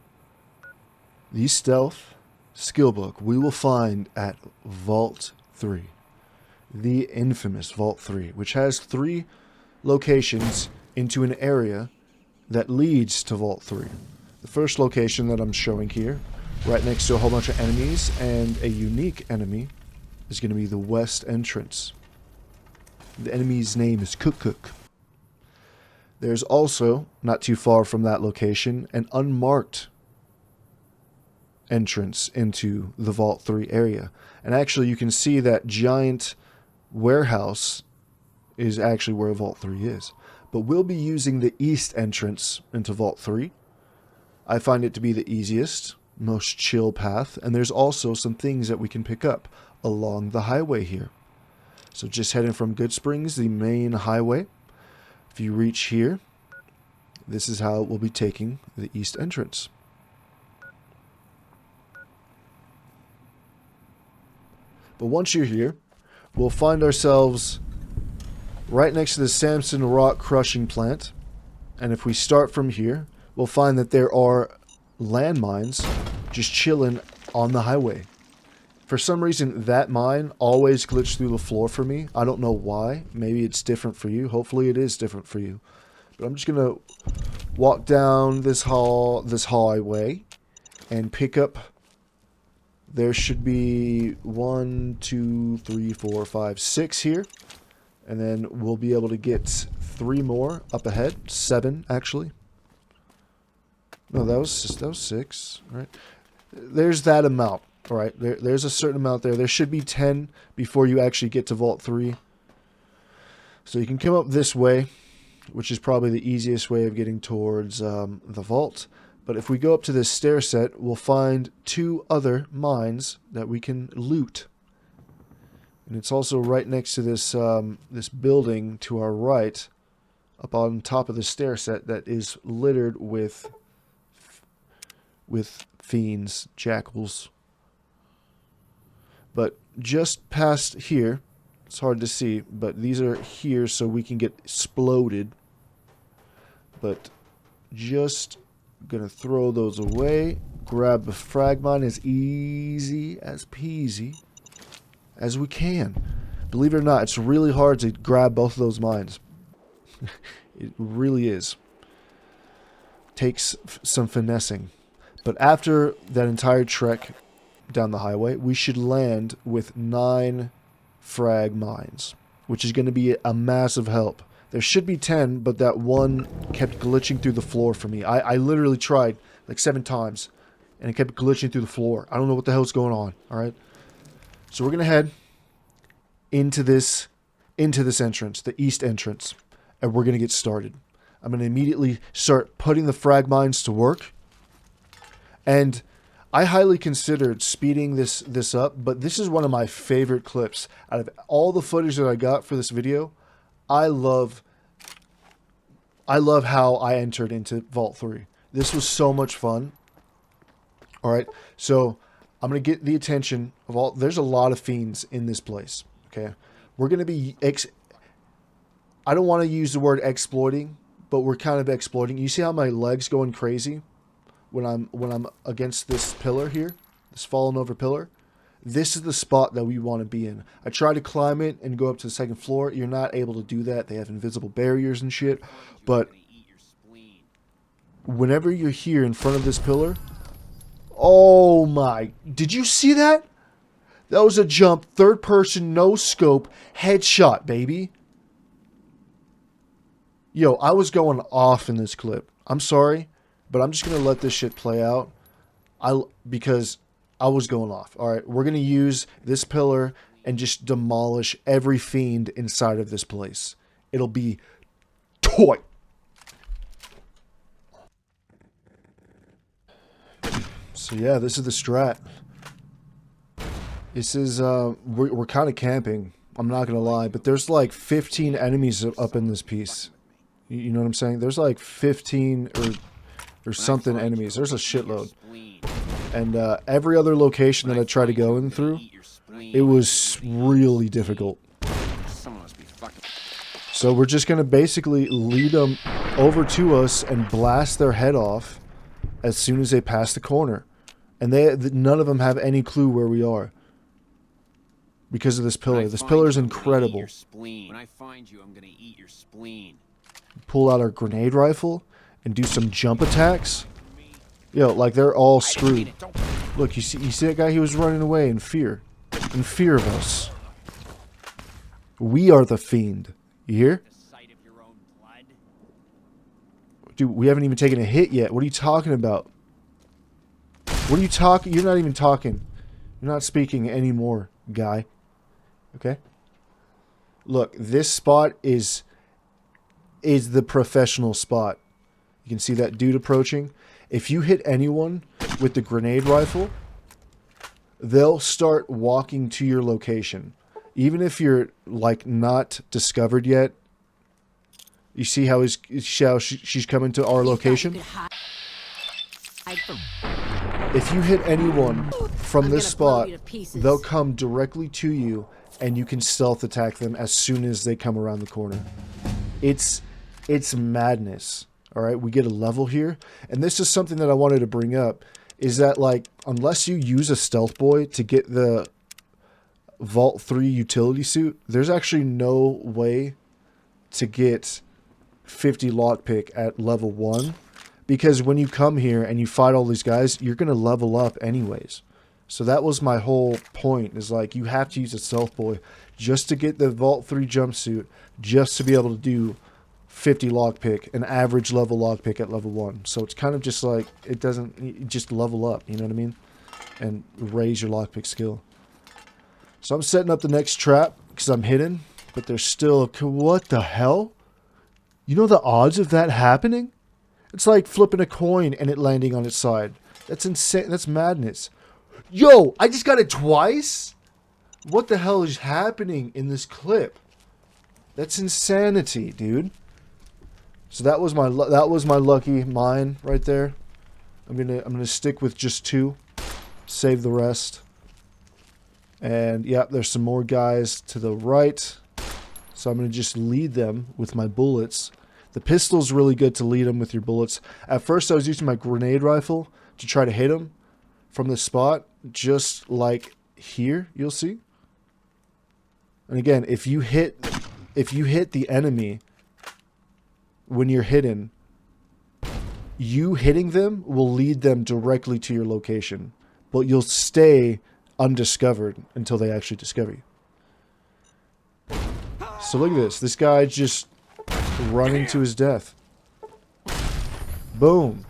the Stealth skill book, we will find at Vault 3. The infamous Vault 3, which has 3 locations into an area that leads to Vault 3. The first location that I'm showing here, right next to a whole bunch of enemies, and a unique enemy, is going to be the west entrance. The enemy's name is Cook. There's also, not too far from that location, an unmarked entrance into the Vault 3 area. And actually you can see that giant warehouse is actually where Vault 3 is. But we'll be using the east entrance into Vault 3. I find it to be the easiest, most chill path, and there's also some things that we can pick up along the highway here. So just heading from Good Springs, the main highway. If you reach here, this is how it will be taking the east entrance. But once you're here, we'll find ourselves right next to the Samson rock crushing plant. And if we start from here, we'll find that there are landmines just chilling on the highway. For some reason, that mine always glitched through the floor for me. I don't know why. Maybe it's different for you. Hopefully it is different for you. But I'm just going to walk down this highway and pick up. There should be 1, 2, 3, 4, 5, 6 here. And then we'll be able to get 3 more up ahead. 7, actually. No, that was 6, right? There's that amount, all right? There's a certain amount there. There should be 10 before you actually get to Vault 3. So you can come up this way, which is probably the easiest way of getting towards the vault. But if we go up to this stair set, we'll find 2 other mines that we can loot. And it's also right next to this this building to our right, up on top of the stair set, that is littered with fiends, jackals. But just past here, it's hard to see, but these are here so we can get exploded. But just gonna throw those away. Grab the frag mine as easy as peasy as we can. Believe it or not, it's really hard to grab both of those mines. It really is. Takes some finessing. But after that entire trek down the highway, we should land with 9 frag mines, which is going to be a massive help. There should be 10, but that one kept glitching through the floor for me. I literally tried like 7 times, and it kept glitching through the floor. I don't know what the hell's going on, all right? So we're going to head into this entrance, the east entrance, and we're going to get started. I'm going to immediately start putting the frag mines to work. And I highly considered speeding this up, but this is one of my favorite clips. Out of all the footage that I got for this video, I love how I entered into Vault 3. This was so much fun. All right, so I'm going to get the attention of all... There's a lot of fiends in this place, okay? We're going to be... I don't want to use the word exploiting, but we're kind of exploiting. You see how my leg's going crazy when I'm against this pillar here? This fallen over pillar? this is the spot that we want to be in. I tried to climb it and go up to the second floor. You're not able to do that. They have invisible barriers and shit. But whenever you're here in front of this pillar, oh my, did you see that? That was a jump, third person, no scope, headshot, baby. Yo, I was going off in this clip. I'm sorry, but I'm just going to let this shit play out. Because I was going off. Alright, we're going to use this pillar and just demolish every fiend inside of this place. It'll be toy. So yeah, this is the strat. This is, we're kind of camping. I'm not going to lie, but there's like 15 enemies up in this piece. You know what I'm saying? There's like 15 or something enemies. There's a shitload. And every other location that I tried to go in through, it was really difficult. So we're just going to basically lead them over to us and blast their head off as soon as they pass the corner. And none of them have any clue where we are. Because of this pillar. This pillar is incredible. When I find you, I'm gonna eat your spleen. Pull out our grenade rifle and do some jump attacks. Yo, like they're all screwed. Look, you see that guy? He was running away in fear. In fear of us. We are the fiend. You hear? Dude, we haven't even taken a hit yet. What are you talking about? What are you talking? You're not even talking. You're not speaking anymore, guy. Okay? Look, this spot is the professional spot. You can see that dude approaching. If you hit anyone with the grenade rifle, they'll start walking to your location. Even if you're, like, not discovered yet. You see how she's coming to our location? If you hit anyone from this spot, they'll come directly to you, and you can stealth attack them as soon as they come around the corner. It's madness. All right, we get a level here, and this is something that I wanted to bring up, is that, like, unless you use a stealth boy to get the Vault 3 utility suit, there's actually no way to get 50 lockpick at level 1, because when you come here and you fight all these guys, you're going to level up anyways. So that was my whole point, is like, you have to use a stealth boy just to get the Vault 3 jumpsuit, just to be able to do 50 lockpick, an average level lockpick at level 1. So it's kind of just like, you just level up, you know what I mean? And raise your lockpick skill. So I'm setting up the next trap, because I'm hidden, but there's still, what the hell? You know the odds of that happening? It's like flipping a coin and it landing on its side. That's insane. That's madness. Yo, I just got it twice? What the hell is happening in this clip? That's insanity, dude. So that was my lucky mine right there. I'm gonna stick with just 2. Save the rest. And yeah, there's some more guys to the right. So I'm gonna just lead them with my bullets. The pistol's really good to lead them with your bullets. At first I was using my grenade rifle to try to hit them from this spot, just like here, you'll see. And again, if you hit the enemy when you're hidden, you hitting them will lead them directly to your location, but you'll stay undiscovered until they actually discover you. So look at this. This guy just running to his death. Boom.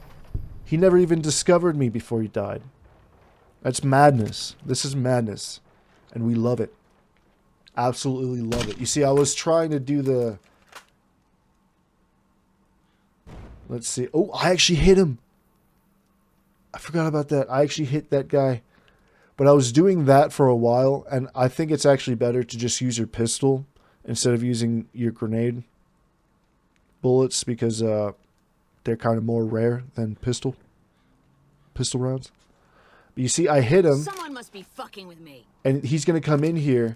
He never even discovered me before he died. That's madness. This is madness. And we love it. Absolutely love it. You see, I was trying to do the... Let's see. Oh, I actually hit him. I forgot about that. I actually hit that guy. But I was doing that for a while, and I think it's actually better to just use your pistol instead of using your grenade bullets, because they're kind of more rare than pistol rounds. But you see, I hit him. Someone must be fucking with me. And he's going to come in here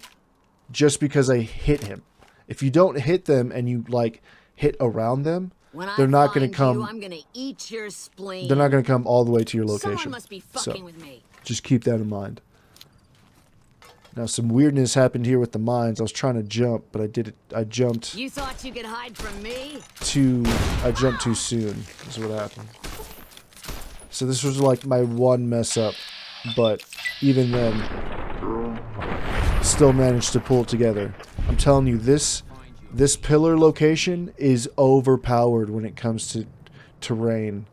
just because I hit him. If you don't hit them and you, like, hit around them, they're not going to come. I'm gonna eat your spleen. They're not going to come all the way to your location. Someone must be fucking with me. Just keep that in mind. Now, some weirdness happened here with the mines. I was trying to jump, but I jumped. You thought you could hide from me? I jumped too soon, is what happened. So this was like my one mess up, but even then, still managed to pull it together. I'm telling you, this pillar location is overpowered when it comes to terrain.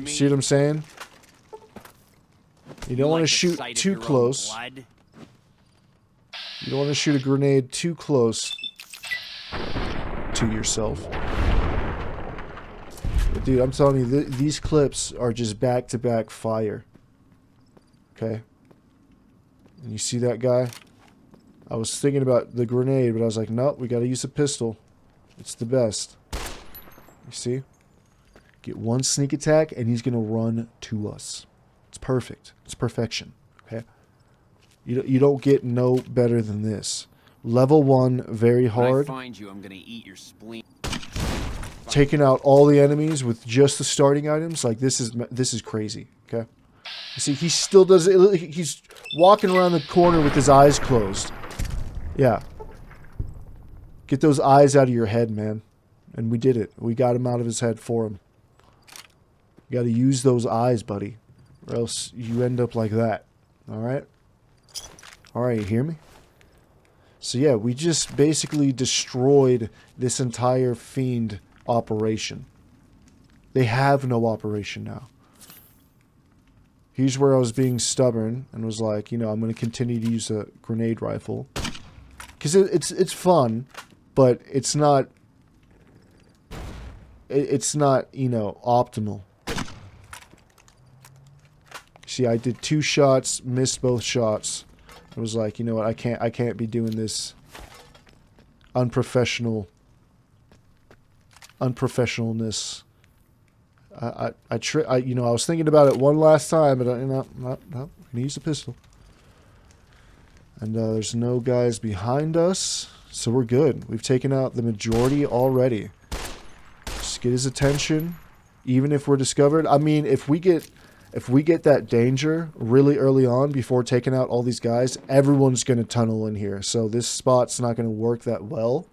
See what I'm saying? You don't want to shoot too close. You don't want to shoot a grenade too close to yourself. But dude, I'm telling you, these clips are just back-to-back fire. Okay? And you see that guy? I was thinking about the grenade, but I was like, nope, we gotta use a pistol. It's the best. You see? Get one sneak attack, and he's gonna run to us. It's perfect. It's perfection. Okay? You don't get no better than this. Level 1, very hard. When I find you, I'm gonna eat your spleen. Taking out all the enemies with just the starting items, like this is crazy. Okay? You see, he still does it. He's walking around the corner with his eyes closed. Yeah. Get those eyes out of your head, man. And we did it. We got him out of his head for him. You gotta use those eyes, buddy. Or else you end up like that. Alright? Alright, you hear me? So yeah, we just basically destroyed this entire Fiend operation. They have no operation now. Here's where I was being stubborn and was like, you know, I'm going to continue to use a grenade rifle. Because it's fun, but it's not, you know, optimal. See, I did 2 shots, missed both shots. I was like, you know what, I can't be doing this unprofessionalness. You know, I was thinking about it one last time, but no, I'm gonna use a pistol. And there's no guys behind us, so we're good. We've taken out the majority already. Just get his attention, even if we're discovered. I mean, if we get that danger really early on before taking out all these guys, everyone's going to tunnel in here. So this spot's not going to work that well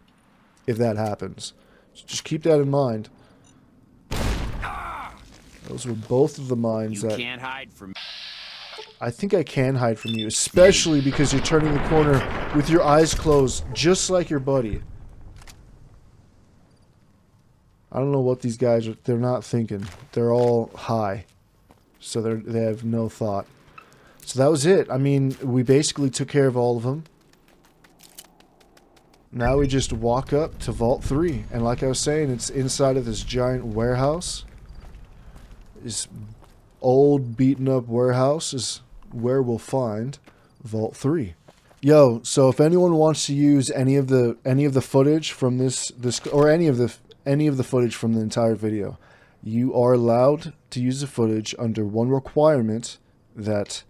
if that happens. So just keep that in mind. Those were both of the mines that... You can't hide from me. I think I can hide from you, especially because you're turning the corner with your eyes closed, just like your buddy. I don't know what these guys are... They're not thinking. They're all high. So they have no thought. So that was it. I mean, we basically took care of all of them. Now we just walk up to Vault 3. And like I was saying, it's inside of this giant warehouse. This old, beaten up warehouse is where we'll find Vault 3. Yo, so if anyone wants to use any of the footage from this or any of the footage from the entire video, you are allowed to use the footage under one requirement, that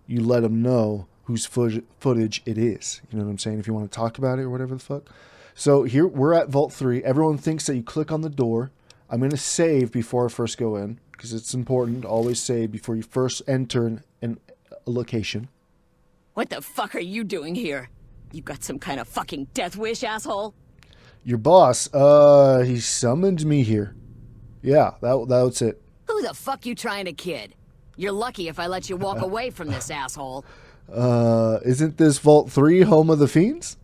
you let them know whose footage it is. You know what I'm saying? If you want to talk about it or whatever the fuck. So here, we're at Vault 3. Everyone thinks that you click on the door. I'm going to save before I first go in, because it's important to always save before you first enter a location. What the fuck are you doing here? You got some kind of fucking death wish, asshole? Your boss, he summoned me here. Yeah, that's it. Who the fuck you trying to kid? You're lucky if I let you walk away from this asshole. Isn't this Vault 3 home of the Fiends?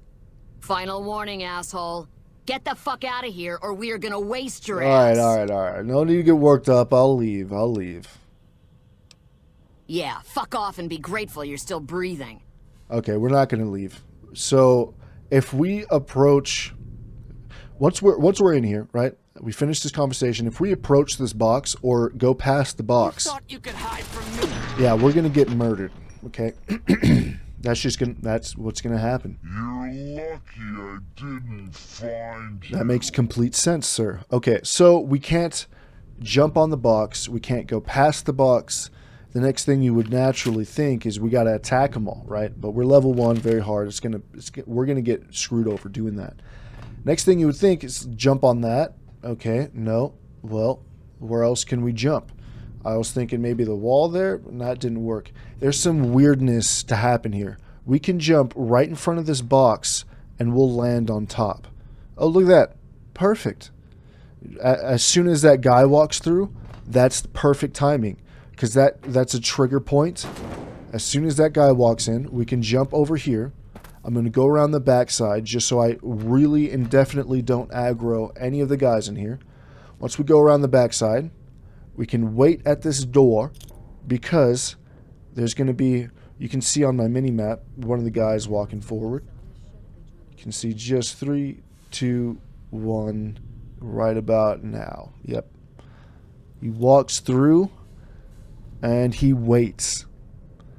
Final warning, asshole. Get the fuck out of here or we are gonna waste your ass. Alright. No need to get worked up. I'll leave. Yeah, fuck off and be grateful you're still breathing. Okay, we're not gonna leave. So, if we approach... Once we're in here, right? We finish this conversation. If we approach this box or go past the box, you thought you could hide from me. Yeah, we're gonna get murdered. Okay, that's what's gonna happen. You're lucky I didn't find you. That makes complete sense, sir. Okay, so we can't jump on the box. We can't go past the box. The next thing you would naturally think is we gotta attack them all, right? But we're level 1, very hard. We're gonna get screwed over doing that. Next thing you would think is jump on that. Okay, no. Well, where else can we jump? I was thinking maybe the wall there, and that didn't work. There's some weirdness to happen here. We can jump right in front of this box, and we'll land on top. Oh, look at that. Perfect. As soon as that guy walks through, that's perfect timing. Because that's a trigger point. As soon as that guy walks in, we can jump over here. I'm going to go around the backside just so I really indefinitely don't aggro any of the guys in here. Once we go around the backside, we can wait at this door because there's going to be, you can see on my mini-map, one of the guys walking forward. You can see just 3, 2, 1, right about now. Yep. He walks through and he waits.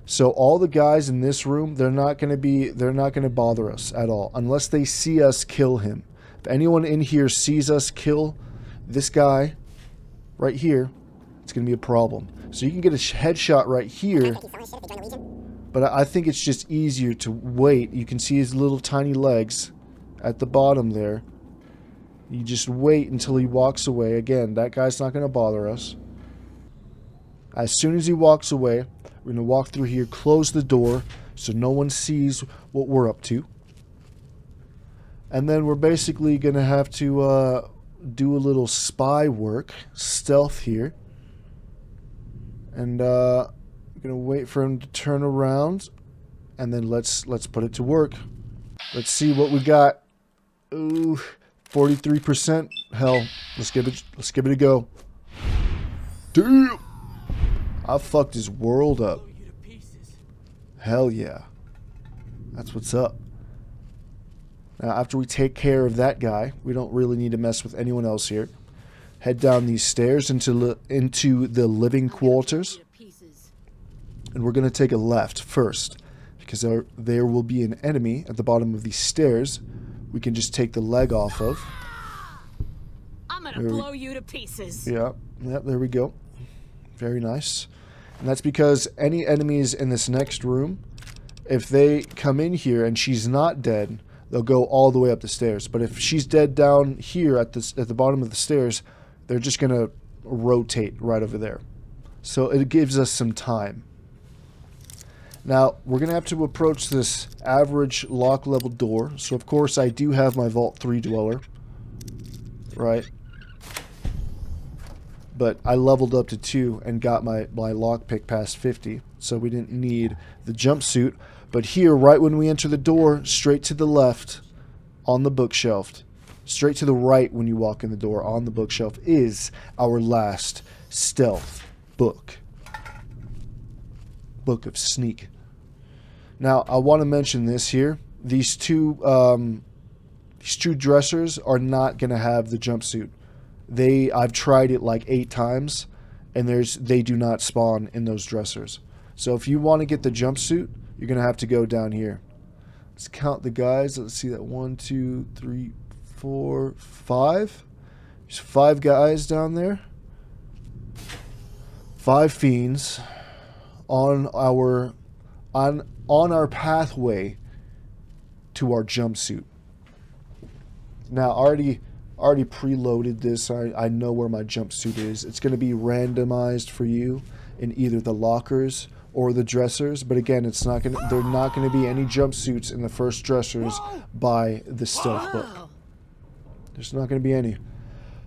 So all the guys in this room, they're not going to bother us at all unless they see us kill him. If anyone in here sees us kill this guy right here, it's going to be a problem. So you can get a headshot right here, but I think it's just easier to wait. You can see his little tiny legs at the bottom there. You just wait until he walks away. Again, that guy's not going to bother us. As soon as he walks away, we're going to walk through here, close the door so no one sees what we're up to. And then we're basically going to have to do a little spy work, stealth here. And I'm going to wait for him to turn around. And then let's put it to work. Let's see what we got. Ooh, 43%. Hell, let's give it a go. Damn! I fucked his world up. Hell yeah. That's what's up. Now, after we take care of that guy, we don't really need to mess with anyone else here. Head down these stairs into the living quarters. And we're going to take a left first. Because there will be an enemy at the bottom of these stairs. We can just take the leg off of. I'm going to blow you to pieces. Yeah, there we go. Very nice. And that's because any enemies in this next room, if they come in here and she's not dead, they'll go all the way up the stairs. But if she's dead down here at the bottom of the stairs, they're just going to rotate right over there. So it gives us some time. Now, we're going to have to approach this average lock level door. So, of course, I do have my Vault 3 Dweller. Right? But I leveled up to 2 and got my lockpick past 50. So we didn't need the jumpsuit. But here, right when we enter the door, straight to the left on the bookshelf, straight to the right when you walk in the door on the bookshelf is our last stealth book. Book of Sneak. Now, I want to mention this here. These two dressers are not going to have the jumpsuit. I've tried it like 8 times, and they do not spawn in those dressers. So if you want to get the jumpsuit, you're going to have to go down here. Let's count the guys. Let's see that 1, 2, 3, 4, 5. There's 5 guys down there. 5 fiends on our pathway to our jumpsuit. Now, I already preloaded this. I know where my jumpsuit is. It's going to be randomized for you in either the lockers or the dressers. But again, they're not going to be any jumpsuits in the first dressers by the stealth book. There's not going to be any.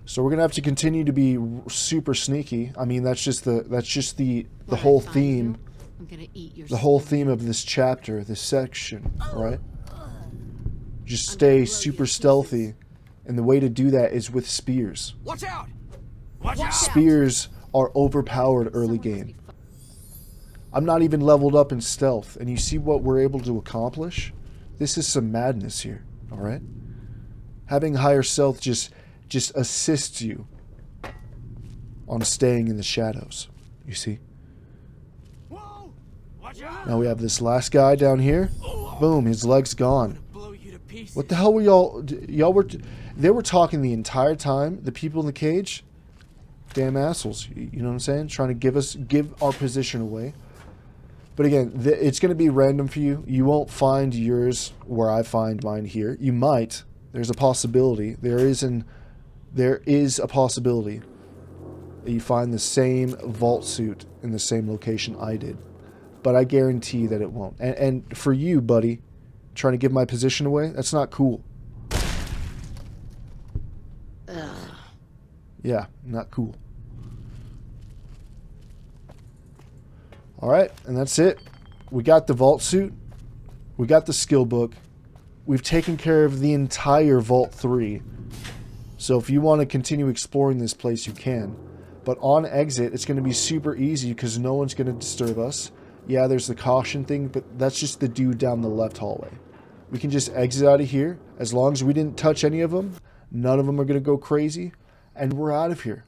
So we're going to have to continue to be super sneaky. I mean, that's just the whole theme. The whole theme of this chapter, this section, right? Just stay super stealthy. And the way to do that is with spears. Watch out! Watch out! Spears are overpowered early game. I'm not even leveled up in stealth, and you see what we're able to accomplish? This is some madness here, alright? Having higher stealth just assists you on staying in the shadows, you see? Now we have this last guy down here. Boom, his leg's gone. What the hell were y'all they were talking the entire time, the people in the cage. Damn assholes, you know what I'm saying? Trying to give our position away. But again, it's going to be random for you. You won't find yours where I find mine here. You might. There's a possibility. There is a possibility. that you find the same vault suit in the same location I did. But I guarantee that it won't. And for you, buddy, trying to give my position away, that's not cool. Yeah, not cool. Alright, and that's it. We got the vault suit. We got the skill book. We've taken care of the entire Vault 3. So if you want to continue exploring this place, you can. But on exit, it's going to be super easy because no one's going to disturb us. Yeah, there's the caution thing, but that's just the dude down the left hallway. We can just exit out of here. As long as we didn't touch any of them, none of them are going to go crazy, and we're out of here.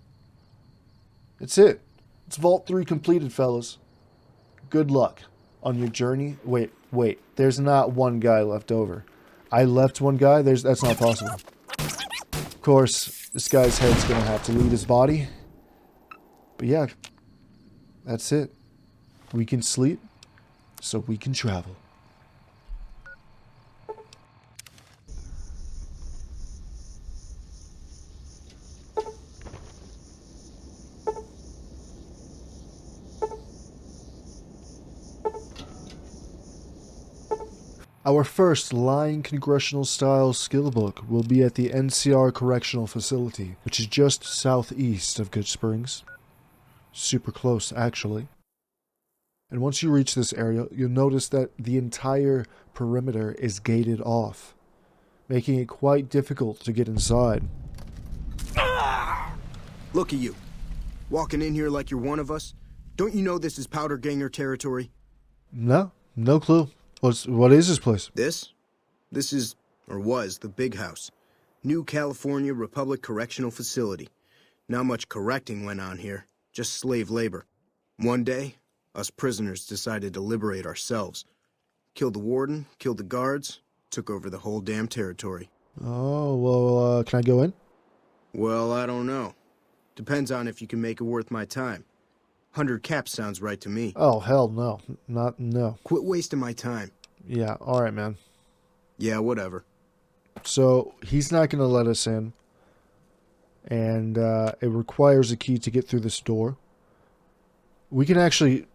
That's it. It's Vault 3 completed, fellas. Good luck on your journey. Wait. There's not one guy left over. I left one guy? That's not possible. Of course, this guy's head's going to have to leave his body. But yeah, that's it. We can sleep, so we can travel. Our first lying congressional-style skill book will be at the NCR Correctional Facility, which is just southeast of Good Springs. Super close, actually. And once you reach this area, you'll notice that the entire perimeter is gated off, making it quite difficult to get inside. Look at you. Walking in here like you're one of us. Don't you know this is Powder Ganger territory? No clue. What is this place? This is, or was, the Big House. New California Republic Correctional Facility. Not much correcting went on here, just slave labor. One day, us prisoners decided to liberate ourselves. Killed the warden, killed the guards, took over the whole damn territory. Oh, well, can I go in? Well, I don't know. Depends on if you can make it worth my time. 100 caps sounds right to me. Oh, hell no. No. Quit wasting my time. Yeah, alright, man. Yeah, whatever. So, he's not going to let us in. And it requires a key to get through this door. We can actually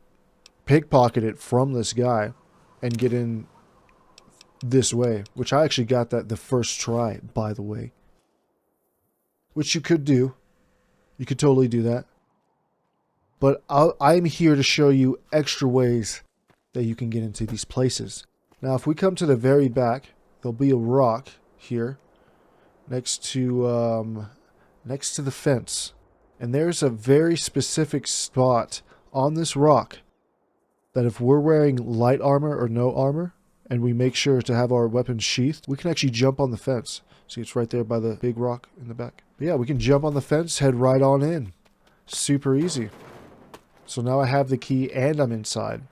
pickpocket it from this guy and get in this way. Which I actually got that the first try, by the way. Which you could do. You could totally do that. But I'm here to show you extra ways that you can get into these places. Now, if we come to the very back, there'll be a rock here next to the fence. And there's a very specific spot on this rock that if we're wearing light armor or no armor, and we make sure to have our weapons sheathed, we can actually jump on the fence. See, it's right there by the big rock in the back. But yeah, we can jump on the fence, head right on in. Super easy. So now I have the key and I'm inside.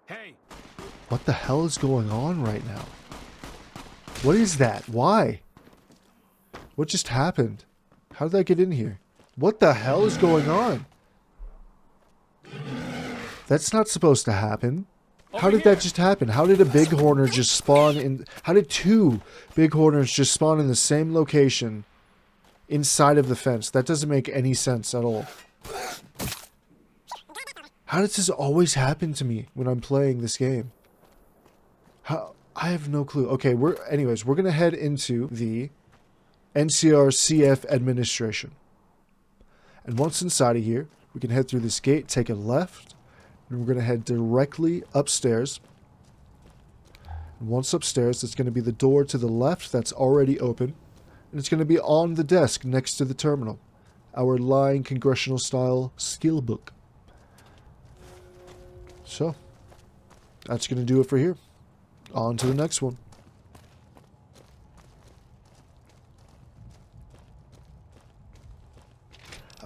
Hey! What the hell is going on right now? What is that? Why? What just happened? How did I get in here? What the hell is going on? That's not supposed to happen. How did that just happen? How did a bighorner just spawn in... How did two bighorners just spawn in the same location inside of the fence? That doesn't make any sense at all. How does this always happen to me when I'm playing this game? How... I have no clue. Okay, anyways, we're going to head into the NCR CF administration. And once inside of here, we can head through this gate, take a left, and we're going to head directly upstairs. And once upstairs, it's going to be the door to the left that's already open. And it's going to be on the desk next to the terminal. Our lying congressional style skill book. So, that's going to do it for here. On to the next one.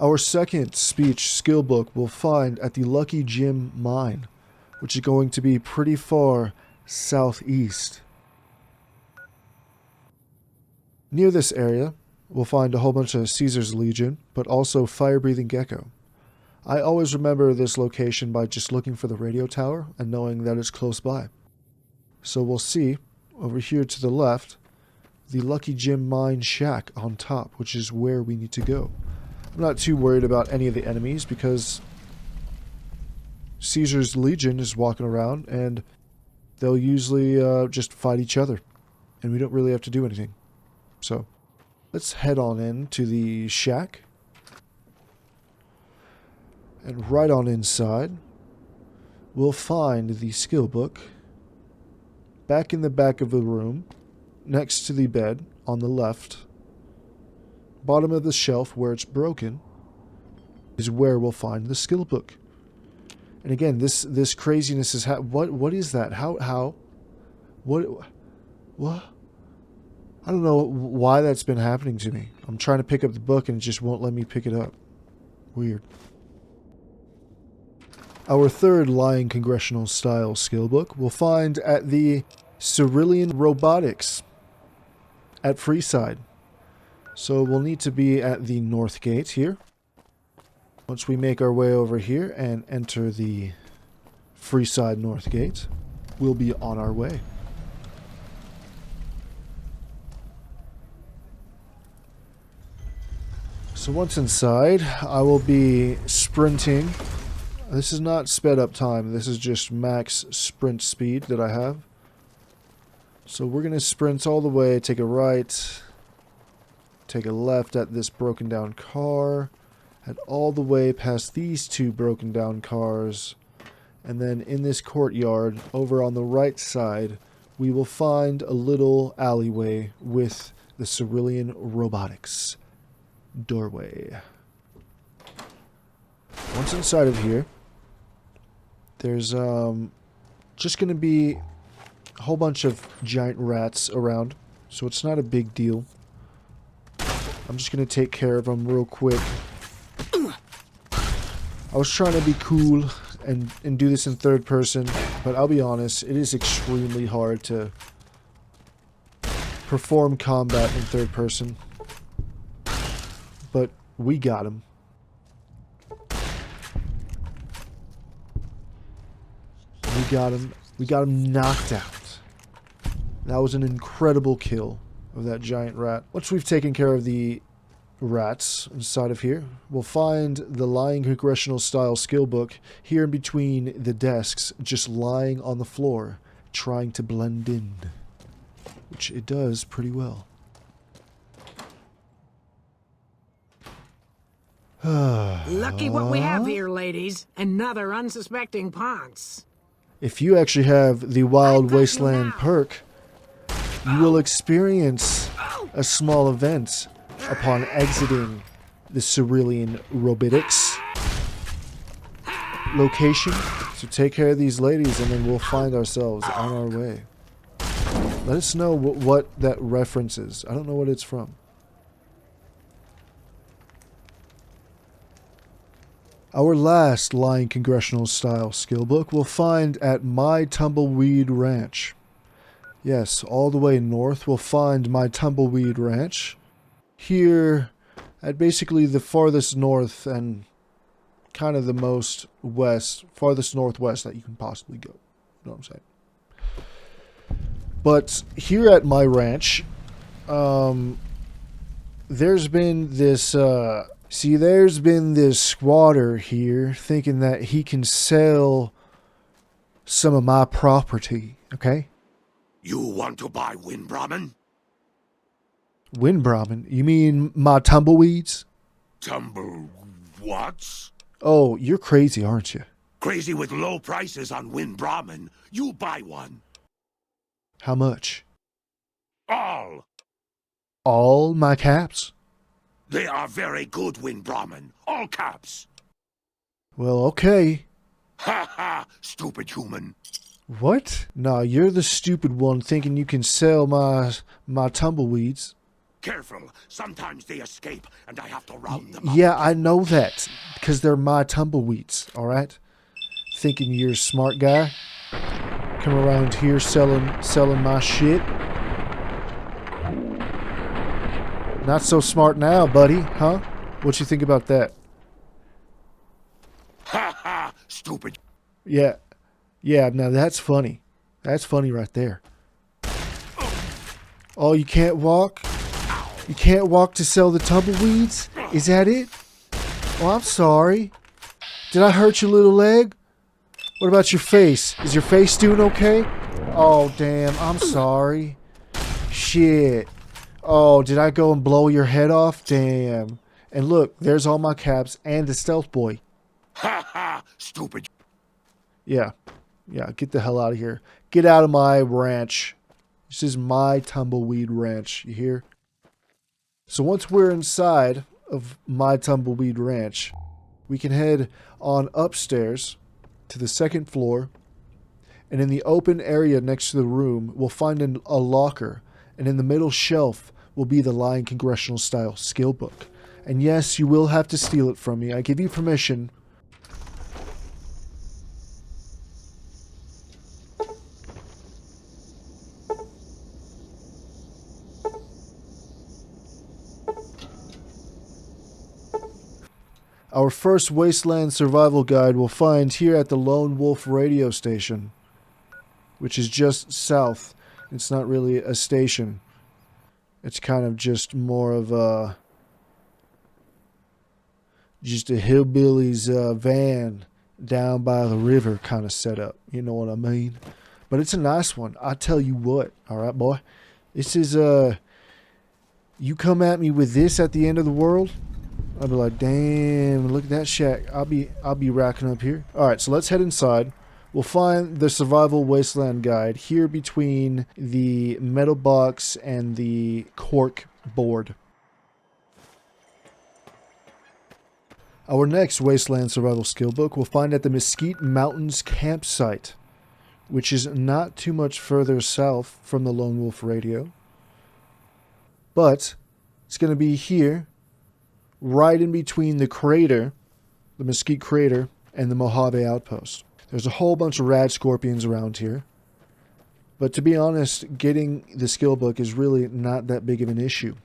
Our second speech skill book we'll find at the Lucky Jim Mine, which is going to be pretty far southeast. Near this area, we'll find a whole bunch of Caesar's Legion, but also fire-breathing gecko. I always remember this location by just looking for the radio tower and knowing that it's close by. So we'll see, over here to the left, the Lucky Jim Mine Shack on top, which is where we need to go. I'm not too worried about any of the enemies because Caesar's Legion is walking around and they'll usually just fight each other. And we don't really have to do anything. So, let's head on in to the shack. And right on inside, we'll find the skill book back in the back of the room, next to the bed on the left. Bottom of the shelf where it's broken is where we'll find the skill book. And again, this craziness is what is that? What? I don't know why that's been happening to me. I'm trying to pick up the book and it just won't let me pick it up. Weird. Our third lying congressional style skill book we'll find at the Cerulean Robotics at Freeside. So we'll need to be at the north gate here. Once we make our way over here and enter the Freeside North Gate, we'll be on our way. So once inside, I will be sprinting. This is not sped up time. This is just max sprint speed that I have. So we're going to sprint all the way, take a right, take a left at this broken down car, head all the way past these two broken down cars, and then in this courtyard, over on the right side, we will find a little alleyway with the Cerulean Robotics doorway. Once inside of here, there's just going to be a whole bunch of giant rats around, so it's not a big deal. I'm just going to take care of them real quick. I was trying to be cool and do this in third person, but I'll be honest, it is extremely hard to perform combat in third person. But we got him. We got him knocked out. That was an incredible kill of that giant rat. Once we've taken care of the rats inside of here, we'll find the lying congressional style skill book here in between the desks, just lying on the floor, trying to blend in. Which it does pretty well. Lucky what we have here, ladies. Another unsuspecting ponce. If you actually have the Wild Wasteland perk, you will experience a small event upon exiting the Cerulean Robotics location. So take care of these ladies and then we'll find ourselves on our way. Let us know what that reference is. I don't know what it's from. Our last lying congressional style skill book we'll find at My Tumbleweed Ranch. Yes, all the way north we'll find My Tumbleweed Ranch. Here at basically the farthest north and kind of the most west, farthest northwest that you can possibly go. You know what I'm saying? But here at my ranch, there's been this, there's been this squatter here thinking that he can sell some of my property, okay? You want to buy Windbrahmin? Windbrahmin? You mean my tumbleweeds? What? Oh, you're crazy, aren't you? Crazy with low prices on Windbrahmin. You buy one. How much? All. All my caps? They are very good, Windbrahmin. All caps. Well, okay. Ha ha, stupid human. What? Nah, you're the stupid one thinking you can sell my tumbleweeds. Careful, sometimes they escape and I have to round them up. Yeah, I know that, because they're my tumbleweeds, alright? Thinking you're a smart guy? Come around here selling my shit? Not so smart now, buddy, huh? What you think about that? Ha ha, stupid. Yeah, now that's funny. That's funny right there. Oh, you can't walk? You can't walk to sell the tumbleweeds? Is that it? Oh, I'm sorry. Did I hurt your little leg? What about your face? Is your face doing okay? Oh, damn. I'm sorry. Shit. Oh, did I go and blow your head off? Damn. And look, there's all my caps and the stealth boy. Ha ha! Stupid. Yeah. Yeah, get the hell out of here. Get out of my ranch. This is my tumbleweed ranch. You hear? So once we're inside of my tumbleweed ranch, we can head on upstairs to the second floor. And in the open area next to the room, we'll find a locker. And in the middle shelf will be the Lion Congressional Style skill book. And yes, you will have to steal it from me. I give you permission. Our first Wasteland Survival Guide we'll find here at the Lone Wolf radio station, which is just south. It's not really a station. It's kind of just more of a hillbilly's van down by the river kind of setup. You know what I mean? But it's a nice one. I tell you what. All right, boy. This is you come at me with this at the end of the world, I'll be like, damn, look at that shack. I'll be racking up here. All right, so let's head inside. We'll find the Survival Wasteland Guide here between the metal box and the cork board. Our next Wasteland Survival Skill Book we'll find at the Mesquite Mountains campsite, which is not too much further south from the Lone Wolf Radio. But it's going to be here, right in between the crater, the Mesquite Crater, and the Mojave Outpost. There's a whole bunch of rad scorpions around here. But to be honest, getting the skill book is really not that big of an issue.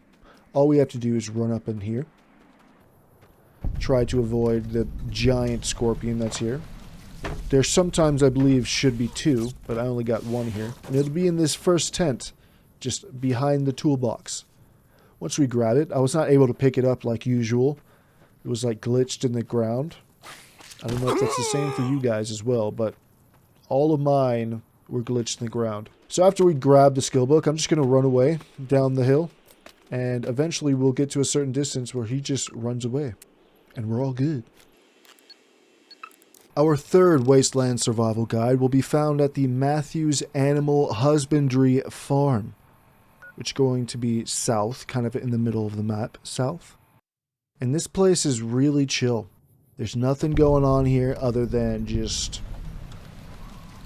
All we have to do is run up in here. Try to avoid the giant scorpion that's here. There sometimes, I believe, should be two, but I only got one here. And it'll be in this first tent, just behind the toolbox. Once we grab it, I was not able to pick it up like usual. It was like glitched in the ground. I don't know if that's the same for you guys as well, but all of mine were glitched in the ground. So after we grab the skill book, I'm just going to run away down the hill. And eventually we'll get to a certain distance where he just runs away. And we're all good. Our third Wasteland Survival Guide will be found at the Matthews Animal Husbandry Farm, which is going to be south, kind of in the middle of the map, south. And this place is really chill. There's nothing going on here other than just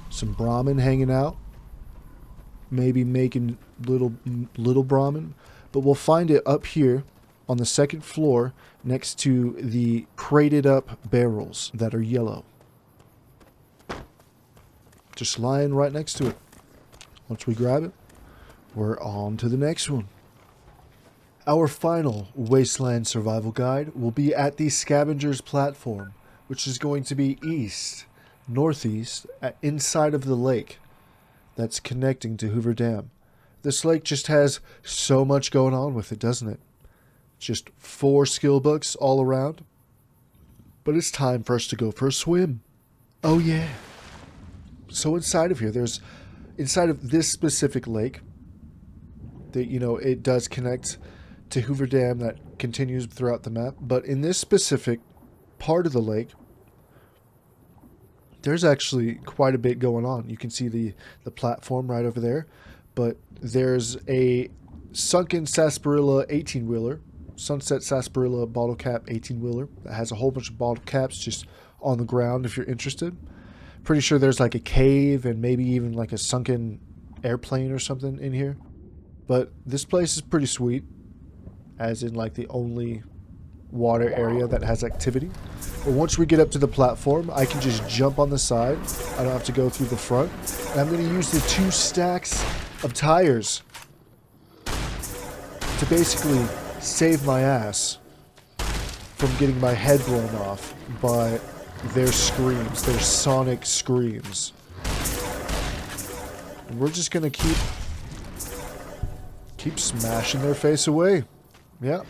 some Brahmin hanging out. Maybe making little Brahmin. But we'll find it up here on the second floor next to the crated up barrels that are yellow. Just lying right next to it. Once we grab it, we're on to the next one. Our final Wasteland Survival Guide will be at the Scavenger's Platform, which is going to be east, northeast, inside of the lake that's connecting to Hoover Dam. This lake just has so much going on with it, doesn't it? Just 4 skill books all around. But it's time for us to go for a swim. Oh yeah. So inside of here, inside of this specific lake, that, you know, it does connect to Hoover Dam that continues throughout the map. But in this specific part of the lake, there's actually quite a bit going on. You can see the platform right over there. But there's a sunken sarsaparilla 18-wheeler, Sunset Sarsaparilla bottle cap 18-wheeler that has a whole bunch of bottle caps just on the ground if you're interested. Pretty sure there's like a cave and maybe even like a sunken airplane or something in here. But this place is pretty sweet, as in like the only water area that has activity. But once we get up to the platform, I can just jump on the side. I don't have to go through the front. And I'm going to use the 2 stacks of tires to basically save my ass from getting my head blown off by their screams, their sonic screams. And we're just going to keep Keep smashing their face away. Yeah.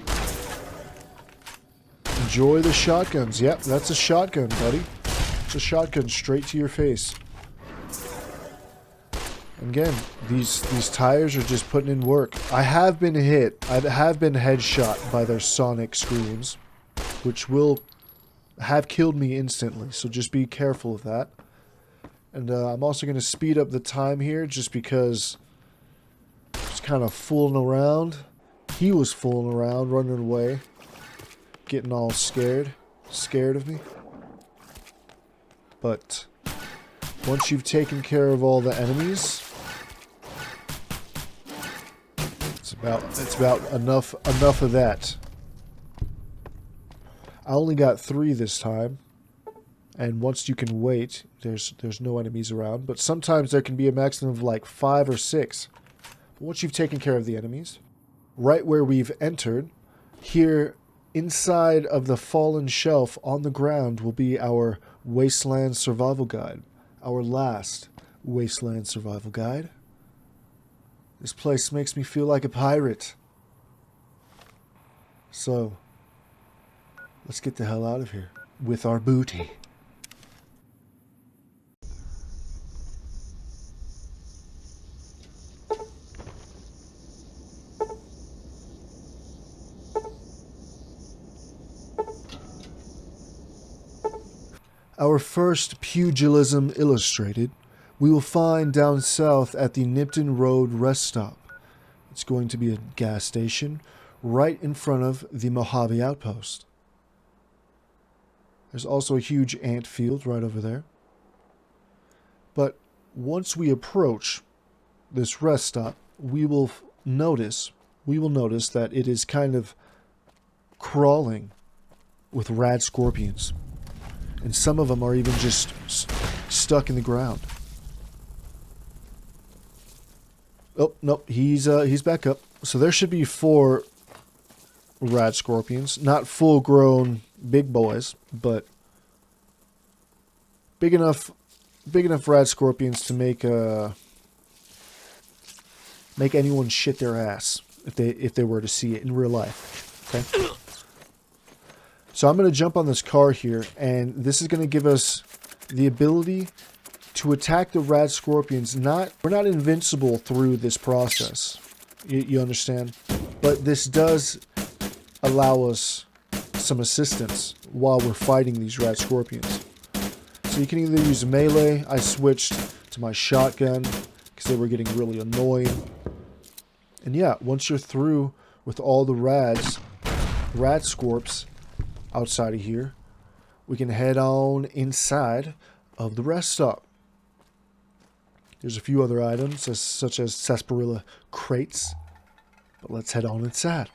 Enjoy the shotguns. Yep, that's a shotgun, buddy. It's a shotgun straight to your face. Again, these tires are just putting in work. I have been hit. I have been headshot by their sonic screams, which will have killed me instantly, so just be careful of that. And I'm also going to speed up the time here just because I was kind of fooling around. He was fooling around, running away, getting all scared of me. But once you've taken care of all the enemies, it's about enough of that. I only got 3 this time, and once you can wait, there's no enemies around. But sometimes there can be a maximum of like 5 or 6. But once you've taken care of the enemies, right where we've entered, here inside of the fallen shelf on the ground will be our Wasteland Survival Guide, our last Wasteland Survival Guide. This place makes me feel like a pirate. So, let's get the hell out of here with our booty. Our first pugilism illustrated we will find down south at the Nipton Road rest stop. It's going to be a gas station right in front of the Mojave Outpost. There's also a huge ant field right over there. But once we approach this rest stop, we will notice that it is kind of crawling with rad scorpions. And some of them are even just stuck in the ground. Oh, nope, he's back up. So there should be 4 rad scorpions. Not full-grown big boys, but big enough rad scorpions to make anyone shit their ass if they were to see it in real life. Okay? So I'm going to jump on this car here, and this is going to give us the ability to attack the rad scorpions. We're not invincible through this process. You understand? But this does allow us some assistance while we're fighting these rad scorpions. So you can either use melee. I switched to my shotgun because they were getting really annoying. And yeah, once you're through with all the rad scorps outside of here, we can head on inside of the rest stop. There's a few other items, such as sarsaparilla crates, but let's head on inside.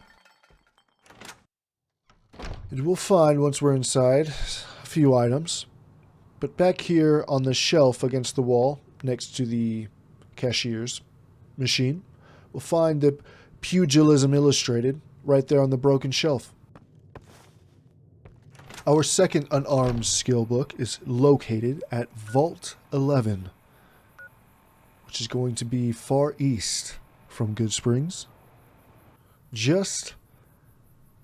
And we'll find, once we're inside, a few items. But back here on the shelf against the wall, next to the cashier's machine, we'll find the Pugilism Illustrated right there on the broken shelf. Our second unarmed skill book is located at Vault 11, which is going to be far east from Good Springs. Just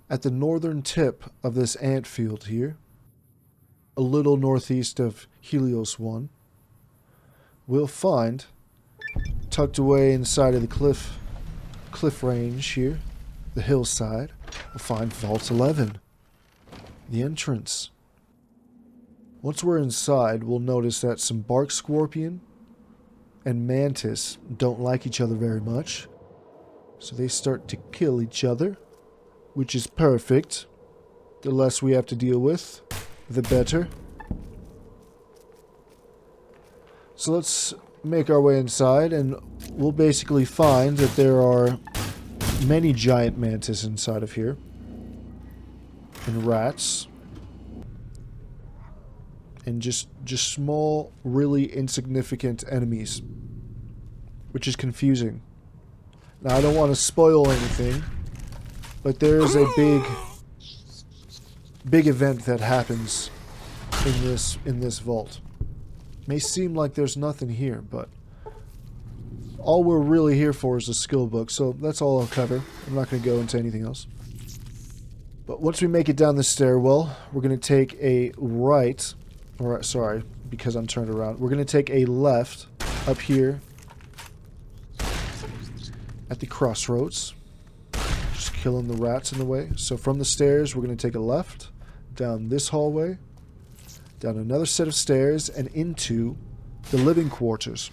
at the northern tip of this ant field here, a little northeast of Helios 1, we'll find, tucked away inside of the cliff range here, the hillside, we'll find Vault 11, the entrance. Once we're inside, we'll notice that some bark scorpion and mantis don't like each other very much, so they start to kill each other, which is perfect. The less we have to deal with, the better. So let's make our way inside, and we'll basically find that there are many giant mantis inside of here, and rats, and just small, really insignificant enemies, which is confusing. Now, I don't want to spoil anything, but there is a big event that happens in this vault. May seem like there's nothing here, but all we're really here for is a skill book, so that's all I'll cover. I'm not going to go into anything else. But once we make it down the stairwell, we're going to take a right, or sorry, because I'm turned around, we're going to take a left up here at the crossroads. Just killing the rats in the way. So from the stairs, we're going to take a left, down this hallway, down another set of stairs, and into the living quarters.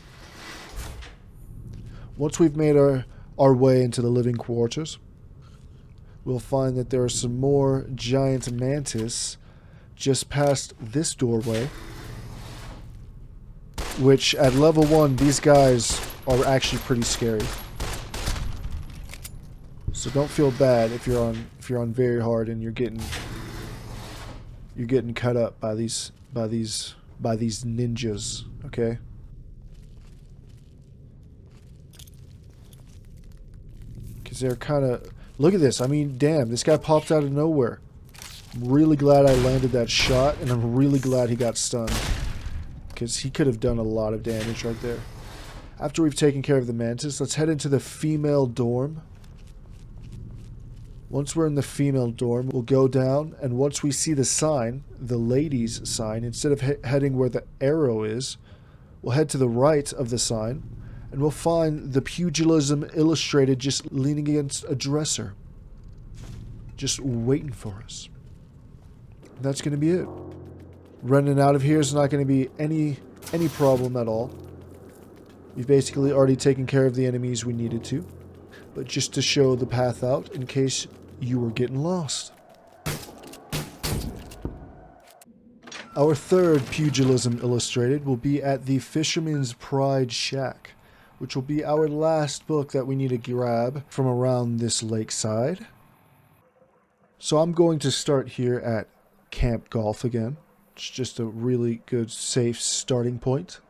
Once we've made our way into the living quarters, we'll find that there are some more giant mantis just past this doorway, which at level 1, these guys are actually pretty scary. So don't feel bad if you're on very hard and you're getting cut up by these ninjas, okay? Because they're kind of... Look at this. I mean, damn, this guy popped out of nowhere. I'm really glad I landed that shot, and I'm really glad he got stunned. Because he could have done a lot of damage right there. After we've taken care of the mantis, let's head into the female dorm. Once we're in the female dorm, we'll go down, and once we see the sign, the ladies' sign, instead of heading where the arrow is, we'll head to the right of the sign, and we'll find the Pugilism Illustrated just leaning against a dresser. Just waiting for us. And that's going to be it. Running out of here is not going to be any problem at all. We've basically already taken care of the enemies we needed to. But just to show the path out in case you were getting lost. Our third Pugilism Illustrated will be at the Fisherman's Pride Shack, which will be our last book that we need to grab from around this lakeside. So I'm going to start here at Camp Golf again. It's just a really good, safe starting point.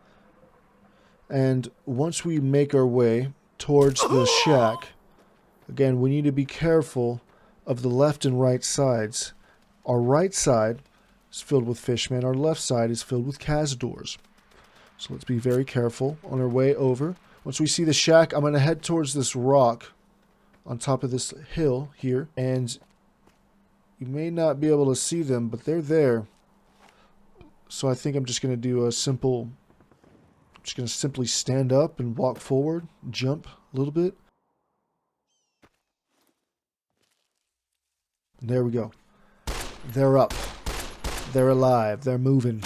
And once we make our way towards the shack, again, we need to be careful of the left and right sides. Our right side is filled with fishmen. Our left side is filled with cazadors. So let's be very careful on our way over. Once we see the shack, I'm going to head towards this rock on top of this hill here. And you may not be able to see them, but they're there. So I think I'm just going to do a simple... Just going to simply stand up and walk forward, jump a little bit. And there we go. They're up. They're alive. They're moving.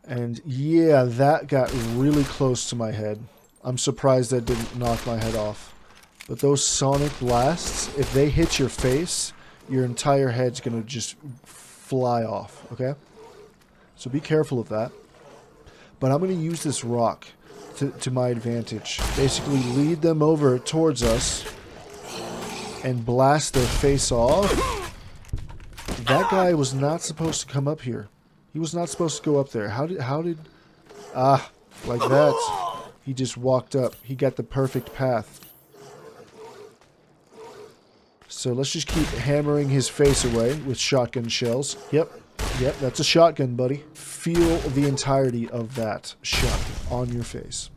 And yeah, that got really close to my head. I'm surprised that didn't knock my head off. But those sonic blasts, if they hit your face, your entire head's going to just fly off, okay? So be careful of that. But I'm going to use this rock to my advantage. Basically lead them over towards us and blast their face off. That guy was not supposed to come up here. He was not supposed to go up there. How did like that. He just walked up. He got the perfect path. So let's just keep hammering his face away with shotgun shells. Yep, that's a shotgun, buddy. Feel the entirety of that shot on your face.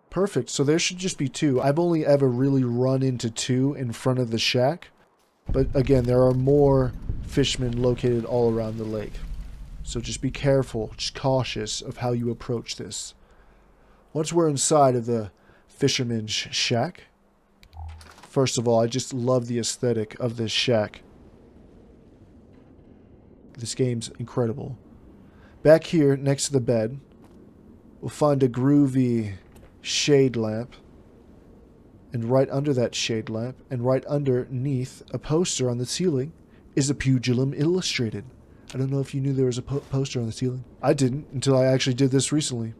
Perfect. So there should just be 2. I've only ever really run into 2 in front of the shack. But again, there are more fishermen located all around the lake. So just be careful, just cautious of how you approach this. Once we're inside of the Fisherman's Shack, first of all, I just love the aesthetic of this shack. This game's incredible. Back here, next to the bed, we'll find a groovy shade lamp. And right under that shade lamp, and right underneath a poster on the ceiling, is a Pugilism Illustrated. I don't know if you knew there was a poster on the ceiling. I didn't until I actually did this recently.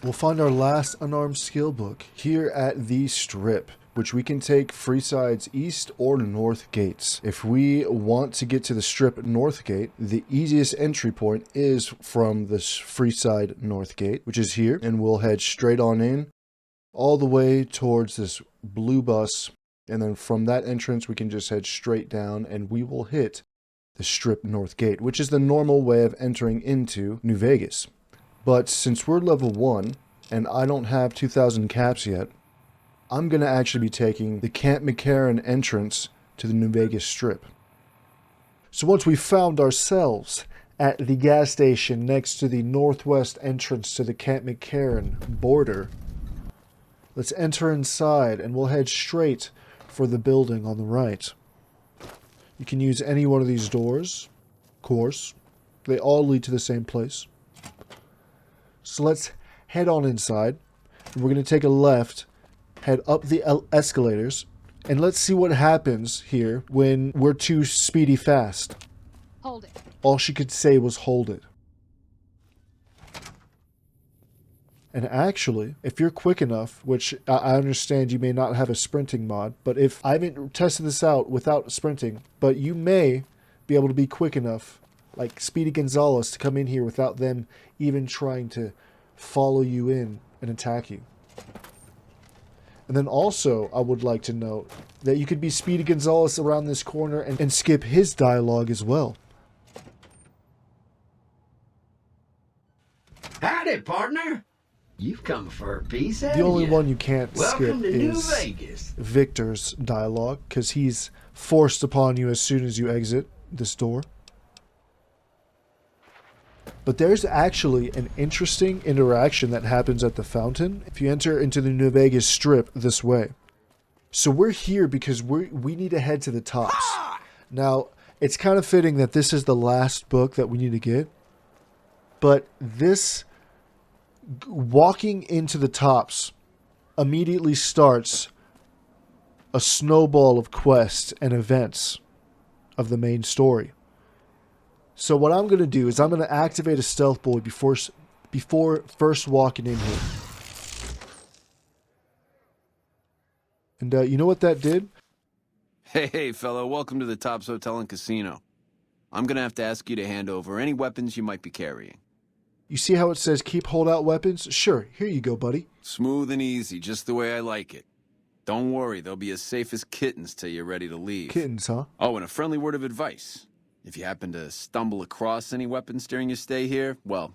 We'll find our last unarmed skill book here at the Strip, which we can take Freeside's east or north gates. If we want to get to the Strip north gate, the easiest entry point is from the Freeside north gate, which is here, and we'll head straight on in, all the way towards this blue bus, and then from that entrance we can just head straight down, and we will hit the Strip North Gate, which is the normal way of entering into New Vegas. But since we're level 1, and I don't have 2,000 caps yet, I'm going to actually be taking the Camp McCarran entrance to the New Vegas Strip. So once we found ourselves at the gas station next to the northwest entrance to the Camp McCarran border, let's enter inside and we'll head straight for the building on the right. You can use any one of these doors, of course. They all lead to the same place. So let's head on inside. We're going to take a left, head up the escalators, and let's see what happens here when we're too speedy fast. Hold it. All she could say was hold it. And actually, if you're quick enough, which I understand you may not have a sprinting mod, but if I haven't tested this out without sprinting, but you may be able to be quick enough, like Speedy Gonzalez, to come in here without them even trying to follow you in and attack you. And then also, I would like to note that you could be Speedy Gonzalez around this corner and skip his dialogue as well. Howdy, partner. You've come for a piece, haven't The only you? one you can't Welcome skip to New is Vegas. Victor's dialogue, because he's forced upon you as soon as you exit this door. But there's actually an interesting interaction that happens at the fountain if you enter into the New Vegas Strip this way. So we're here because we need to head to the tops. Now, it's kind of fitting that this is the last book that we need to get. But this walking into the tops immediately starts a snowball of quests and events of the main story. So what I'm going to do is I'm going to activate a stealth boy before first walking in here. And you know what that did? Hey, fellow, welcome to the Tops Hotel and Casino. I'm gonna have to ask you to hand over any weapons you might be carrying. You see how it says keep holdout weapons? Sure, here you go, buddy. Smooth and easy, just the way I like it. Don't worry, they'll be as safe as kittens till you're ready to leave. Kittens, huh? Oh, and a friendly word of advice. If you happen to stumble across any weapons during your stay here, well,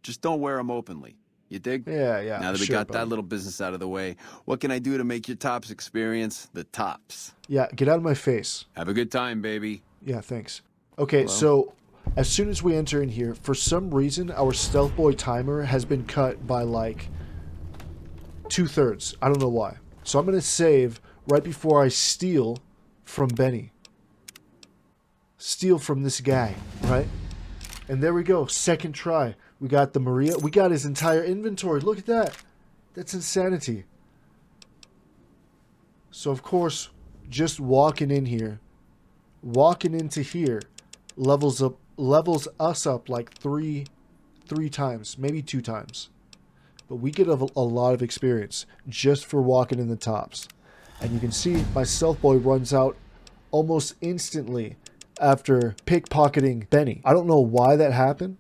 just don't wear them openly. You dig? Yeah. Now that we sure, got buddy. that little business out of the way, what can I do to make your Tops experience the tops? Yeah, get out of my face. Have a good time, baby. Yeah, thanks. Okay, Hello? so as soon as we enter in here, for some reason, our stealth boy timer has been cut by like 2/3. I don't know why. So I'm going to save right before I steal from Benny. Steal from this guy, right? And there we go. Second try. We got the Maria. We got his entire inventory. Look at that. That's insanity. So, of course, just walking in here, walking into here, levels us up like three times, maybe 2 times. But we get a lot of experience just for walking in the tops. And you can see my stealth boy runs out almost instantly after pickpocketing Benny. I don't know why that happened.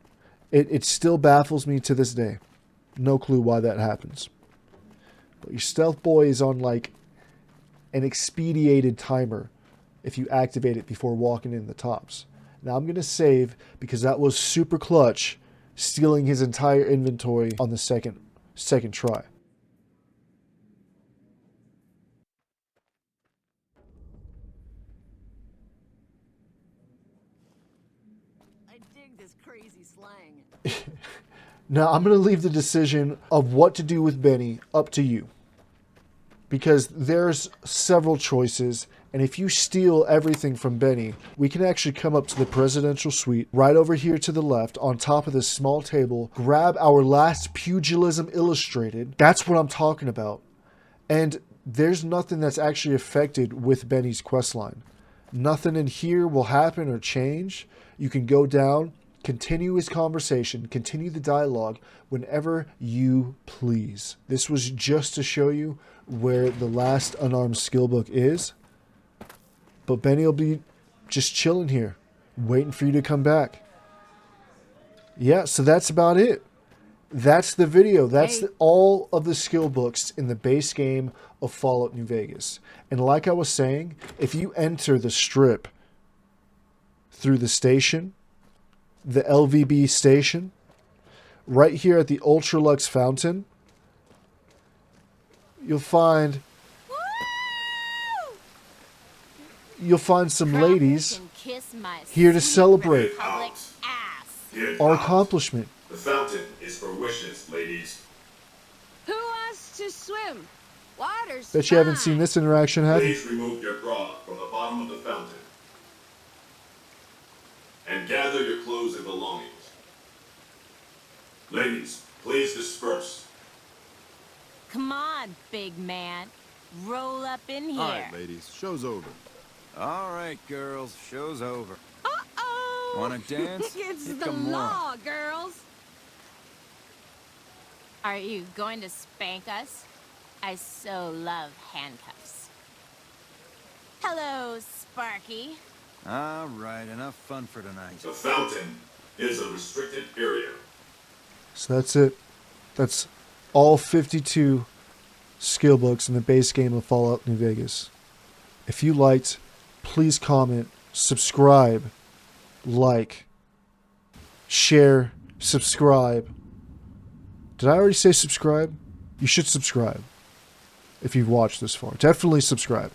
It still baffles me to this day. No clue why that happens. But your stealth boy is on like an expedited timer if you activate it before walking in the tops. Now I'm going to save because that was super clutch, stealing his entire inventory on the second try. I dig this crazy slang. Now I'm going to leave the decision of what to do with Benny up to you. Because there's several choices, and if you steal everything from Benny, we can actually come up to the presidential suite right over here to the left on top of this small table, grab our last pugilism illustrated. That's what I'm talking about. And there's nothing that's actually affected with Benny's questline. Nothing in here will happen or change. You can go down, continue his conversation, continue the dialogue whenever you please. This was just to show you where the last unarmed skill book is. But Benny will be just chilling here, waiting for you to come back. Yeah, so that's about it. That's the video. That's all of the skill books in the base game of Fallout New Vegas. And like I was saying, if you enter the strip through the station, the LVB station, right here at the Ultralux fountain, you'll find some ladies here to celebrate our accomplishment. The fountain is for wishes, ladies. Who wants to swim? Water's Bet you haven't seen this interaction, have you? Please remove your bra from the bottom of the fountain. And gather your clothes and belongings. Ladies, please disperse. Come on, big man. Roll up in here. All right, ladies, show's over. All right, girls, show's over. Uh-oh! Wanna dance? It's the Come law, on. girls. Are you going to spank us? I so love handcuffs. Hello, Sparky. All right, enough fun for tonight. The fountain is a restricted area. So that's it. That's all 52 skill books in the base game of Fallout New Vegas. If you liked, please comment, subscribe, like, share, subscribe. Did I already say subscribe? You should subscribe if you've watched this far. Definitely subscribe.